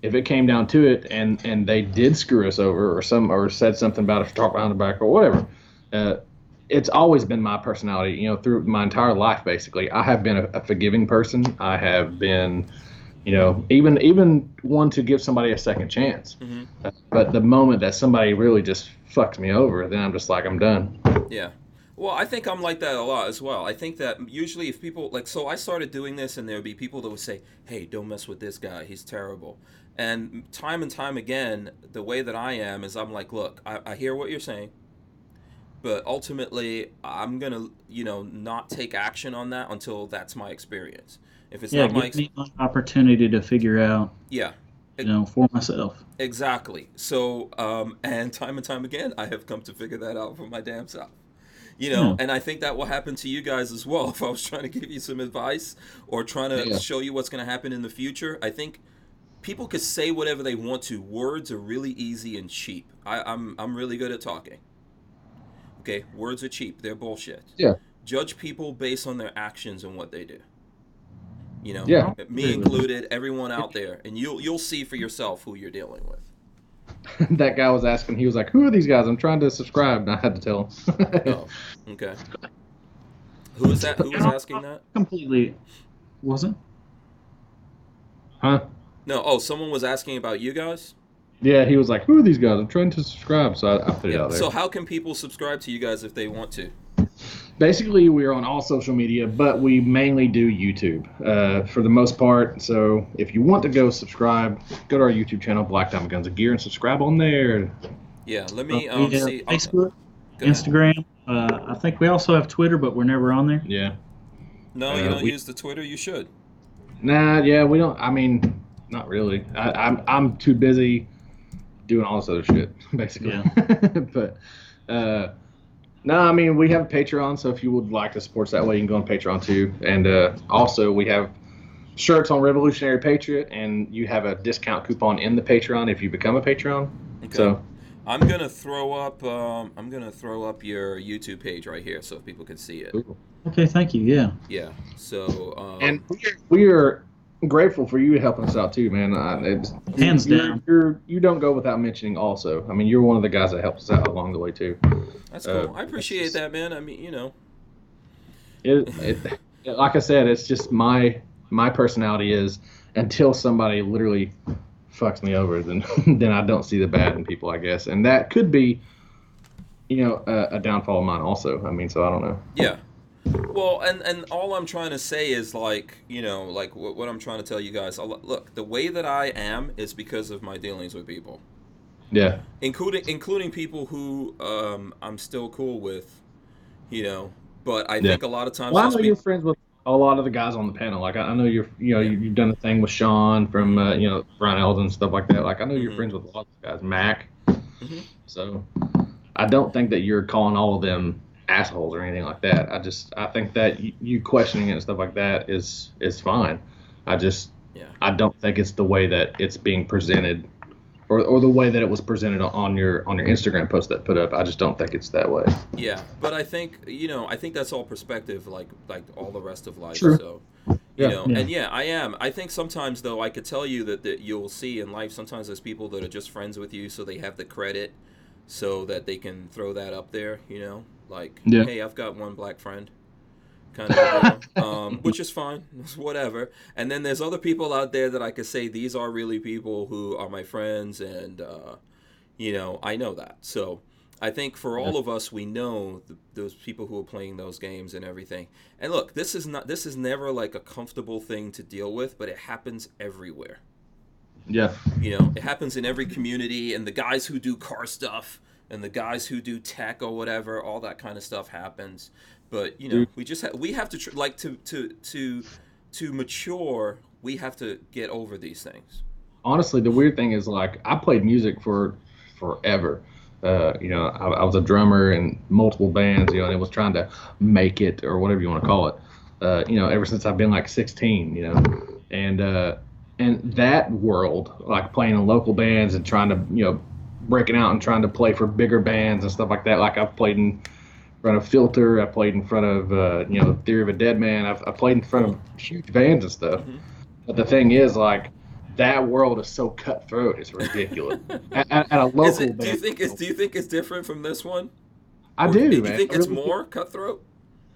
if it came down to it, and they did screw us over or said something about us, talk behind the back or whatever, it's always been my personality. Through my entire life, basically, I have been a forgiving person. I have been, even one to give somebody a second chance. Mm-hmm. But the moment that somebody really just fucks me over, then I'm just like, I'm done. Yeah. Well, I think I'm like that a lot as well. I think that usually if people, I started doing this, and there would be people that would say, "Hey, don't mess with this guy. He's terrible." And time again, the way that I am is I'm like, look, I hear what you're saying, but ultimately I'm going to, not take action on that until that's my experience. If it's not my opportunity to figure out, for myself. Exactly. So, and time again, I have come to figure that out for my damn self. And I think that will happen to you guys as well. If I was trying to give you some advice or trying to show you what's going to happen in the future, I think people could say whatever they want to. Words are really easy and cheap. I'm really good at talking. Okay, words are cheap. They're bullshit. Yeah. Judge people based on their actions and what they do. Me included, everyone out there, and you'll see for yourself who you're dealing with. That guy was asking, he was like, "Who are these guys? I'm trying to subscribe." And I had to tell him. Oh, okay. Who was that? Who was asking that? Completely. Wasn't? Huh? No. Oh, someone was asking about you guys? Yeah, he was like, "Who are these guys? I'm trying to subscribe." So I put it out there. So how can people subscribe to you guys if they want to? Basically, we are on all social media, but we mainly do YouTube for the most part. So if you want to go subscribe, go to our YouTube channel, Black Diamond Guns and Gear, and subscribe on there. Yeah, let me see. Facebook. Instagram. I think we also have Twitter, but we're never on there. Yeah. No, you don't use the Twitter. You should. Nah, yeah, we don't. I mean, not really. I'm too busy doing all this other shit, basically. Yeah. But no, I mean, we have a Patreon, so if you would like to support us that way, you can go on Patreon too. And also, we have shirts on Revolutionary Patriot, and you have a discount coupon in the Patreon if you become a Patreon. Okay. So I'm gonna throw up your YouTube page right here so people can see it. cool. Okay, thank you. Yeah. Yeah. So. And we are grateful for you helping us out too, man. Hands down. You don't go without mentioning. Also, I mean, you're one of the guys that helps us out along the way too. That's cool. I appreciate that, man. I mean, like I said, it's just my personality is until somebody literally fucks me over, then I don't see the bad in people, I guess, and that could be, a downfall of mine also. I mean, so I don't know. Yeah. Well, and all I'm trying to say is like what I'm trying to tell you guys. Look, the way that I am is because of my dealings with people. Yeah. Including people who I'm still cool with, But I think a lot of times. Well, I know you're friends with a lot of the guys on the panel. Like I know you've done the thing with Sean from Barnauls and stuff like that. Like I know you're friends with a lot of guys, Mac. Mm-hmm. So I don't think that you're calling all of them assholes or anything like that. I think that you questioning it and stuff like that is fine. I don't think it's the way that it's being presented, or the way that it was presented on your Instagram post that put up. I just don't think it's that way. Yeah, but I think that's all perspective, like all the rest of life. True. So Yeah. and I am. I think sometimes though I could tell you that you'll see in life sometimes there's people that are just friends with you, so they have the credit, so that they can throw that up there. Like, hey, I've got one black friend, kind of deal, which is fine, whatever. And then there's other people out there that I could say these are really people who are my friends, and I know that. So I think for all of us, we know those people who are playing those games and everything. And look, this is never like a comfortable thing to deal with, but it happens everywhere. Yeah. It happens in every community, and the guys who do car stuff and the guys who do tech or whatever, all that kind of stuff happens. But we have to to mature. We have to get over these things. Honestly, the weird thing is, like, I played music for forever. I was a drummer in multiple bands, and it was trying to make it, or whatever you want to call it. Ever since I've been like 16, and that world, like playing in local bands and trying to, breaking out and trying to play for bigger bands and stuff like that. Like I've played in front of Filter, I played in front of Theory of a Dead Man. I've played in front of huge bands and stuff. Mm-hmm. But the thing is, like, that world is so cutthroat, it's ridiculous. at a local band. Do you think it's different from this one? I do, man. Do you think it's more cutthroat?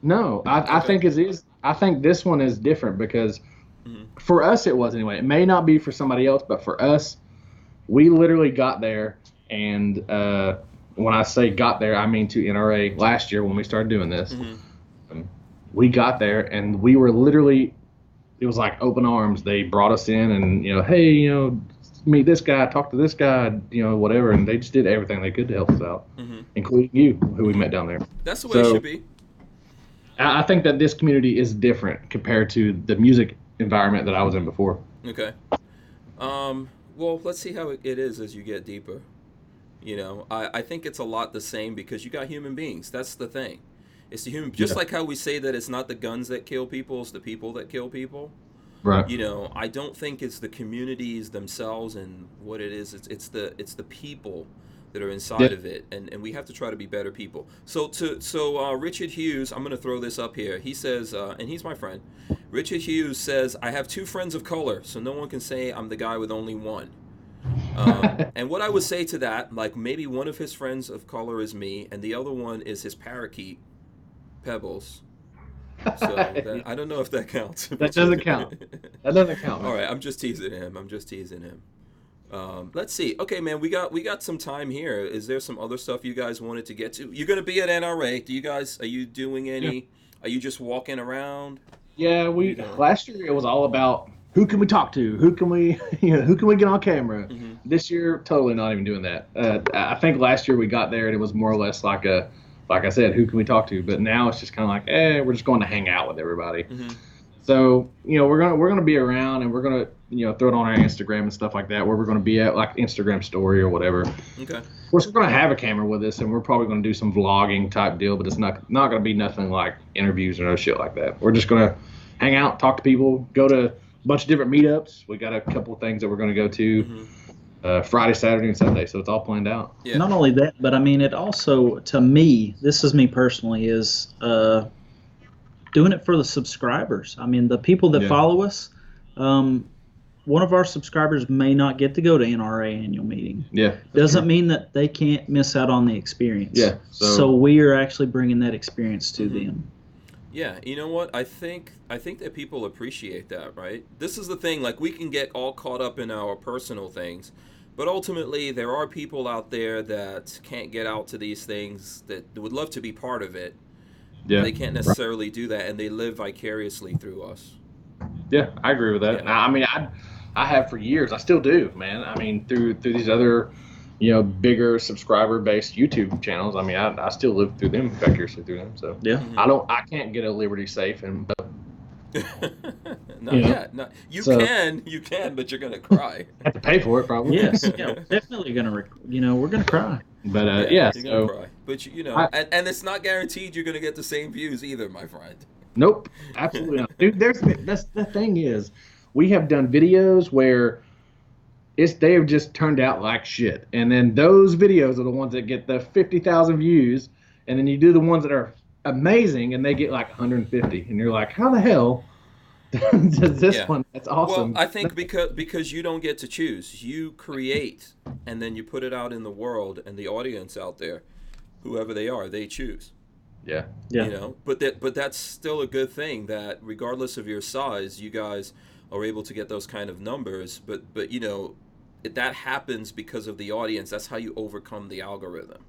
No, I think it is. I think this one is different because for us it was anyway. It may not be for somebody else, but for us, we literally got there, and when I say got there, I mean to NRA last year when we started doing this. Mm-hmm. We got there, and we were literally, it was like open arms. They brought us in and, hey, meet this guy, talk to this guy, whatever. And they just did everything they could to help us out, including you, who we met down there. That's the way it should be. I think that this community is different compared to the music environment that I was in before. Okay. Well, let's see how it is as you get deeper. I think it's a lot the same because you got human beings. That's the thing. It's the human, just like how we say that it's not the guns that kill people, it's the people that kill people. Right. I don't think it's the communities themselves and what it is. It's the people that are inside of it, and we have to try to be better people. So Richard Hughes, I'm going to throw this up here. He says, and he's my friend. Richard Hughes says, I have two friends of color, so no one can say I'm the guy with only one. And what I would say to that, like maybe one of his friends of color is me, and the other one is his parakeet, Pebbles. So I don't know if that counts. That doesn't count. That doesn't count. All right, I'm just teasing him. Let's see. Okay, man, we got some time here. Is there some other stuff you guys wanted to get to? You're going to be at NRA. Are you doing any? Yeah. Are you just walking around? Yeah, last year it was all about who can we talk to? Who can we get on camera? Mm-hmm. This year, totally not even doing that. I think last year we got there and it was more or less like like I said, who can we talk to? But now it's just kind of like, we're just going to hang out with everybody. Mm-hmm. So, we're gonna be around, and we're gonna, throw it on our Instagram and stuff like that, where we're gonna be at, like Instagram story or whatever. Okay. Of course, we're gonna have a camera with us, and we're probably gonna do some vlogging type deal, but it's not gonna be nothing like interviews or no shit like that. We're just gonna hang out, talk to people, go to a bunch of different meetups. We got a couple of things that we're gonna go to. Friday, Saturday, and Sunday, so it's all planned out. Yeah. Not only that, but I mean, it also, to me, this is me personally, is doing it for the subscribers. I mean, the people that follow us, one of our subscribers may not get to go to NRA annual meeting. Yeah. Doesn't mean that they can't miss out on the experience. Yeah. So we are actually bringing that experience to them. Yeah, you know what? I think that people appreciate that, right? This is the thing, like, we can get all caught up in our personal things, but ultimately there are people out there that can't get out to these things that would love to be part of it. Yeah. They can't necessarily do that, and they live vicariously through us. Yeah, I agree with that. Yeah. I mean, I have for years. I still do, man. I mean, through these other, bigger subscriber-based YouTube channels. I mean, I still live through them, vicariously through them. So yeah, I can't get a Liberty Safe, Not yet. No. You can, but you're gonna cry. Have to pay for it, probably. Yes, definitely gonna. We're gonna cry. But you're gonna cry. But and it's not guaranteed you're gonna get the same views either, my friend. Nope, absolutely not, dude. That's the thing is, we have done videos where they have just turned out like shit, and then those videos are the ones that get the 50,000 views, and then you do the ones that are amazing, and they get like 150, and you're like, how the hell does this one? That's awesome. Well, I think because you don't get to choose. You create, and then you put it out in the world, and the audience out there, whoever they are, they choose. Yeah. But that's still a good thing that regardless of your size, you guys are able to get those kind of numbers. But that happens because of the audience. That's how you overcome the algorithm.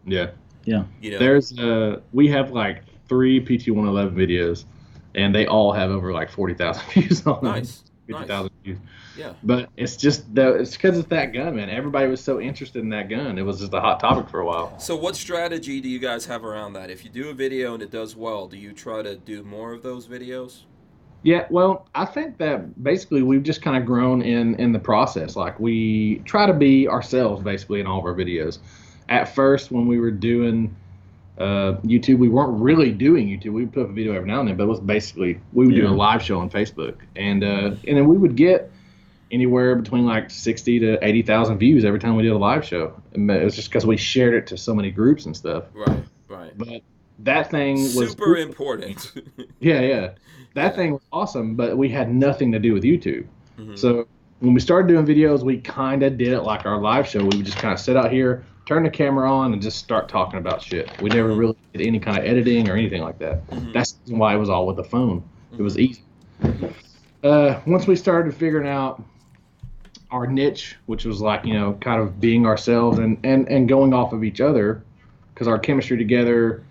Yeah. Yeah. There's we have like 3 PT111 videos, and they all have over like 40,000 views on them. Nice. 50,000 views. Yeah. But it's just it's because it's that gun, man. Everybody was so interested in that gun. It was just a hot topic for a while. So what strategy do you guys have around that? If you do a video and it does well, do you try to do more of those videos? Yeah, well, I think that basically we've just kind of grown in the process. Like, we try to be ourselves basically in all of our videos. At first, when we were doing YouTube, we weren't really doing YouTube. We would put up a video every now and then, but it was basically, we would do a live show on Facebook. And then we would get anywhere between like 60 to 80,000 views every time we did a live show. And it was just because we shared it to so many groups and stuff. Right. But that thing was super important. Yeah. That thing was awesome, but we had nothing to do with YouTube. So when we started doing videos, we kind of did it like our live show. We would just kind of sit out here, turn the camera on, and just start talking about shit. We never really did any kind of editing or anything like that. That's why it was all with the phone. It was easy. Once we started figuring out our niche, which was like, kind of being ourselves and going off of each other, because our chemistry together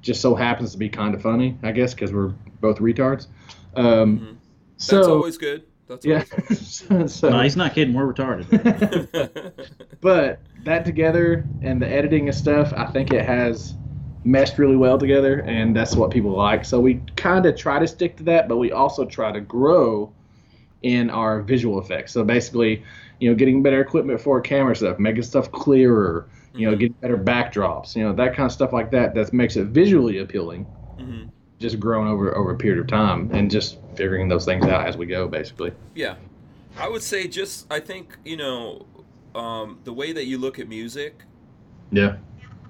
just so happens to be kind of funny, I guess, because we're both retards. That's always good. That's always good. No, he's not kidding. We're retarded. But that together and the editing and stuff, I think it has meshed really well together, and that's what people like. So we kind of try to stick to that, but we also try to grow in our visual effects. So basically, getting better equipment for camera stuff, making stuff clearer, getting better backdrops, that kind of stuff like that. That makes it visually appealing. Just growing over a period of time and just figuring those things out as we go, basically. Yeah, I would say I think the way that you look at music. Yeah.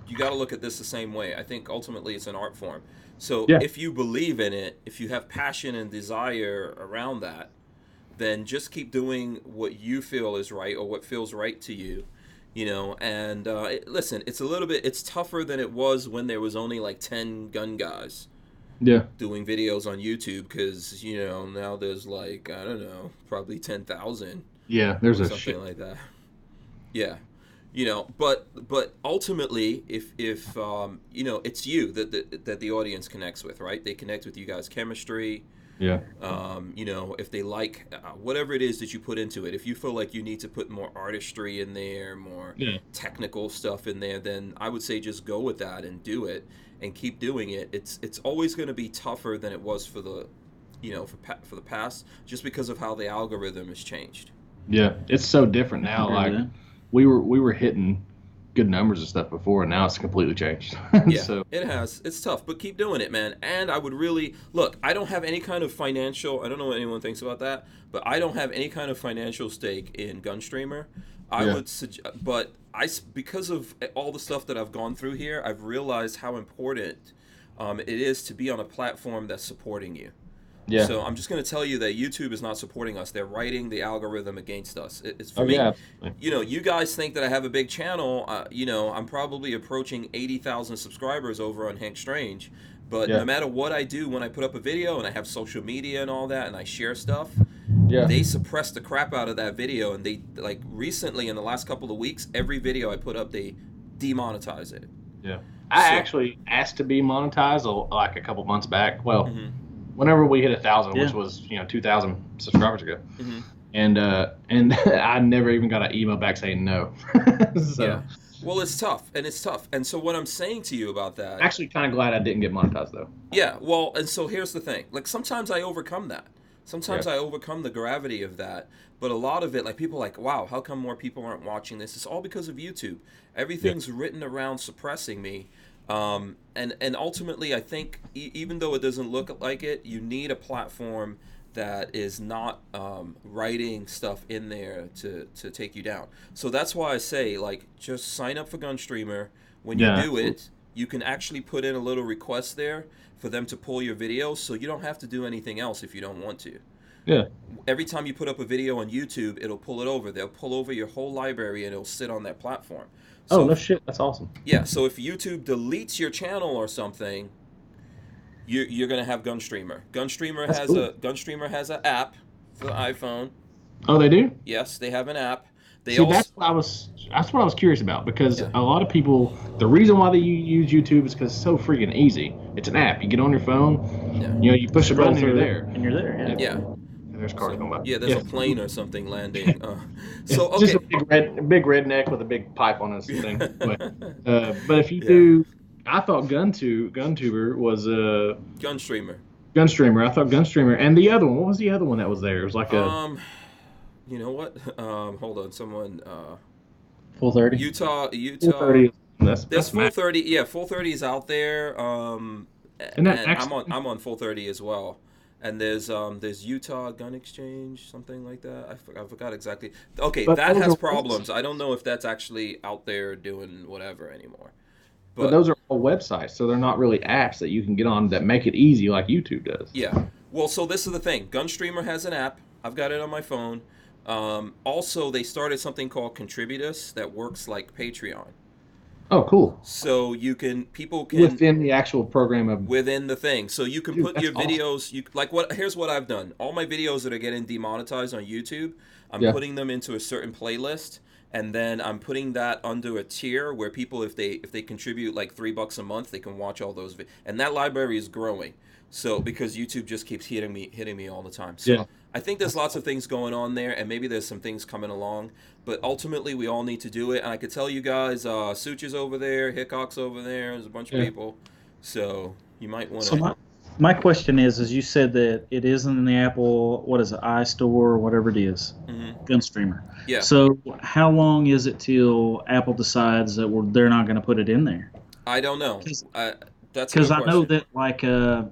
You got to look at this the same way. I think ultimately it's an art form. So if you believe in it, if you have passion and desire around that, then just keep doing what you feel is right or what feels right to you. And listen, it's tougher than it was when there was only like 10 gun guys doing videos on YouTube, because now there's like, I don't know, probably 10,000. Yeah, there's something shit like that. Yeah, but ultimately, if it's you that the audience connects with, right? They connect with you guys' chemistry. Yeah. You know, if they like whatever it is that you put into it, if you feel like you need to put more artistry in there, more technical stuff in there, then I would say just go with that and do it and keep doing it. It's always going to be tougher than it was for the, you know, for the past, just because of how the algorithm has changed. Yeah, it's so different now. Like we were hitting good numbers and stuff before, and now it's completely changed. Yeah, So it has. It's tough, but keep doing it, man. And I would really look. I don't have any kind of financial. I don't know what anyone thinks about that, but I don't have any kind of financial stake in Gunstreamer. I would suggest, but because of all the stuff that I've gone through here, I've realized how important it is to be on a platform that's supporting you. Yeah. So I'm just going to tell you that YouTube is not supporting us. They're writing the algorithm against us. It's for Oh, me. yeah. You know, you guys think that I have a big channel. You know, I'm probably approaching 80,000 subscribers over on Hank Strange. But no matter what I do when I put up a video and I have social media and all that and I share stuff, they suppress the crap out of that video. And they, like, recently in the last couple of weeks, every video I put up, they demonetize it. Yeah. I actually asked to be monetized like a couple months back. Well, whenever we hit 1,000, which was 2,000 subscribers ago, and I never even got an email back saying no. So, yeah. Well, it's tough, and so what I'm saying to you about that, actually, kind of glad I didn't get monetized though. Yeah. Well, and so here's the thing. Like sometimes I overcome that. Sometimes I overcome the gravity of that. But a lot of it, like people are like, wow, how come more people aren't watching this? It's all because of YouTube. Everything's written around suppressing me. And ultimately, I think even though it doesn't look like it, you need a platform that is not writing stuff in there to take you down. So that's why I say, like, just sign up for Gunstreamer. When you do it, you can actually put in a little request there for them to pull your videos, so you don't have to do anything else if you don't want to. Yeah. Every time you put up a video on YouTube, it'll pull it over. They'll pull over your whole library and it'll sit on that platform. So, oh, no shit. That's awesome. Yeah, so if YouTube deletes your channel or something, you're gonna have Gunstreamer. Gunstreamer has an app for the iPhone. Oh, they do? Yes, they have an app. That's what I was curious about, because a lot of people, the reason why they use YouTube is because it's so freaking easy. It's an app. You get on your phone, you push a button and you're there. And you're there, yeah. There's cars going by. Yeah, there's a plane or something landing. So okay. Just a big redneck with a big pipe on his thing. But if you do, I thought GunTuber was Gunstreamer. Gunstreamer. I thought Gunstreamer, and the other one. What was the other one that was there? It was like a. You know what? Hold on. Someone. Full 30. Utah. Full 30. There's Full 30. Yeah, Full 30 is out there. And I'm on Full 30 as well. And there's Utah Gun Exchange, something like that. I forgot exactly. Okay, but that has problems. I don't know if that's actually out there doing whatever anymore. But those are all websites, so they're not really apps that you can get on that make it easy like YouTube does. Yeah. Well, so this is the thing. Gunstreamer has an app. I've got it on my phone. Also, they started something called Contributus that works like Patreon. Oh, cool. So people can within the actual program within the thing. So you can put your videos. Awesome. Here's what I've done. All my videos that are getting demonetized on YouTube, I'm putting them into a certain playlist, and then I'm putting that under a tier where people, if they contribute like $3 a month, they can watch all those. And that library is growing. So because YouTube just keeps hitting me all the time. So I think there's lots of things going on there, and maybe there's some things coming along. But ultimately, we all need to do it. And I could tell you guys, Sucha's over there, Hickok's over there. There's a bunch of people. So you might want to. So my question is you said that it isn't in the Apple, what is it, iStore or whatever it is, Gunstreamer. Yeah. So how long is it till Apple decides that they're not going to put it in there? I don't know. That's because I know that like Gunbroker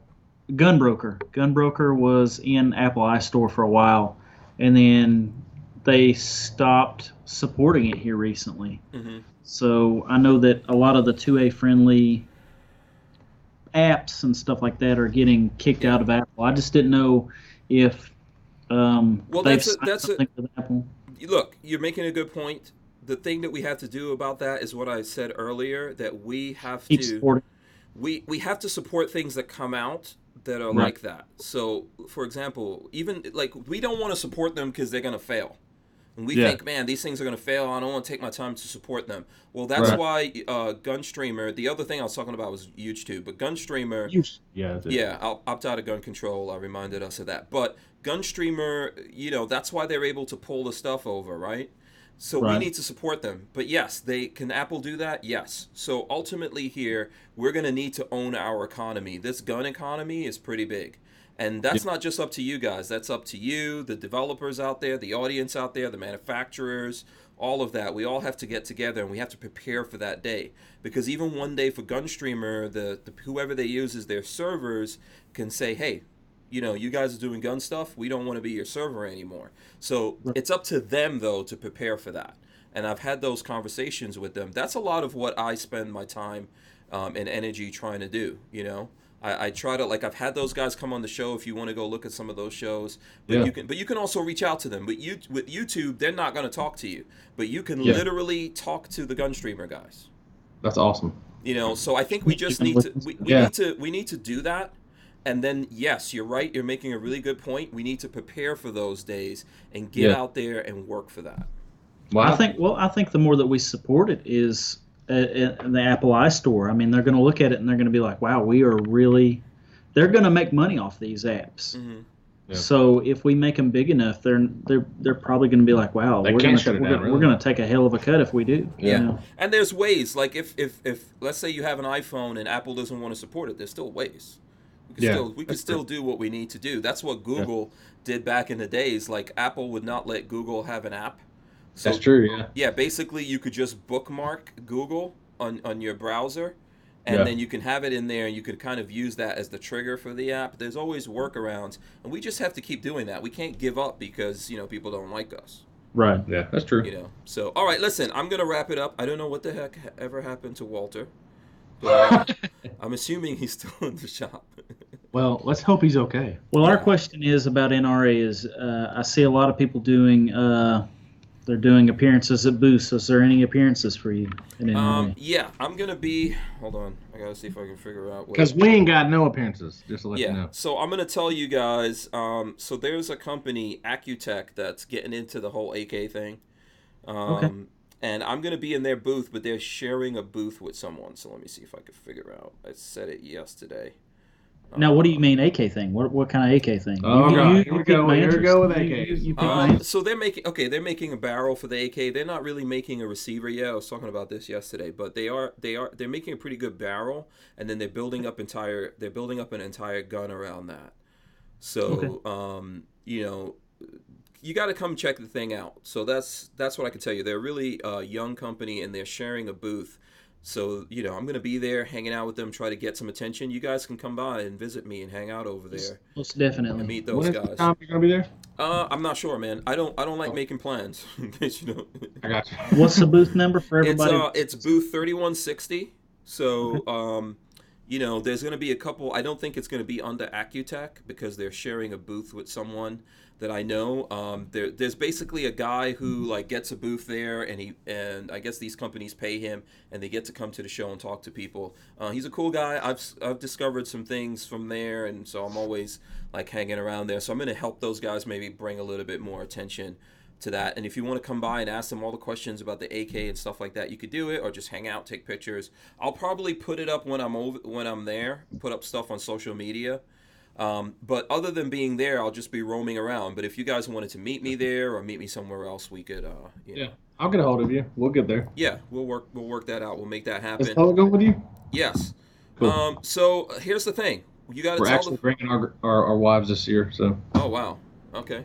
was in Apple iStore for a while, and then they stopped supporting it here recently. So I know that a lot of the 2A friendly apps and stuff like that are getting kicked out of Apple. I just didn't know if that's something with Apple. Look, you're making a good point. The thing that we have to do about that is what I said earlier, that we have we have to support things that come out that are like that. So, for example, even like we don't want to support them because they're going to fail. And we think, man, these things are going to fail. I don't want to take my time to support them. Well, that's why Gunstreamer, the other thing I was talking about was YouTube, but Gunstreamer, I'll opt out of gun control. I reminded us of that. But Gunstreamer, that's why they're able to pull the stuff over, right? So we need to support them. But yes, can Apple do that? Yes. So ultimately here, we're going to need to own our economy. This gun economy is pretty big. And that's not just up to you guys. That's up to you, the developers out there, the audience out there, the manufacturers, all of that. We all have to get together and we have to prepare for that day. Because even one day for Gunstreamer, the whoever they use as their servers can say, hey, you guys are doing gun stuff. We don't want to be your server anymore. So it's up to them, though, to prepare for that. And I've had those conversations with them. That's a lot of what I spend my time and energy trying to do, I try to, I've had those guys come on the show if you want to go look at some of those shows. But you can also reach out to them. But with YouTube, they're not going to talk to you. But you can literally talk to the Gunstreamer guys. That's awesome. So I think we just need to we need to do that. And then, yes, you're right. You're making a really good point. We need to prepare for those days and get out there and work for that. Wow. I think the more that we support it is in the Apple iStore. I mean, they're going to look at it and they're going to be like, wow, they're going to make money off these apps. Mm-hmm. Yeah. So if we make them big enough, they're probably going to be like, wow, we're going to take a hell of a cut if we do. Yeah. And there's ways, like if let's say you have an iPhone and Apple doesn't want to support it, there's still ways. We can still do what we need to do. That's what Google did back in the days. Like Apple would not let Google have an app. So, that's true, yeah. Yeah, basically you could just bookmark Google on your browser, and then you can have it in there, and you could kind of use that as the trigger for the app. There's always workarounds, and we just have to keep doing that. We can't give up because, people don't like us. Right, yeah, that's true. So, all right, listen, I'm going to wrap it up. I don't know what the heck ever happened to Walter, but I'm assuming he's still in the shop. Well, let's hope he's okay. Well, our question is about NRA is I see a lot of people doing they're doing appearances at booths. Is there any appearances for you at NRA? Yeah, I'm going to be – hold on. I got to see if I can figure out. Because we ain't got no appearances, just to let you know. So I'm going to tell you guys so there's a company, Accutech, that's getting into the whole AK thing. Okay. And I'm going to be in their booth, but they're sharing a booth with someone. So let me see if I can figure out. I said it yesterday. Now, what do you mean AK thing? What kind of AK thing? Oh, God. Here we go with AKs. So they're making a barrel for the AK. They're not really making a receiver yet. I was talking about this yesterday, but they're making a pretty good barrel, and then they're building up an entire gun around that. So, you got to come check the thing out. So that's what I can tell you. They're a really young company, and they're sharing a booth. So, I'm going to be there hanging out with them, try to get some attention. You guys can come by and visit me and hang out over there. Most definitely. And meet those guys. When is the time you're going to be there? I'm not sure, man. I don't like making plans. In case you know. I got you. What's the booth number for everybody? It's booth 3160. So, there's going to be a couple. I don't think it's going to be under Accutech because they're sharing a booth with someone that I know. There's basically a guy who gets a booth there, and I guess these companies pay him, and they get to come to the show and talk to people. He's a cool guy. I've discovered some things from there, and so I'm always hanging around there. So I'm going to help those guys maybe bring a little bit more attention to that. And if you want to come by and ask them all the questions about the AK and stuff like that, you could do it, or just hang out, take pictures. I'll probably put it up when I'm there. Put up stuff on social media. But other than being there, I'll just be roaming around. But if you guys wanted to meet me there or meet me somewhere else, we could. Yeah, I'll get a hold of you. We'll get there. Yeah, we'll work that out. We'll make that happen. Is Lola going with you? Yes. Cool. So here's the thing. You got to. We're actually bringing our wives this year. So. Oh wow. Okay.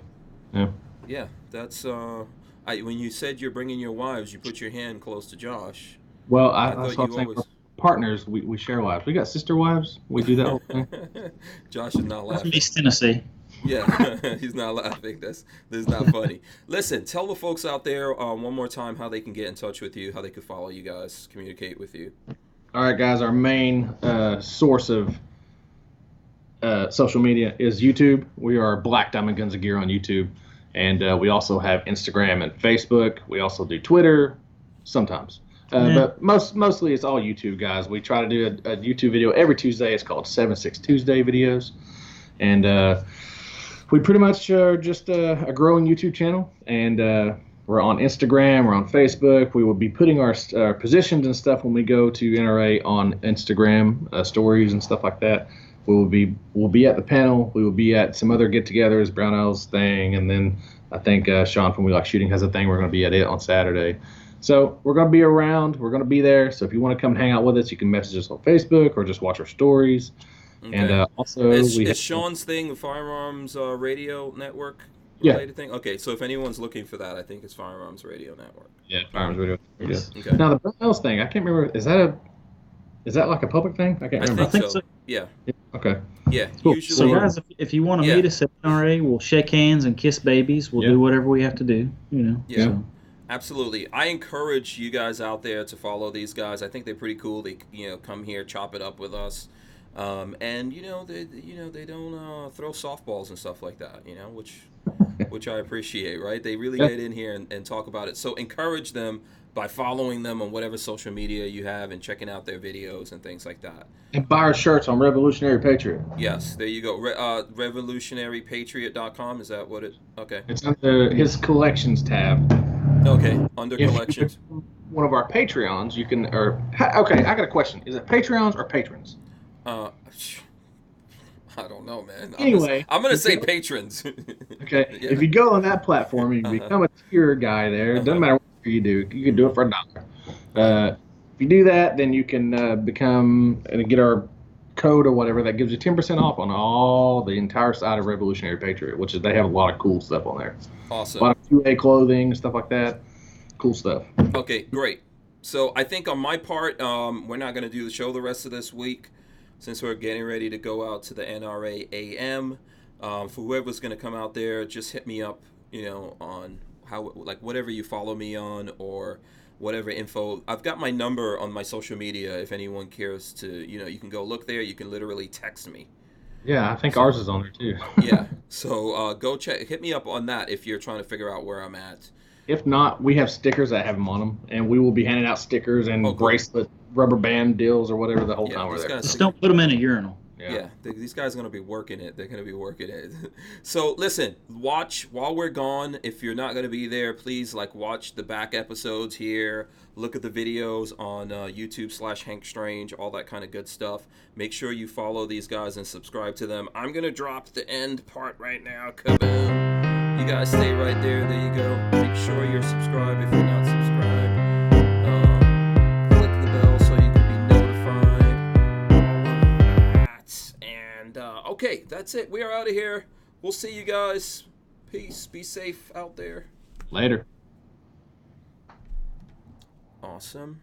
Yeah. Yeah, that's. When you said you're bringing your wives, you put your hand close to Josh. Well, I thought you always. Partners, we share wives. We got sister wives. We do that whole thing. Josh is not laughing. East Tennessee. Yeah, he's not laughing. This is not funny. Listen, tell the folks out there one more time how they can get in touch with you, how they can follow you guys, communicate with you. All right, guys. Our main source of social media is YouTube. We are Black Diamond Guns and Gear on YouTube, and we also have Instagram and Facebook. We also do Twitter sometimes. But mostly it's all YouTube, guys. We try to do a YouTube video every Tuesday. It's called 7/6 Tuesday videos. And we pretty much are just a growing YouTube channel. And We're on Instagram. We're on Facebook. We will be putting our positions and stuff when we go to NRA on Instagram stories and stuff like that. We'll be at the panel. We will be at some other get-togethers, Barnauls thing, and then I think Sean from We Like Shooting has a thing. We're going to be at it on Saturday. So we're going to be around. We're going to be there. So if you want to come and hang out with us, you can message us on Facebook or just watch our stories. Okay. And also, is Sean's thing the Firearms Radio Network related thing? Okay, so if anyone's looking for that, I think it's Firearms Radio Network. Yeah, Firearms Radio. Okay. Now the Barnauls thing, I can't remember. Is that like a public thing? I can't remember. I think so. Yeah. Okay. Yeah. Cool. Usually, so guys, if you want to meet us at NRA, we'll shake hands and kiss babies. We'll do whatever we have to do. Yeah. So. Absolutely. I encourage you guys out there to follow these guys. I think they're pretty cool. They come here, chop it up with us. And they don't throw softballs and stuff like that, which I appreciate, right? They really get in here and talk about it. So encourage them by following them on whatever social media you have and checking out their videos and things like that. And buy our shirts on Revolutionary Patriot. Yes, there you go. Revolutionarypatriot.com, is that what it? Okay. It's under his collections tab. Okay, under collections. One of our Patreons, you can, okay, I got a question. Is it Patreons or patrons? I don't know, man. Anyway, I'm gonna say patrons. Okay, if you go on that platform, you can become a tier guy there. It doesn't matter what you do. You can do it for $1. If you do that, then you can become and get our code or whatever that gives you 10% off on all the entire side of Revolutionary Patriot, which is they have a lot of cool stuff on there. Awesome. A lot of 2A clothing, stuff like that. Cool stuff. Okay, great. So I think on my part, we're not going to do the show the rest of this week since we're getting ready to go out to the NRA AM. For whoever's going to come out there, just hit me up, on whatever you follow me on or whatever info. I've got my number on my social media if anyone cares to, you can go look there. You can literally text me. Yeah, I think ours is on there too. Yeah, so go check. Hit me up on that if you're trying to figure out where I'm at. If not, we have stickers that have them on them, and we will be handing out stickers and bracelet, rubber band deals or whatever the whole time we're there. Just don't put them in a urinal. Yeah, these guys are going to be working it. They're going to be working it. So listen, watch while we're gone. If you're not going to be there, please watch the back episodes here. Look at the videos on YouTube /Hank Strange, all that kind of good stuff. Make sure you follow these guys and subscribe to them. I'm going to drop the end part right now. Kaboom. You guys stay right there. There you go. Make sure you're subscribed if you're not subscribed. Click the bell so you can be notified. And okay, that's it. We are out of here. We'll see you guys. Peace. Be safe out there. Later. Awesome.